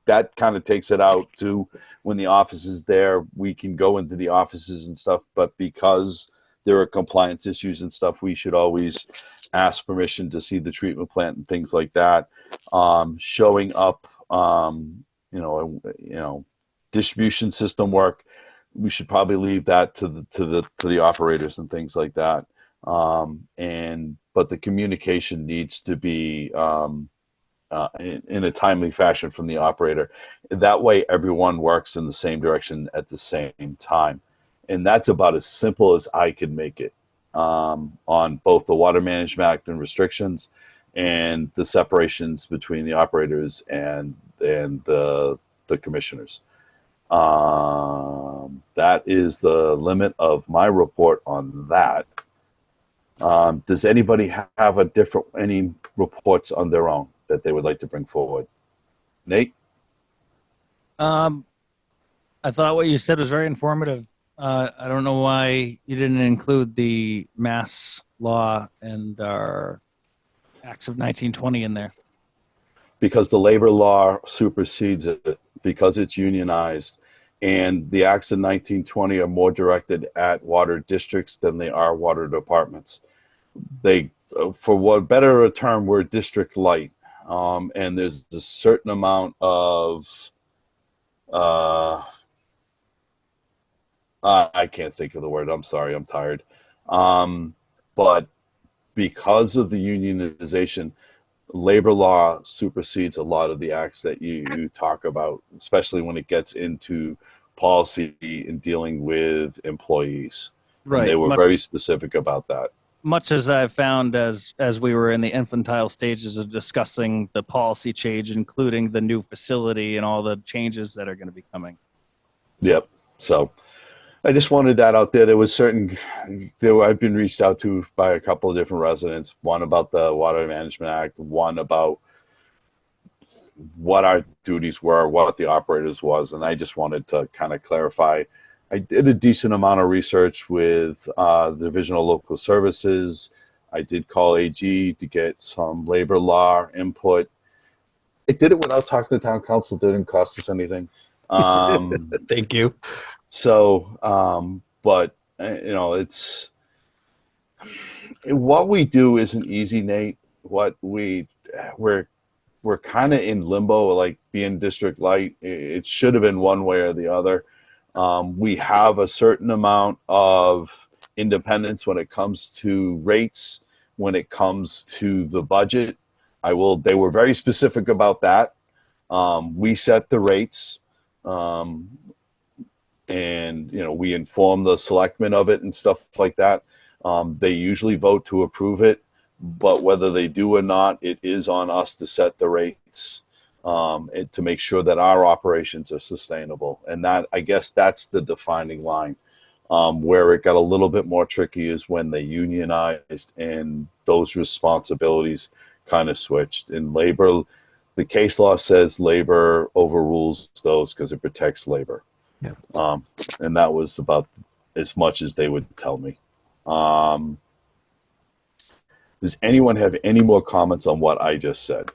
Speaker 1: that kind of takes it out to when the office is there, we can go into the offices and stuff. But because there are compliance issues and stuff, we should always ask permission to see the treatment plant and things like that. Showing up, distribution system work, we should probably leave that to the operators and things like that. But the communication needs to be in a timely fashion from the operator. That way, everyone works in the same direction at the same time, and that's about as simple as I could make it. On both the Water Management Act and restrictions, and the separations between the operators and the commissioners. That is the limit of my report on that. Does anybody have any reports on their own that they would like to bring forward? Nate?
Speaker 2: I thought what you said was very informative. I don't know why you didn't include the mass law and our acts of 1920 in there.
Speaker 1: Because the labor law supersedes it, because it's unionized, and the acts of 1920 are more directed at water districts than they are water departments. They, for what better a term, we're district light, and there's a certain amount of I can't think of the word. I'm sorry. I'm tired. But because of the unionization, labor law supersedes a lot of the acts that you talk about, especially when it gets into policy and dealing with employees.
Speaker 2: Right.
Speaker 1: And they were very specific about that.
Speaker 2: Much as I've found as we were in the infantile stages of discussing the policy change, including the new facility and all the changes that are going to be coming.
Speaker 1: Yep. So I just wanted that out there. I've been reached out to by a couple of different residents, one about the Water Management Act, one about what our duties were, what the operators was. And I just wanted to kind of clarify. I did a decent amount of research with the Division of Local Services. I did call AG to get some labor law input. I did it without talking to town council. It didn't cost us anything.
Speaker 5: Thank you.
Speaker 1: So, but it's what we do isn't easy, Nate. We're kind of in limbo, like being district light. It should have been one way or the other. We have a certain amount of independence when it comes to rates, when it comes to the budget. They were very specific about that. We set the rates. And we inform the selectmen of it and stuff like that. They usually vote to approve it, but whether they do or not, it is on us to set the rates and to make sure that our operations are sustainable. And that, I guess, that's the defining line. Where it got a little bit more tricky is when they unionized and those responsibilities kind of switched. In labor, the case law says labor overrules those because it protects labor. Yeah. And that was about as much as they would tell me. Does anyone have any more comments on what I just said?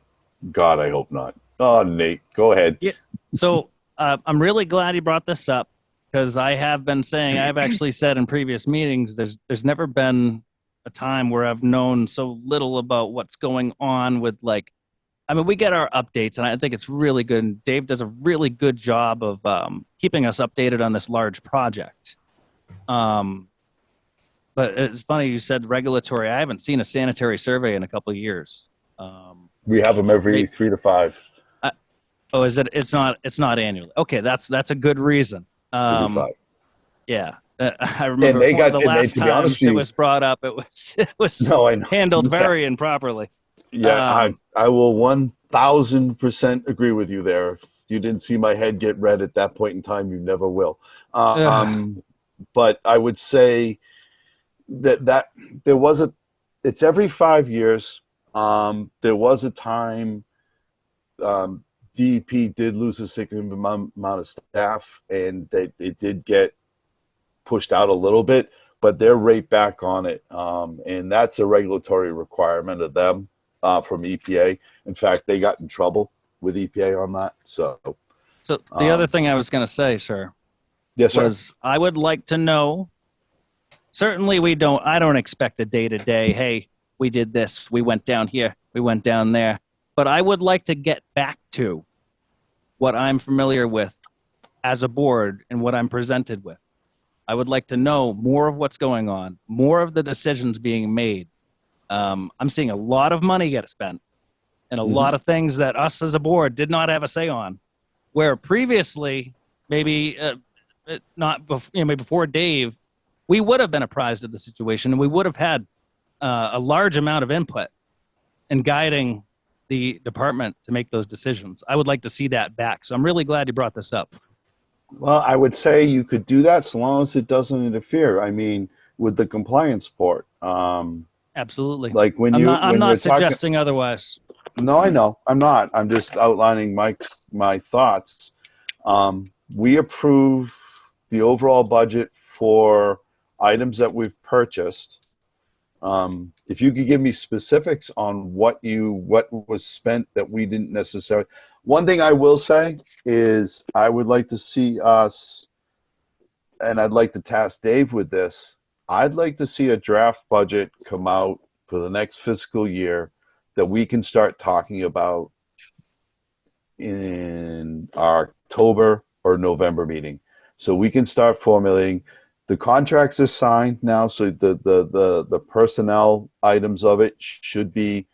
Speaker 1: God, I hope not. Oh, Nate, go ahead.
Speaker 2: Yeah. So I'm really glad you brought this up, because I've actually said in previous meetings, there's never been a time where I've known so little about what's going on with we get our updates, and I think it's really good. And Dave does a really good job of keeping us updated on this large project. But it's funny you said regulatory. I haven't seen a sanitary survey in a couple of years.
Speaker 1: We have them every 3 to 5.
Speaker 2: Oh, is it? It's not annually. Okay, that's a good reason.
Speaker 1: Every 5.
Speaker 2: Yeah, I remember
Speaker 1: they got-
Speaker 2: the
Speaker 1: and they-
Speaker 2: last
Speaker 1: to be honest
Speaker 2: times
Speaker 1: with
Speaker 2: it
Speaker 1: you-
Speaker 2: was brought up. It was
Speaker 1: No, I know.
Speaker 2: handled
Speaker 1: Yeah.
Speaker 2: very improperly.
Speaker 1: Yeah,
Speaker 2: Um,
Speaker 1: I will 1000% agree with you there. If you didn't see my head get red at that point in time, you never will. But I would say that there was it's every 5 years. There was a time DEP did lose a significant amount of staff, and it did get pushed out a little bit, but they're right back on it. And that's a regulatory requirement of them from EPA. In fact, they got in trouble with EPA on that. So
Speaker 2: the other thing I was going to say, sir,
Speaker 1: yes, sir.
Speaker 2: was I would like to know. Certainly, I don't expect a day to day. Hey, we did this. We went down here. We went down there. But I would like to get back to what I'm familiar with as a board and what I'm presented with. I would like to know more of what's going on, more of the decisions being made. I'm seeing a lot of money get spent and a lot of things that us as a board did not have a say on, where previously, maybe maybe before Dave, we would have been apprised of the situation and we would have had a large amount of input in guiding the department to make those decisions. I would like to see that back. So I'm really glad you brought this up.
Speaker 1: Well, I would say you could do that so long as it doesn't interfere. I mean, with the compliance part.
Speaker 2: Absolutely.
Speaker 1: Like when
Speaker 2: I'm
Speaker 1: you,
Speaker 2: not, I'm
Speaker 1: when
Speaker 2: not
Speaker 1: you're talking-
Speaker 2: suggesting otherwise.
Speaker 1: No, I know. I'm not. I'm just outlining my thoughts. We approve the overall budget for items that we've purchased. If you could give me specifics on what was spent that we didn't necessarily. One thing I will say is I would like to see us, and I'd like to task Dave with this. I'd like to see a draft budget come out for the next fiscal year that we can start talking about in our October or November meeting. So we can start formulating. The contracts are signed now, so the personnel items of it should be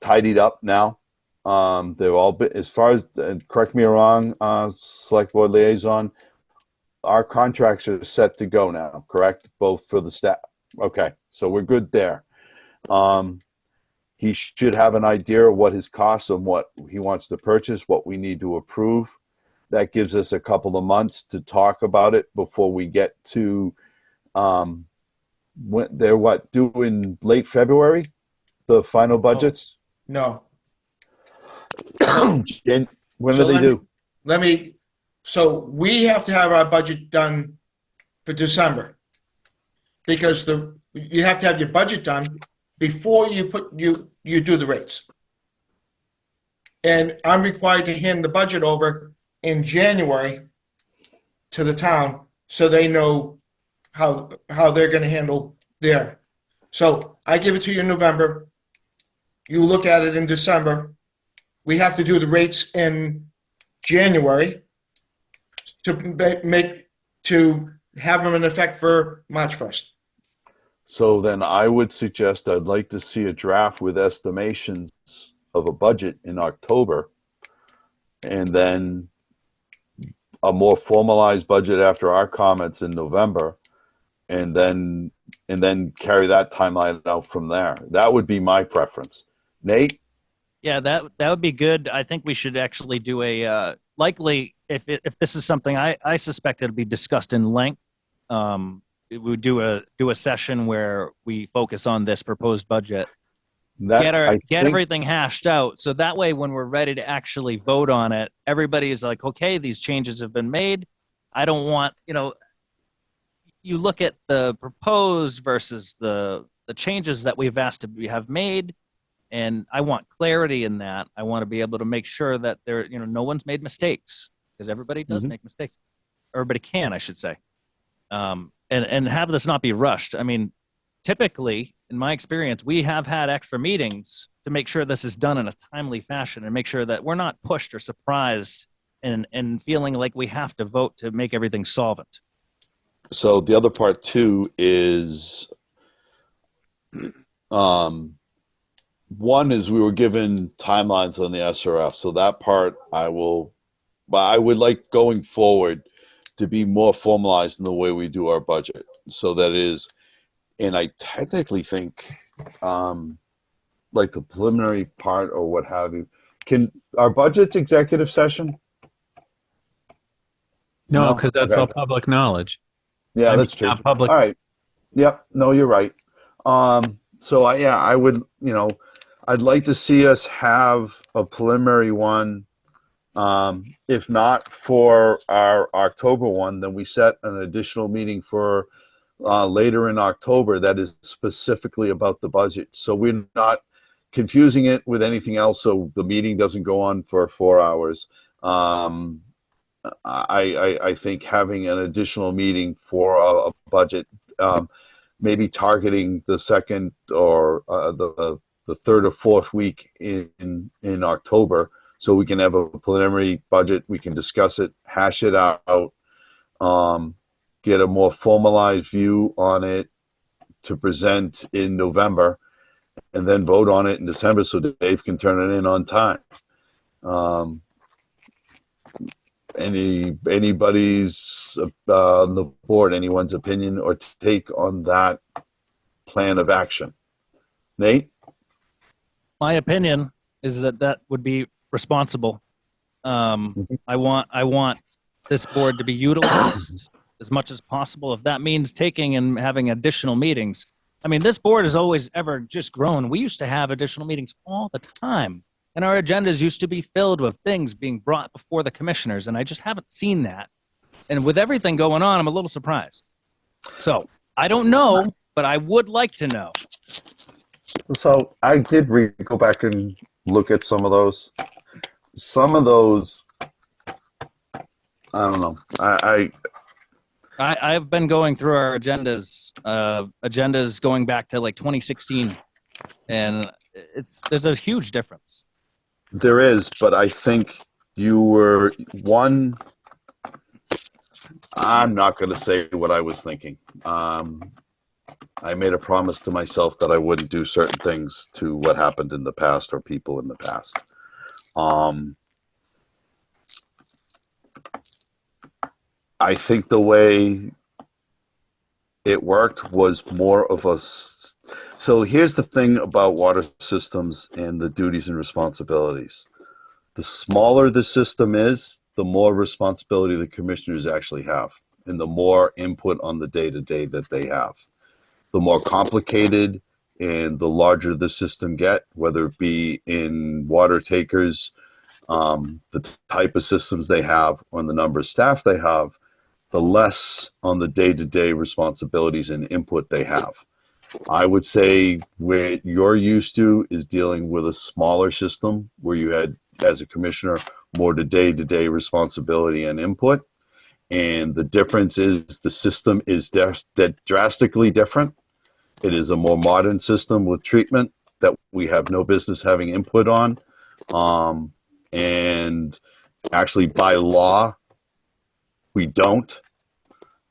Speaker 1: tidied up now. They're all been, as far as, correct me if I'm wrong, Select Board Liaison, our contracts are set to go now, correct? Both for the staff. Okay, so we're good there. He should have an idea of what his costs and what he wants to purchase, what we need to approve. That gives us a couple of months to talk about it before we get to, when they're due in late February, the final budgets?
Speaker 4: No.
Speaker 1: And when
Speaker 4: So
Speaker 1: do they do?
Speaker 4: So we have to have our budget done for December. Because you have to have your budget done before you do the rates. And I'm required to hand the budget over in January to the town so they know how they're going to handle their. So I give it to you in November. You look at it in December. We have to do the rates in January to have them in effect for March 1st.
Speaker 1: So then I would suggest I'd like to see a draft with estimations of a budget in October, and then a more formalized budget after our comments in November, and then carry that timeline out from there. That would be my preference. Nate?
Speaker 2: Yeah, that would be good. I think we should actually do a likely if this is something I suspect it'll be discussed in length. We would do a session where we focus on this proposed budget, get everything hashed out, so that way when we're ready to actually vote on it, everybody is like, okay, these changes have been made. I don't want, you look at the proposed versus the changes that we've asked to have made, and I want clarity in that. I want to be able to make sure that no one's made mistakes, because everybody does make mistakes. Everybody can, I should say. And have this not be rushed. I mean, typically, in my experience, we have had extra meetings to make sure this is done in a timely fashion and make sure that we're not pushed or surprised and feeling like we have to vote to make everything solvent.
Speaker 1: So the other part too is, one is we were given timelines on the SRF. So that part but I would like going forward to be more formalized in the way we do our budget. So that is, and I technically think, like the preliminary part or what have you, can our budget's executive session?
Speaker 5: No,
Speaker 1: No?
Speaker 5: because that's
Speaker 1: Okay.
Speaker 5: all public knowledge.
Speaker 1: Yeah,
Speaker 5: I mean,
Speaker 1: that's true.
Speaker 5: not public.
Speaker 1: All right. Yep. No, you're right. So I would, I'd like to see us have a preliminary one. If not for our October one, then we set an additional meeting for later in October that is specifically about the budget. So we're not confusing it with anything else. So the meeting doesn't go on for 4 hours. I think having an additional meeting for a budget, maybe targeting the second or the third or fourth week in October, so we can have a preliminary budget. We can discuss it, hash it out, get a more formalized view on it to present in November, and then vote on it in December so Dave can turn it in on time. Anybody's on the board, anyone's opinion or take on that plan of action? Nate?
Speaker 2: My opinion is that would be responsible. I want this board to be utilized as much as possible. If that means taking and having additional meetings. I mean, this board has always ever just grown. We used to have additional meetings all the time. And our agendas used to be filled with things being brought before the commissioners. And I just haven't seen that. And with everything going on, I'm a little surprised. So I don't know, but I would like to know.
Speaker 1: So I did go back and look at some of those. Some of those, I don't know.
Speaker 2: I've been going through our agendas going back to like 2016. And there's a huge difference.
Speaker 1: There is, but I think you were one. I'm not going to say what I was thinking. I made a promise to myself that I wouldn't do certain things to what happened in the past or people in the past. I think the way it worked was more of a. So here's the thing about water systems and the duties and responsibilities. The smaller the system is, the more responsibility the commissioners actually have, and the more input on the day-to-day that they have. The more complicated and the larger the system get, whether it be in water takers, the type of systems they have, or the number of staff they have, the less on the day-to-day responsibilities and input they have. I would say what you're used to is dealing with a smaller system where you had, as a commissioner, more day-to-day responsibility and input. And the difference is the system is drastically different. It is a more modern system with treatment that we have no business having input on. And actually by law, we don't.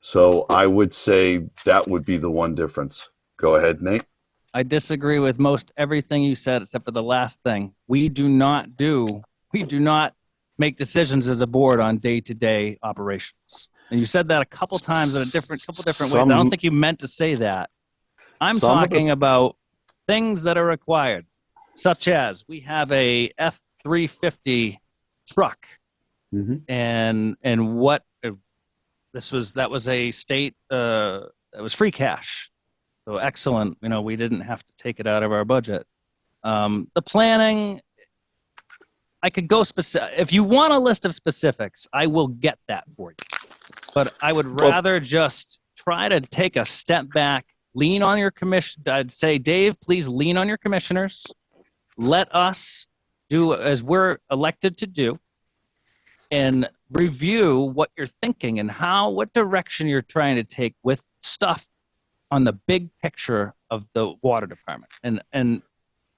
Speaker 1: So I would say that would be the one difference. Go ahead, Nate.
Speaker 2: I disagree with most everything you said except for the last thing. We do not make decisions as a board on day-to-day operations. And you said that a couple times in couple different ways. I don't think you meant to say that. I'm talking about things that are required, such as we have a F-350 truck, and what that was a state that was free cash. So excellent. We didn't have to take it out of our budget. The planning, I could go specific. If you want a list of specifics, I will get that for you. But I would rather just try to take a step back, lean on your commission. I'd say, Dave, please lean on your commissioners. Let us do as we're elected to do and review what you're thinking and what direction you're trying to take with stuff on the big picture of the water department. And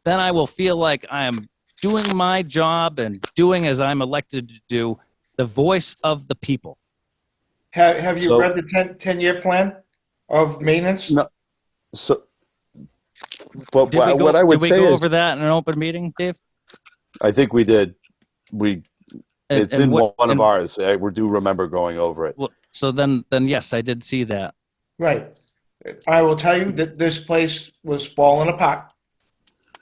Speaker 2: then I will feel like I am doing my job and doing as I'm elected to do, the voice of the people.
Speaker 4: Have you
Speaker 1: So-
Speaker 4: read the 10-year plan of maintenance?
Speaker 1: No. So, but
Speaker 2: Did we go,
Speaker 1: what I would
Speaker 2: did we
Speaker 1: say
Speaker 2: go
Speaker 1: is,
Speaker 2: over that in an open meeting, Dave?
Speaker 1: I think we did. We it's in
Speaker 2: what,
Speaker 1: one of
Speaker 2: and-
Speaker 1: ours. I do remember going over it.
Speaker 2: well, so then yes, I did see that.
Speaker 4: Right. I will tell you that this place was falling apart,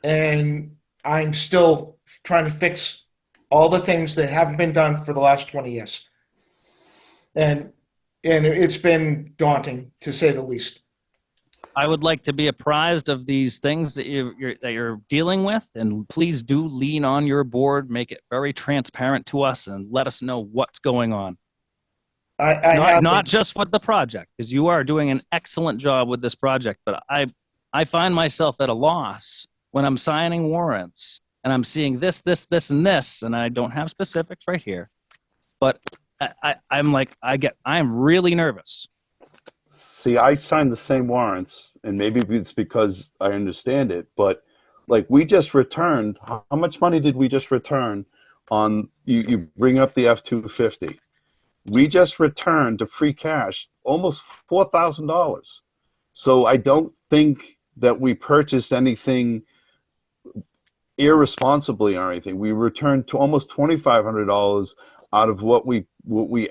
Speaker 4: and I'm still trying to fix all the things that haven't been done for the last 20 years. And it's been daunting, to say the least.
Speaker 2: I would like to be apprised of these things that you're dealing with, and please do lean on your board, make it very transparent to us, and let us know what's going on. Not just with the project, because you are doing an excellent job with this project, but I find myself at a loss when I'm signing warrants and I'm seeing this, and this, and I don't have specifics right here, but I'm really nervous.
Speaker 1: See, I signed the same warrants, and maybe it's because I understand it, but like we just returned, how much money did we just return on, you bring up the F-250. We just returned to free cash almost $4,000. So I don't think that we purchased anything irresponsibly or anything. We returned to almost $2,500 out of what we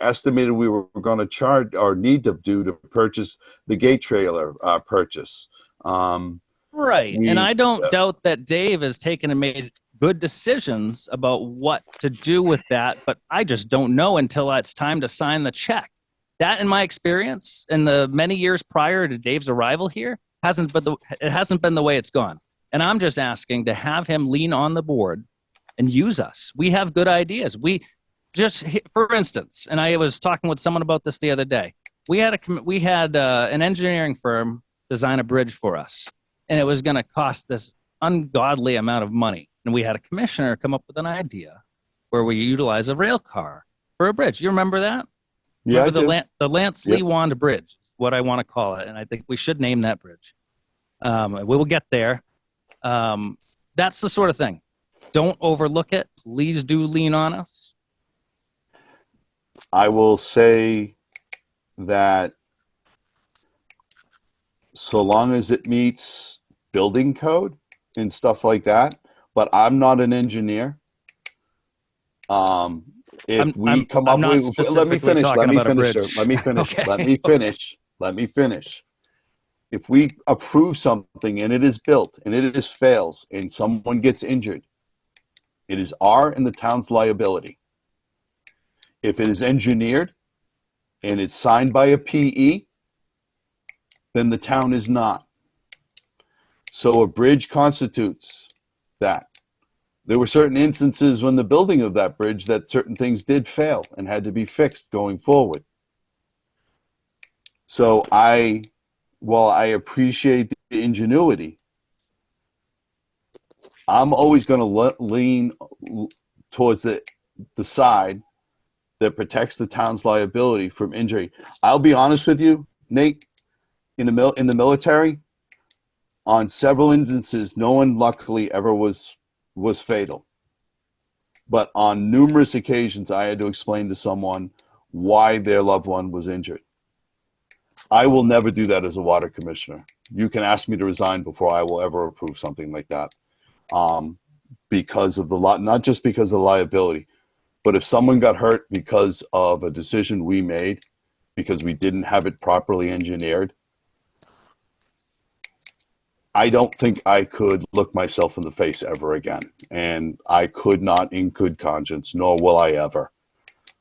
Speaker 1: estimated we were going to charge or need to do to purchase the gate trailer purchase.
Speaker 2: Right. And I don't doubt that Dave has taken and made good decisions about what to do with that, but I just don't know until it's time to sign the check. That, in my experience, in the many years prior to Dave's arrival here, hasn't been the way it's gone. And I'm just asking to have him lean on the board and use us. We have good ideas. For instance, and I was talking with someone about this the other day. We had an engineering firm design a bridge for us, and it was going to cost this ungodly amount of money. And we had a commissioner come up with an idea where we utilize a rail car for a bridge. You remember that?
Speaker 1: Yeah,
Speaker 2: remember the Lance
Speaker 1: Yep.
Speaker 2: Lewand Bridge, is what I want to call it, and I think we should name that bridge. We will get there. That's the sort of thing. Don't overlook it. Please do lean on us.
Speaker 1: I will say that so long as it meets building code and stuff like that, but I'm not an engineer. If
Speaker 2: I'm
Speaker 1: let
Speaker 2: not
Speaker 1: me
Speaker 2: specifically
Speaker 1: finish.
Speaker 2: talking
Speaker 1: Let me
Speaker 2: about a
Speaker 1: finish.
Speaker 2: bridge.
Speaker 1: Let me finish.
Speaker 2: Okay.
Speaker 1: Let me finish. If we approve something and it is built and it is fails and someone gets injured, it is our and the town's liability. If it is engineered and it's signed by a PE, then the town is not. So a bridge constitutes that. There were certain instances when the building of that bridge that certain things did fail and had to be fixed going forward. So while I appreciate the ingenuity, I'm always going to lean towards the side that protects the town's liability from injury. I'll be honest with you, Nate, in the military, on several instances, no one luckily ever was fatal. But on numerous occasions, I had to explain to someone why their loved one was injured. I will never do that as a water commissioner. You can ask me to resign before I will ever approve something like that. Because of not just because of the liability, but if someone got hurt because of a decision we made, because we didn't have it properly engineered, I don't think I could look myself in the face ever again. And I could not, in good conscience, nor will I ever,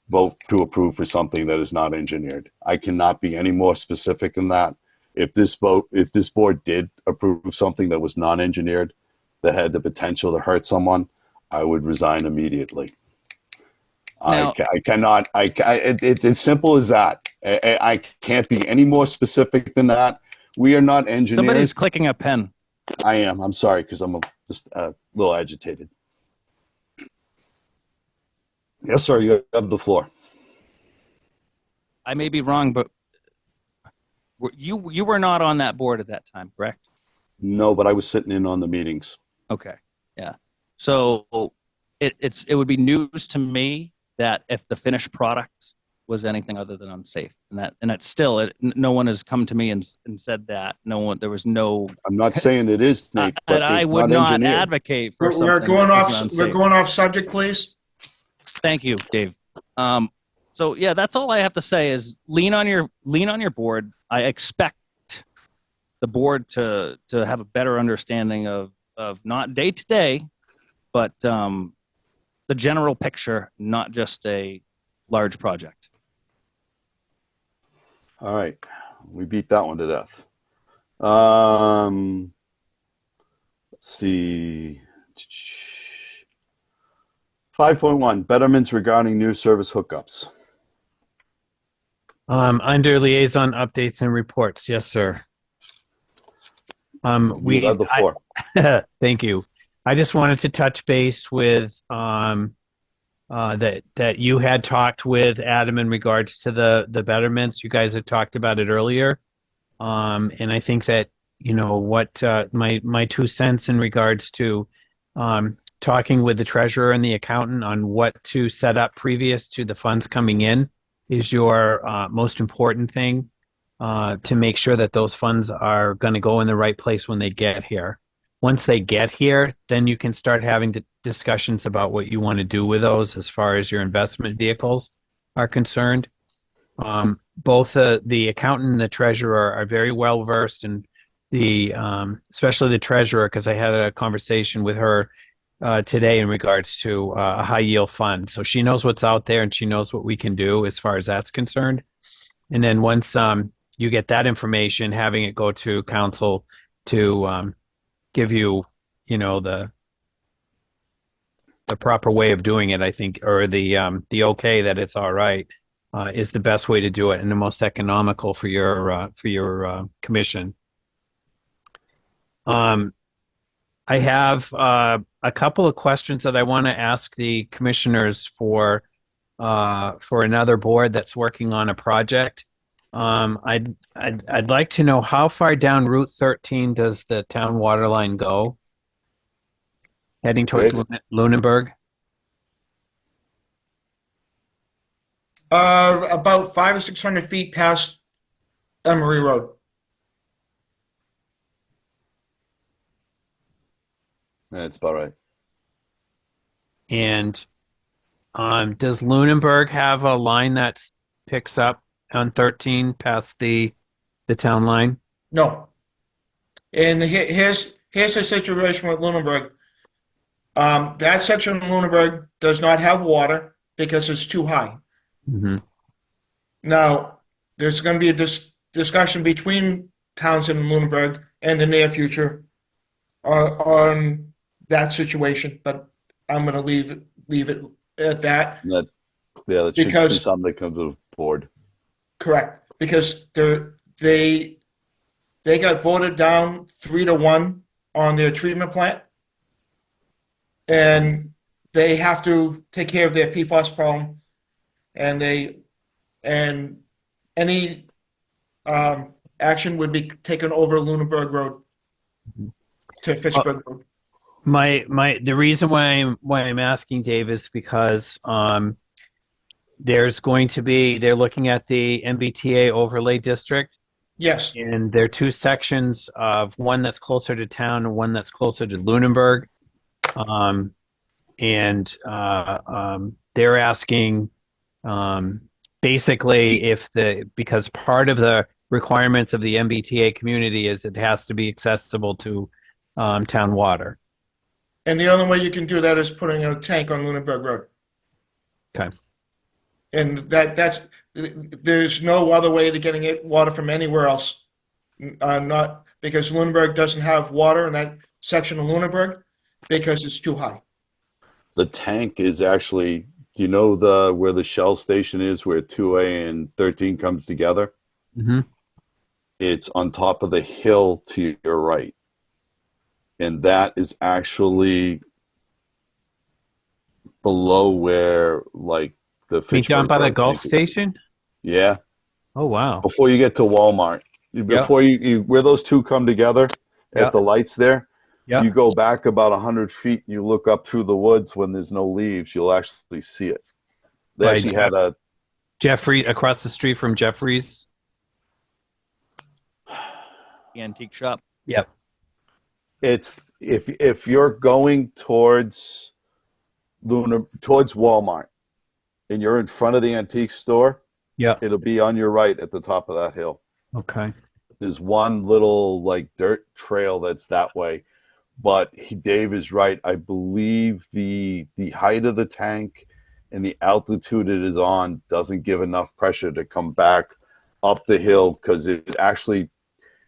Speaker 1: vote to approve for something that is not engineered. I cannot be any more specific than that. If this board did approve something that was non-engineered, that had the potential to hurt someone, I would resign immediately.
Speaker 2: Now,
Speaker 1: It's as simple as that. I can't be any more specific than that. We are not engineers.
Speaker 2: somebody's clicking a pen.
Speaker 1: I am. I'm sorry, because I'm just a little agitated. Yes, sir. You have the floor.
Speaker 2: I may be wrong, but you were not on that board at that time, correct?
Speaker 1: No, but I was sitting in on the meetings.
Speaker 2: Okay. Yeah. So it would be news to me that if the finished product was anything other than unsafe, and that's still it. No one has come to me and said that. No one. There was no.
Speaker 1: I'm not saying it is, Nate, but
Speaker 2: And I
Speaker 1: it's
Speaker 2: would
Speaker 1: not
Speaker 2: not
Speaker 1: engineered.
Speaker 2: advocate for
Speaker 4: We're
Speaker 2: something
Speaker 4: going
Speaker 2: that
Speaker 4: off.
Speaker 2: isn't
Speaker 4: We're
Speaker 2: unsafe.
Speaker 4: going off subject, please.
Speaker 2: Thank you, Dave. So yeah, that's all I have to say is lean on your board. I expect the board to have a better understanding of not day to day, but the general picture, not just a large project.
Speaker 1: All right, we beat that one to death. Let's see. 5.1 betterments regarding new service hookups.
Speaker 5: Under liaison updates and reports, yes, sir.
Speaker 1: We have the floor.
Speaker 5: Thank you. I just wanted to touch base with that you had talked with Adam in regards to the betterments. You guys had talked about it earlier, and I think that what my 2 cents in regards to talking with the treasurer and the accountant on what to set up previous to the funds coming in is your most important thing to make sure that those funds are going to go in the right place when they get here. Once they get here, then you can start having discussions about what you want to do with those as far as your investment vehicles are concerned. Both the accountant and the treasurer are very well versed in especially the treasurer, because I had a conversation with her today in regards to a high yield fund. So she knows what's out there and she knows what we can do as far as that's concerned. And then once you get that information, having it go to council to give you, the proper way of doing it, I think, or the okay that it's all right, is the best way to do it and the most economical for your commission. I have a couple of questions that I want to ask the commissioners for another board that's working on a project. I'd like to know how far down Route 13 does the town water line go? Heading towards Lunenburg?
Speaker 4: About 500 or 600 feet past Emery Road.
Speaker 1: That's about right.
Speaker 5: And does Lunenburg have a line that picks up on 13 past the town line?
Speaker 4: No. And here's the situation with Lunenburg. That section of Lunenburg does not have water because it's too high.
Speaker 5: Mm-hmm.
Speaker 4: Now, there's going to be a discussion between Townsend and Lunenburg in the near future on that situation, but I'm going to leave it at that.
Speaker 1: That should be something that comes to the board.
Speaker 4: Correct, because they got voted down 3-1 on their treatment plant, and they have to take care of their PFAS problem, and any action would be taken over Lunenburg Road to Fitchburg Road.
Speaker 5: The reason why I'm asking, Dave, is because they're looking at the MBTA overlay district.
Speaker 4: Yes.
Speaker 5: And there are 2 sections of one that's closer to town and one that's closer to Lunenburg. They're asking basically because part of the requirements of the MBTA community is it has to be accessible to town water.
Speaker 4: And the only way you can do that is putting a tank on Lunenburg Road.
Speaker 5: Okay.
Speaker 4: And there's no other way to getting water from anywhere else. Not because Lunenburg doesn't have water in that section of Lunenburg because it's too high.
Speaker 1: The tank is actually, do you know where the Shell station is, where 2A and 13 comes together?
Speaker 5: Mm-hmm.
Speaker 1: It's on top of the hill to your right. And that is actually below where, like, the Fitchburg
Speaker 5: down by the
Speaker 1: Road
Speaker 5: Gulf
Speaker 1: tank is.
Speaker 5: Station?
Speaker 1: Yeah.
Speaker 5: Oh, wow.
Speaker 1: Before you get to Walmart. Before you where those two come together
Speaker 5: Yeah.
Speaker 1: at the lights there,
Speaker 5: Yeah.
Speaker 1: you go back about 100 feet and you look up through the woods when there's no leaves, you'll actually see it. They
Speaker 5: Right.
Speaker 1: actually had
Speaker 5: Jeffrey, across the street from Jeffrey's.
Speaker 2: The antique shop.
Speaker 5: Yep.
Speaker 1: It's if you're going towards Walmart and you're in front of the antique store,
Speaker 5: Yep.
Speaker 1: it'll be on your right at the top of that hill.
Speaker 5: Okay.
Speaker 1: There's one little like dirt trail that's that way, but Dave is right. I believe the height of the tank and the altitude it is on doesn't give enough pressure to come back up the hill, because it actually,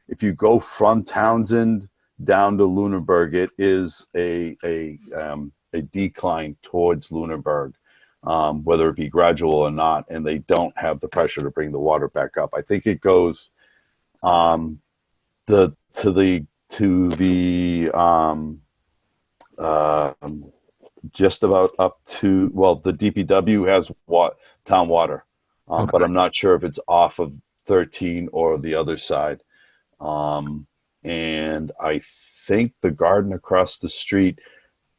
Speaker 1: if you go from Townsend down to Lunenburg, it is a decline towards Lunenburg, whether it be gradual or not, and they don't have the pressure to bring the water back up. I think it goes just about up to, well, the DPW has town water,
Speaker 5: Okay.
Speaker 1: but I'm not sure if it's off of 13 or the other side. And I think the garden across the street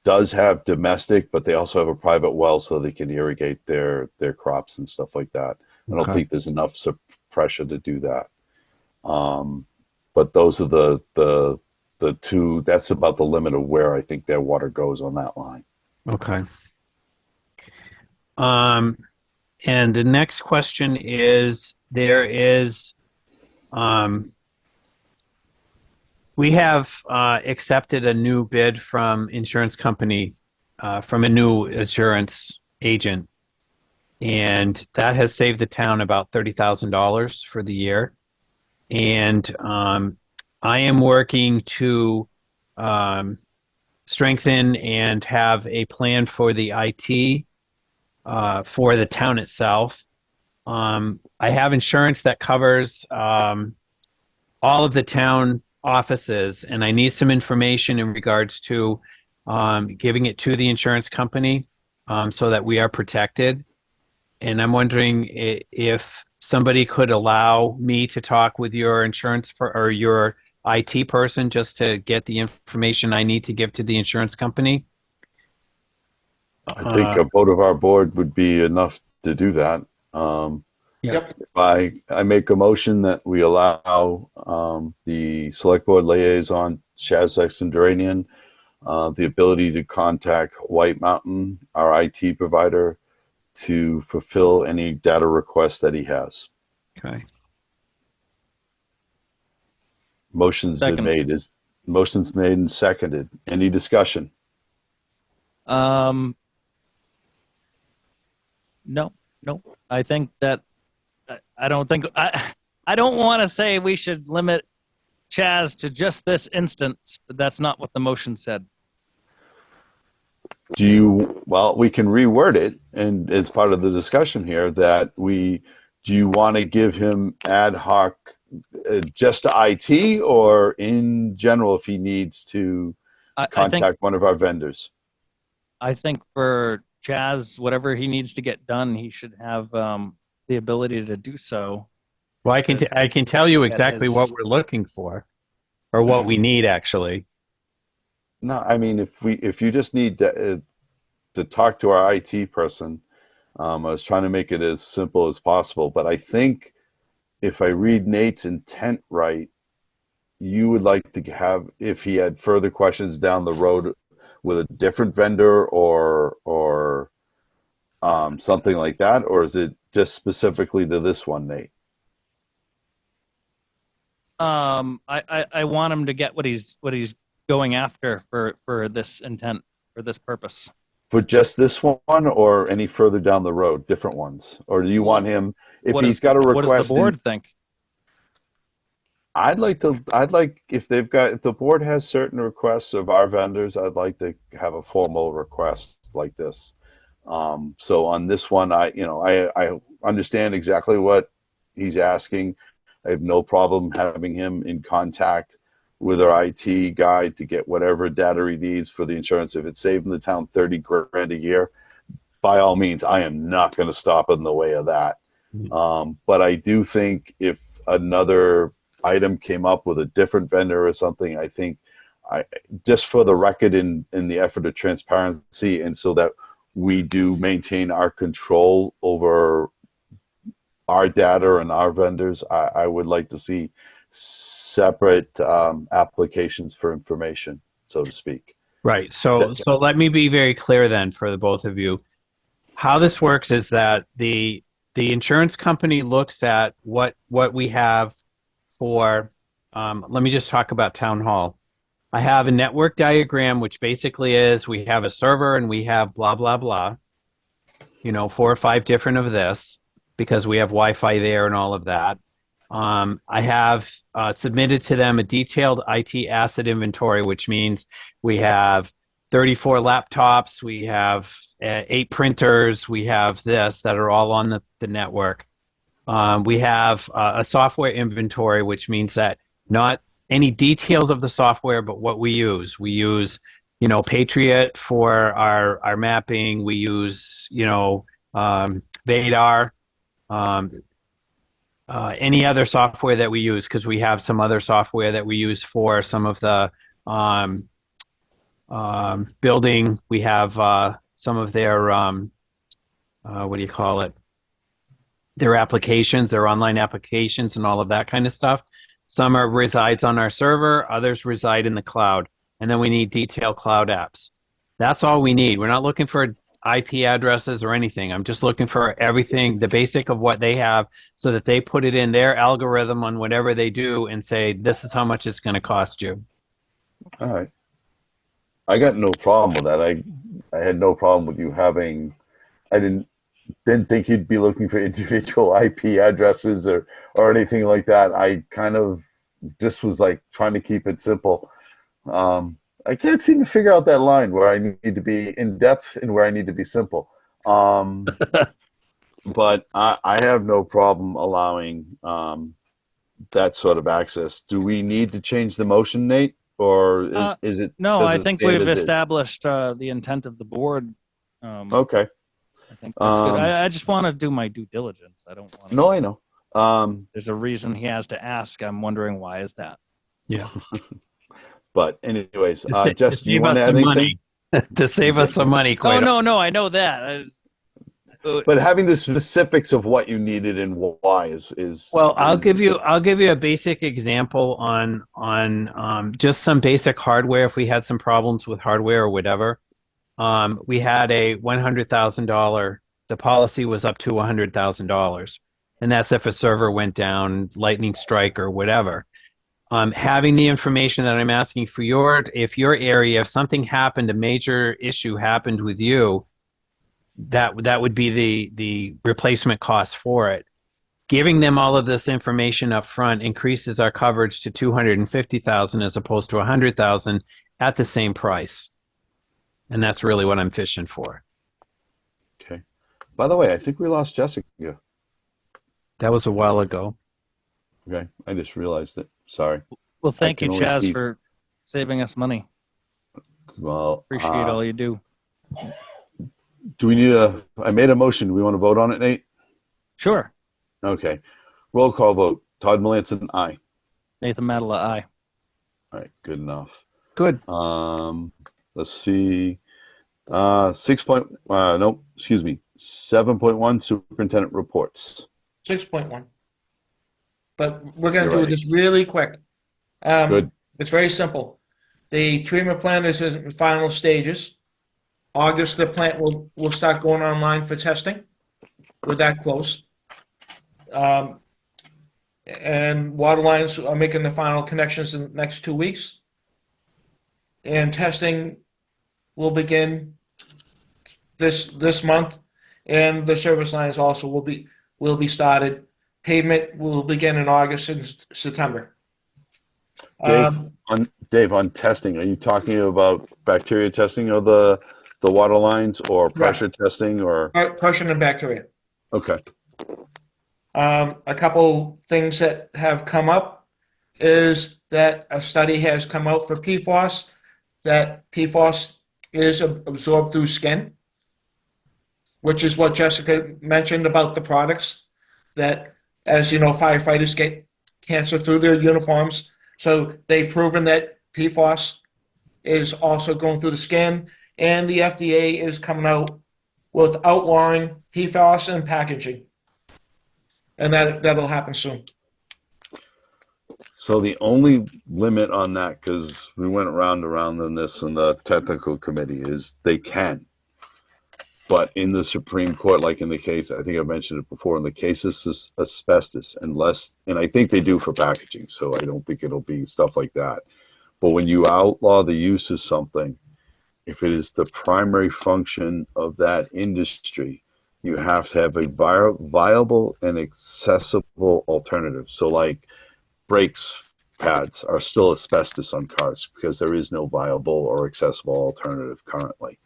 Speaker 1: does have domestic, but they also have a private well so they can irrigate their crops and stuff like that. I don't
Speaker 5: Okay.
Speaker 1: think there's enough pressure to do that. But those are the two, that's about the limit of where I think their water goes on that line.
Speaker 5: Okay. And the next question is, we have accepted a new bid from insurance company, from a new insurance agent, and that has saved the town about $30,000 for the year. And I am working to strengthen and have a plan for the IT for the town itself. I have insurance that covers all of the town offices, and I need some information in regards to giving it to the insurance company so that we are protected. And I'm wondering if somebody could allow me to talk with your insurance or your IT person just to get the information I need to give to the insurance company.
Speaker 1: I think a vote of our board would be enough to do that.
Speaker 4: Yep.
Speaker 1: I make a motion that we allow the select board liaison, Shaz Sexton-Duranian, the ability to contact White Mountain, our IT provider, to fulfill any data requests that he has.
Speaker 5: Okay.
Speaker 1: Motion's
Speaker 2: Second.
Speaker 1: Motion's made and seconded. Any discussion?
Speaker 2: No. I think that I don't want to say we should limit Chaz to just this instance, but that's not what the motion said.
Speaker 1: Well, we can reword it, and as part of the discussion here, do you want to give him ad hoc just to IT, or in general if he needs to contact one of our vendors?
Speaker 2: I think for Chaz, whatever he needs to get done, he should have the ability to do so.
Speaker 5: Well, I can tell you exactly
Speaker 2: is-
Speaker 5: what we're looking for, or what we need actually.
Speaker 1: No, I mean, if you just need to talk to our IT person, I was trying to make it as simple as possible, but I think if I read Nate's intent right, you would like to have, if he had further questions down the road with a different vendor or something like that, or is it just specifically to this one, Nate?
Speaker 2: I want him to get what he's going after for this intent, for this purpose.
Speaker 1: For just this one, or any further down the road, different ones? Or do you want him, if he's got a request?
Speaker 2: What does the board think?
Speaker 1: I'd like if the board has certain requests of our vendors, I'd like to have a formal request like this. So on this one, I understand exactly what he's asking. I have no problem having him in contact with our IT guy to get whatever data he needs for the insurance. If it's saving the town 30 grand a year, by all means, I am not going to stop in the way of that. But I do think if another item came up with a different vendor or something, I think just for the record, in the effort of transparency, and so that we do maintain our control over our data and our vendors, I would like to see separate applications for information, so to speak.
Speaker 5: Right. So let me be very clear then for the both of you. How this works is that the insurance company looks at what we have for. Let me just talk about Town Hall. I have a network diagram, which basically is we have a server and we have blah blah blah. 4 or 5 different of this because we have Wi-Fi there and all of that. I have submitted to them a detailed IT asset inventory, which means we have 34 laptops, we have 8 printers, we have this that are all on the network. We have a software inventory, which means that not any details of the software, but what we use. We use, Patriot for our mapping. We use, Vadar. Any other software that we use, because we have some other software that we use for some of the building. We have some of their their applications, their online applications, and all of that kind of stuff. Some resides on our server, others reside in the cloud, and then we need detailed cloud apps. That's all we need. We're not looking for IP addresses or anything. I'm just looking for everything, the basic of what they have, so that they put it in their algorithm on whatever they do and say, this is how much it's going to cost you.
Speaker 1: All right. I got no problem with that. I had no problem with you having. I didn't think you'd be looking for individual IP addresses or anything like that. I kind of just was like trying to keep it simple. I can't seem to figure out that line where I need to be in depth and where I need to be simple. But I have no problem allowing that sort of access. Do we need to change the motion, Nate? Or is it?
Speaker 2: No,
Speaker 1: does
Speaker 2: I
Speaker 1: it
Speaker 2: think
Speaker 1: stand
Speaker 2: we've
Speaker 1: as is?
Speaker 2: established the intent of the board.
Speaker 1: Okay.
Speaker 2: I think that's good. I just want to do my due diligence. I don't want to.
Speaker 1: No, I know.
Speaker 2: There's a reason he has to ask. I'm wondering why is that?
Speaker 5: Yeah.
Speaker 1: But anyways,
Speaker 5: To
Speaker 1: Jess, do you
Speaker 5: save
Speaker 1: want to
Speaker 5: us
Speaker 1: add
Speaker 5: some
Speaker 1: anything?
Speaker 5: money. To save us some money,
Speaker 2: Oh
Speaker 5: quite
Speaker 2: no, I know that.
Speaker 1: But having the specifics of what you needed and why is
Speaker 5: well. I'll
Speaker 1: is-
Speaker 5: give you a basic example on just some basic hardware. If we had some problems with hardware or whatever, we had a $100,000. The policy was up to $100,000, and that's if a server went down, lightning strike or whatever. Having the information that I'm asking for your area, if something happened, a major issue happened with you, that would be the replacement cost for it. Giving them all of this information up front increases our coverage to $250,000 as opposed to $100,000 at the same price. And that's really what I'm fishing for.
Speaker 1: okay. By the way, I think we lost Jessica.
Speaker 5: That was a while ago.
Speaker 1: Okay, I just realized it. Sorry.
Speaker 2: Well, thank you,
Speaker 1: can only
Speaker 2: Chaz,
Speaker 1: see-
Speaker 2: for saving us money.
Speaker 1: Well,
Speaker 2: Appreciate all you do.
Speaker 1: do we need I made a motion. Do we want to vote on it, Nate?
Speaker 2: Sure.
Speaker 1: Okay. Roll call vote. Todd Melanson, aye.
Speaker 2: Nathan Madela, aye.
Speaker 1: All right, good enough.
Speaker 5: Good.
Speaker 1: Let's see. 7.1 superintendent reports.
Speaker 4: 6.1. But we're going
Speaker 1: You're
Speaker 4: to do
Speaker 1: right.
Speaker 4: this really quick.
Speaker 1: Good.
Speaker 4: It's very simple. The treatment plan is in final stages. August, the plant will start going online for testing. We're that close. And water lines are making the final connections in the next 2 weeks. And testing will begin this month, and the service lines also will be started. Pavement will begin in August and September.
Speaker 1: Dave, on testing, are you talking about bacteria testing of the water lines or pressure testing or?
Speaker 4: Pressure and bacteria.
Speaker 1: Okay.
Speaker 4: A couple things that have come up is that a study has come out for PFOS, that PFOS is absorbed through skin, which is what Jessica mentioned about the products, that, as you know, firefighters get cancer through their uniforms. So they've proven that PFOS is also going through the skin, and the FDA is coming out with outlawing PFOS in packaging. and that'll happen soon.
Speaker 1: So the only limit on that, because we went round and round on this in the technical committee, is they can. But in the Supreme Court, like in the case, I think I mentioned it before, in the case of asbestos, and I think they do for packaging, so I don't think it'll be stuff like that. But when you outlaw the use of something, if it is the primary function of that industry, you have to have a viable and accessible alternative. So like brakes pads are still asbestos on cars because there is no viable or accessible alternative currently.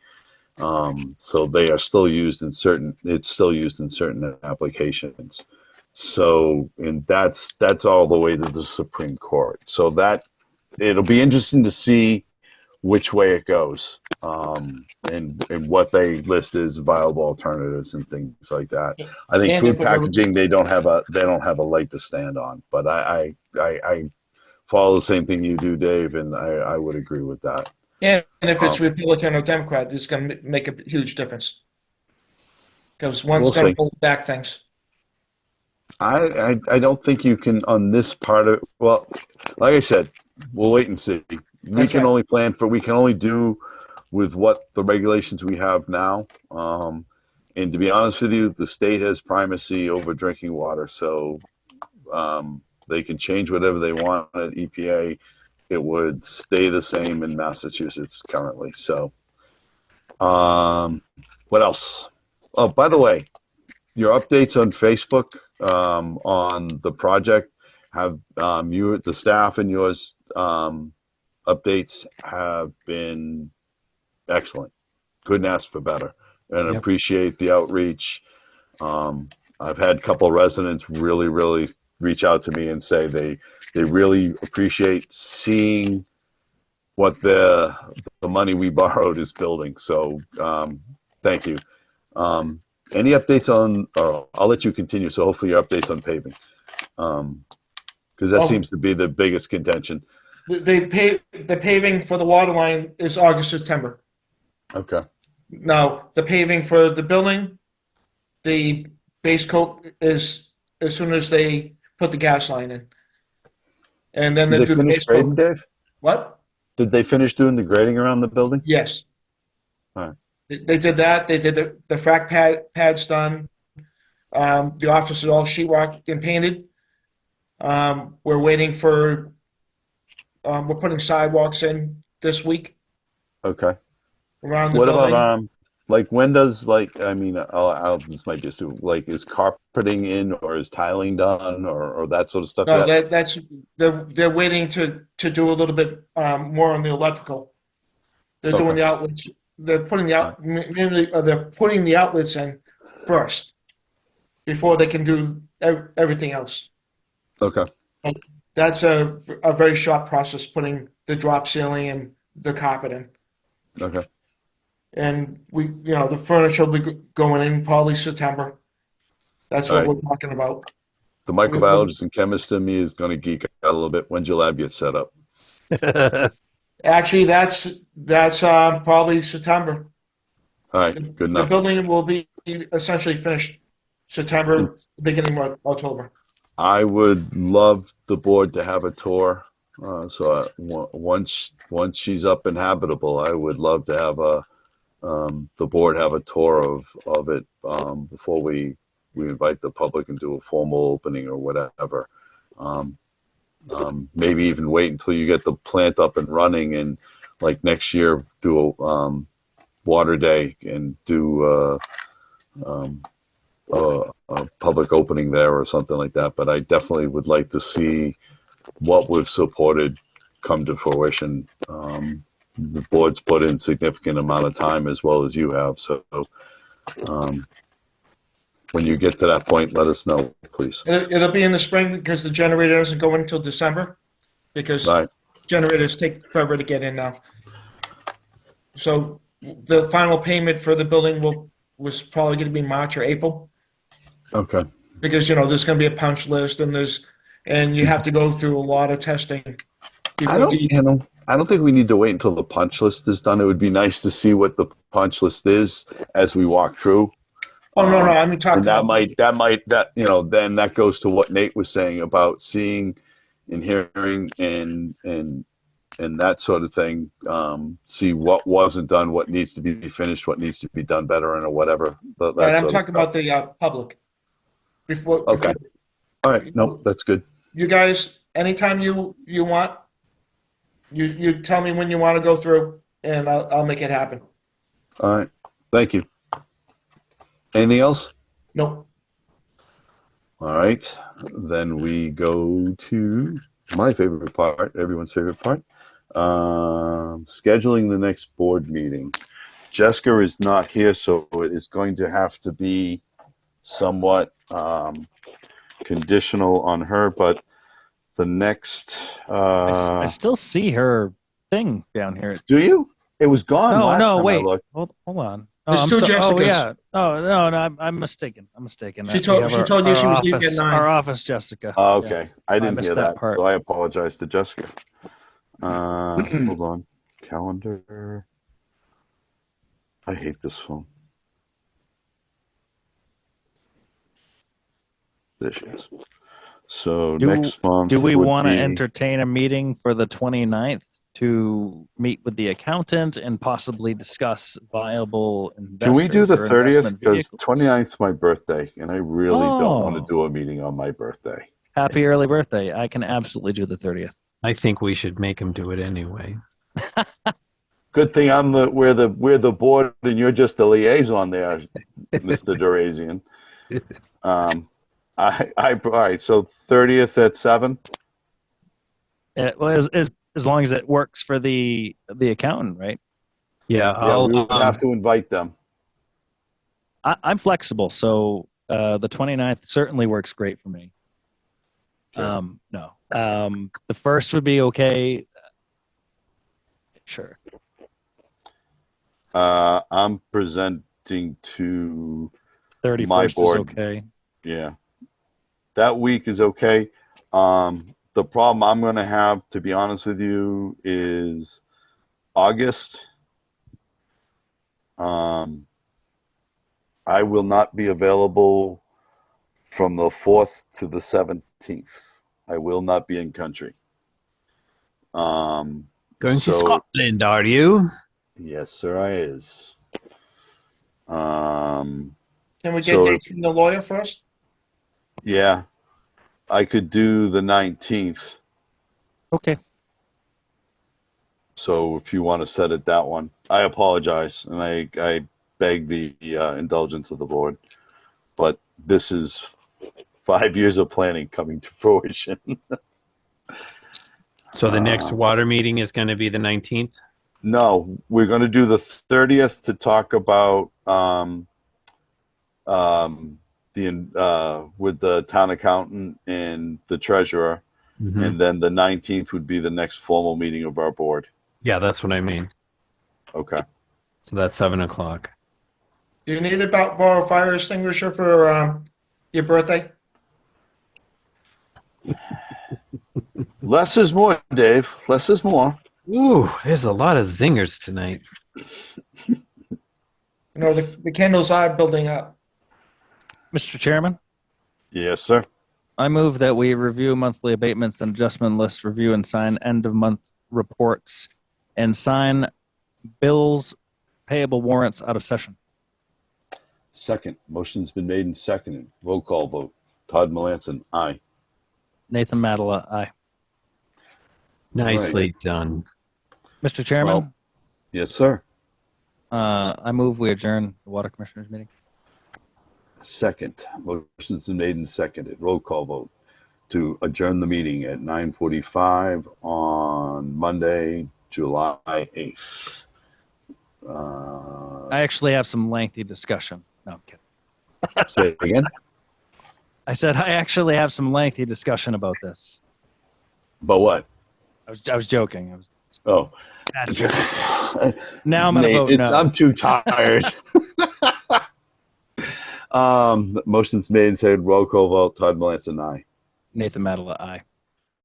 Speaker 1: So they are still used in certain, it's still used in certain applications. So, and that's all the way to the Supreme Court. So that, it'll be interesting to see which way it goes, and what they list as viable alternatives and things like that. I think
Speaker 4: And
Speaker 1: food
Speaker 4: if we're-
Speaker 1: packaging, they don't have a leg to stand on, but I follow the same thing you do, Dave, and I would agree with that.
Speaker 4: And if it's Republican or Democrat, it's going to make a huge difference. Because one's
Speaker 1: We'll
Speaker 4: going
Speaker 1: see.
Speaker 4: to pull back things.
Speaker 1: I don't think you can on this part of, well, like I said, we'll wait and see. We
Speaker 4: That's
Speaker 1: can
Speaker 4: right.
Speaker 1: we can only do with what the regulations we have now. And to be honest with you, the state has primacy over drinking water, so they can change whatever they want at EPA. It would stay the same in Massachusetts currently. So, what else? Oh, by the way, your updates on Facebook on the project have the staff and yours updates have been excellent. Couldn't ask for better, and
Speaker 5: Yep.
Speaker 1: appreciate the outreach. I've had a couple residents really reach out to me and say they really appreciate seeing what the money we borrowed is building. So thank you. Any updates on? I'll let you continue. So hopefully your updates on paving, because that
Speaker 4: Oh.
Speaker 1: seems to be the biggest contention.
Speaker 4: The paving for the water line is August, September.
Speaker 1: Okay.
Speaker 4: Now, the paving for the building, the base coat is as soon as they put the gas line in. And then
Speaker 1: Did
Speaker 4: they
Speaker 1: they
Speaker 4: do the
Speaker 1: finish
Speaker 4: base
Speaker 1: grading,
Speaker 4: coat.
Speaker 1: Dave?
Speaker 4: What?
Speaker 1: Did they finish doing the grading around the building?
Speaker 4: Yes.
Speaker 1: All right.
Speaker 4: They did that. They did the frac pads done. The office is all sheetrock and painted. We're waiting for, we're putting sidewalks in this week
Speaker 1: Okay.
Speaker 4: around the
Speaker 1: What
Speaker 4: building.
Speaker 1: about like when does this might just do like is carpeting in or is tiling done or that sort of stuff
Speaker 4: No,
Speaker 1: yet?
Speaker 4: they're waiting to do a little bit more on the electrical. They're doing
Speaker 1: Okay.
Speaker 4: the outlets. They're putting they're putting the outlets in first before they can do everything else.
Speaker 1: Okay.
Speaker 4: That's a very short process, putting the drop ceiling and the carpet in.
Speaker 1: Okay.
Speaker 4: And the furniture will be going in probably September. That's what
Speaker 1: All right.
Speaker 4: we're talking about.
Speaker 1: The microbiologist and chemist in me is going to geek out a little bit. When's your lab get set up?
Speaker 4: Actually, that's probably September.
Speaker 1: All right. Good
Speaker 4: The
Speaker 1: enough.
Speaker 4: building will be essentially finished September, beginning of October.
Speaker 1: I would love the board to have a tour. Once she's up and habitable, I would love to have the board have a tour of it before we invite the public and do a formal opening or whatever. Maybe even wait until you get the plant up and running, and like next year do a water day and do a public opening there or something like that. But I definitely would like to see what we've supported come to fruition. The board's put in significant amount of time as well as you have. So when you get to that point, let us know, please.
Speaker 4: It'll be in the spring because the generator doesn't go in until December because
Speaker 1: All right.
Speaker 4: generators take forever to get in now. So the final payment for the building was probably going to be March or April
Speaker 1: Okay.
Speaker 4: because there's going to be a punch list and you have to go through a lot of testing.
Speaker 1: I don't think we need to wait until the punch list is done. It would be nice to see what the punch list is as we walk through.
Speaker 4: Oh, no, I mean, talking
Speaker 1: And that
Speaker 4: about.
Speaker 1: might then that goes to what Nate was saying about seeing and hearing and that sort of thing. See what wasn't done, what needs to be finished, what needs to be done better, and or whatever. That
Speaker 4: Right, I'm
Speaker 1: sort of
Speaker 4: talking
Speaker 1: stuff.
Speaker 4: about the public. Before.
Speaker 1: Okay. All right. Nope. That's good.
Speaker 4: You guys, anytime you want, you tell me when you want to go through, and I'll make it happen.
Speaker 1: All right. Thank you. Anything else?
Speaker 4: Nope.
Speaker 1: All right. Then we go to my favorite part, everyone's favorite part, scheduling the next board meeting. Jessica is not here, so it is going to have to be somewhat conditional on her, but the next
Speaker 2: I still see her thing down here.
Speaker 1: do you? It was gone
Speaker 2: No,
Speaker 1: last
Speaker 2: no,
Speaker 1: time
Speaker 2: wait.
Speaker 1: I looked.
Speaker 2: Hold on.
Speaker 4: There's two
Speaker 2: Oh,
Speaker 4: Jessicas.
Speaker 2: yeah. Oh, no, I'm mistaken.
Speaker 4: She told you she was leaving at 9.
Speaker 2: Our office, Jessica.
Speaker 1: Oh, okay. I didn't
Speaker 2: missed
Speaker 1: hear
Speaker 2: that
Speaker 1: that,
Speaker 2: part.
Speaker 1: so I apologize to Jessica. Hold on. Calendar. I hate this phone. There she is. So next month.
Speaker 2: Do we
Speaker 1: would
Speaker 2: want to
Speaker 1: be-
Speaker 2: entertain a meeting for the 29th to meet with the accountant and possibly discuss viable investors?
Speaker 1: Can we do the
Speaker 2: or
Speaker 1: 30th?
Speaker 2: investment
Speaker 1: Because
Speaker 2: vehicles?
Speaker 1: 29th is my birthday, and I really don't want to
Speaker 2: Oh.
Speaker 1: do a meeting on my birthday.
Speaker 2: Happy early birthday. I can absolutely do the 30th.
Speaker 5: I think we should make him do it anyway.
Speaker 1: Good thing we're the board and you're just the liaison there, Mr. Durazian. All right. So 30th at 7.
Speaker 2: Well, as long as it works for the accountant, right?
Speaker 5: Yeah,
Speaker 1: Yeah, we would have to invite them.
Speaker 2: I'm flexible, so the 29th certainly works great for me.
Speaker 1: Sure.
Speaker 2: No. The first would be okay. Sure.
Speaker 1: I'm presenting to
Speaker 2: 31st is
Speaker 1: board.
Speaker 2: okay.
Speaker 1: Yeah, that week is okay. The problem I'm going to have, to be honest with you, is August. I will not be available from the 4th to the 17th. I will not be in country.
Speaker 5: going to
Speaker 1: so-
Speaker 5: Scotland, are you?
Speaker 1: Yes, sir, I is. Um,
Speaker 4: Can we get
Speaker 1: So-
Speaker 4: dates from the lawyer first?
Speaker 1: yeah, I could do the 19th.
Speaker 2: Okay.
Speaker 1: So if you want to set it that one, I apologize, and I beg the indulgence of the board. But this is 5 years of planning coming to fruition.
Speaker 5: So the next water meeting is going to be the 19th?
Speaker 1: No, we're going to do the 30th to talk about with the town accountant and the treasurer,
Speaker 5: Mhm.
Speaker 1: and then the 19th would be the next formal meeting of our board.
Speaker 5: Yeah, that's what I mean.
Speaker 1: Okay.
Speaker 5: So that's 7:00.
Speaker 4: Do you need about borrow a fire extinguisher for your birthday?
Speaker 1: Less is more, Dave. Less is more.
Speaker 5: Ooh, there's a lot of zingers tonight.
Speaker 4: You know, the candles are building up.
Speaker 2: Mr. Chairman,
Speaker 1: Yes, sir.
Speaker 2: I move that we review monthly abatements and adjustment lists, review and sign end of month reports, and sign bills, payable warrants out of session.
Speaker 1: Second. Motion's been made and seconded. Roll call vote. Todd Melanson, aye.
Speaker 2: Nathan Madela, aye.
Speaker 5: Nicely done.
Speaker 2: Mr. Chairman,
Speaker 1: Well- Yes, sir.
Speaker 2: I move we adjourn the Water Commissioners meeting.
Speaker 1: Second. Motion's been made and seconded. Roll call vote to adjourn the meeting at 9:45 on Monday, July 8th.
Speaker 2: I actually have some lengthy discussion. No, I'm kidding.
Speaker 1: Say it again.
Speaker 2: I said I actually have some lengthy discussion about this.
Speaker 1: But what?
Speaker 2: I was joking.
Speaker 1: Oh.
Speaker 2: Now I'm going to
Speaker 1: Nate,
Speaker 2: vote no.
Speaker 1: I'm too tired. Motion's made and said roll call vote. Todd Melanson, aye.
Speaker 2: Nathan Madela, aye.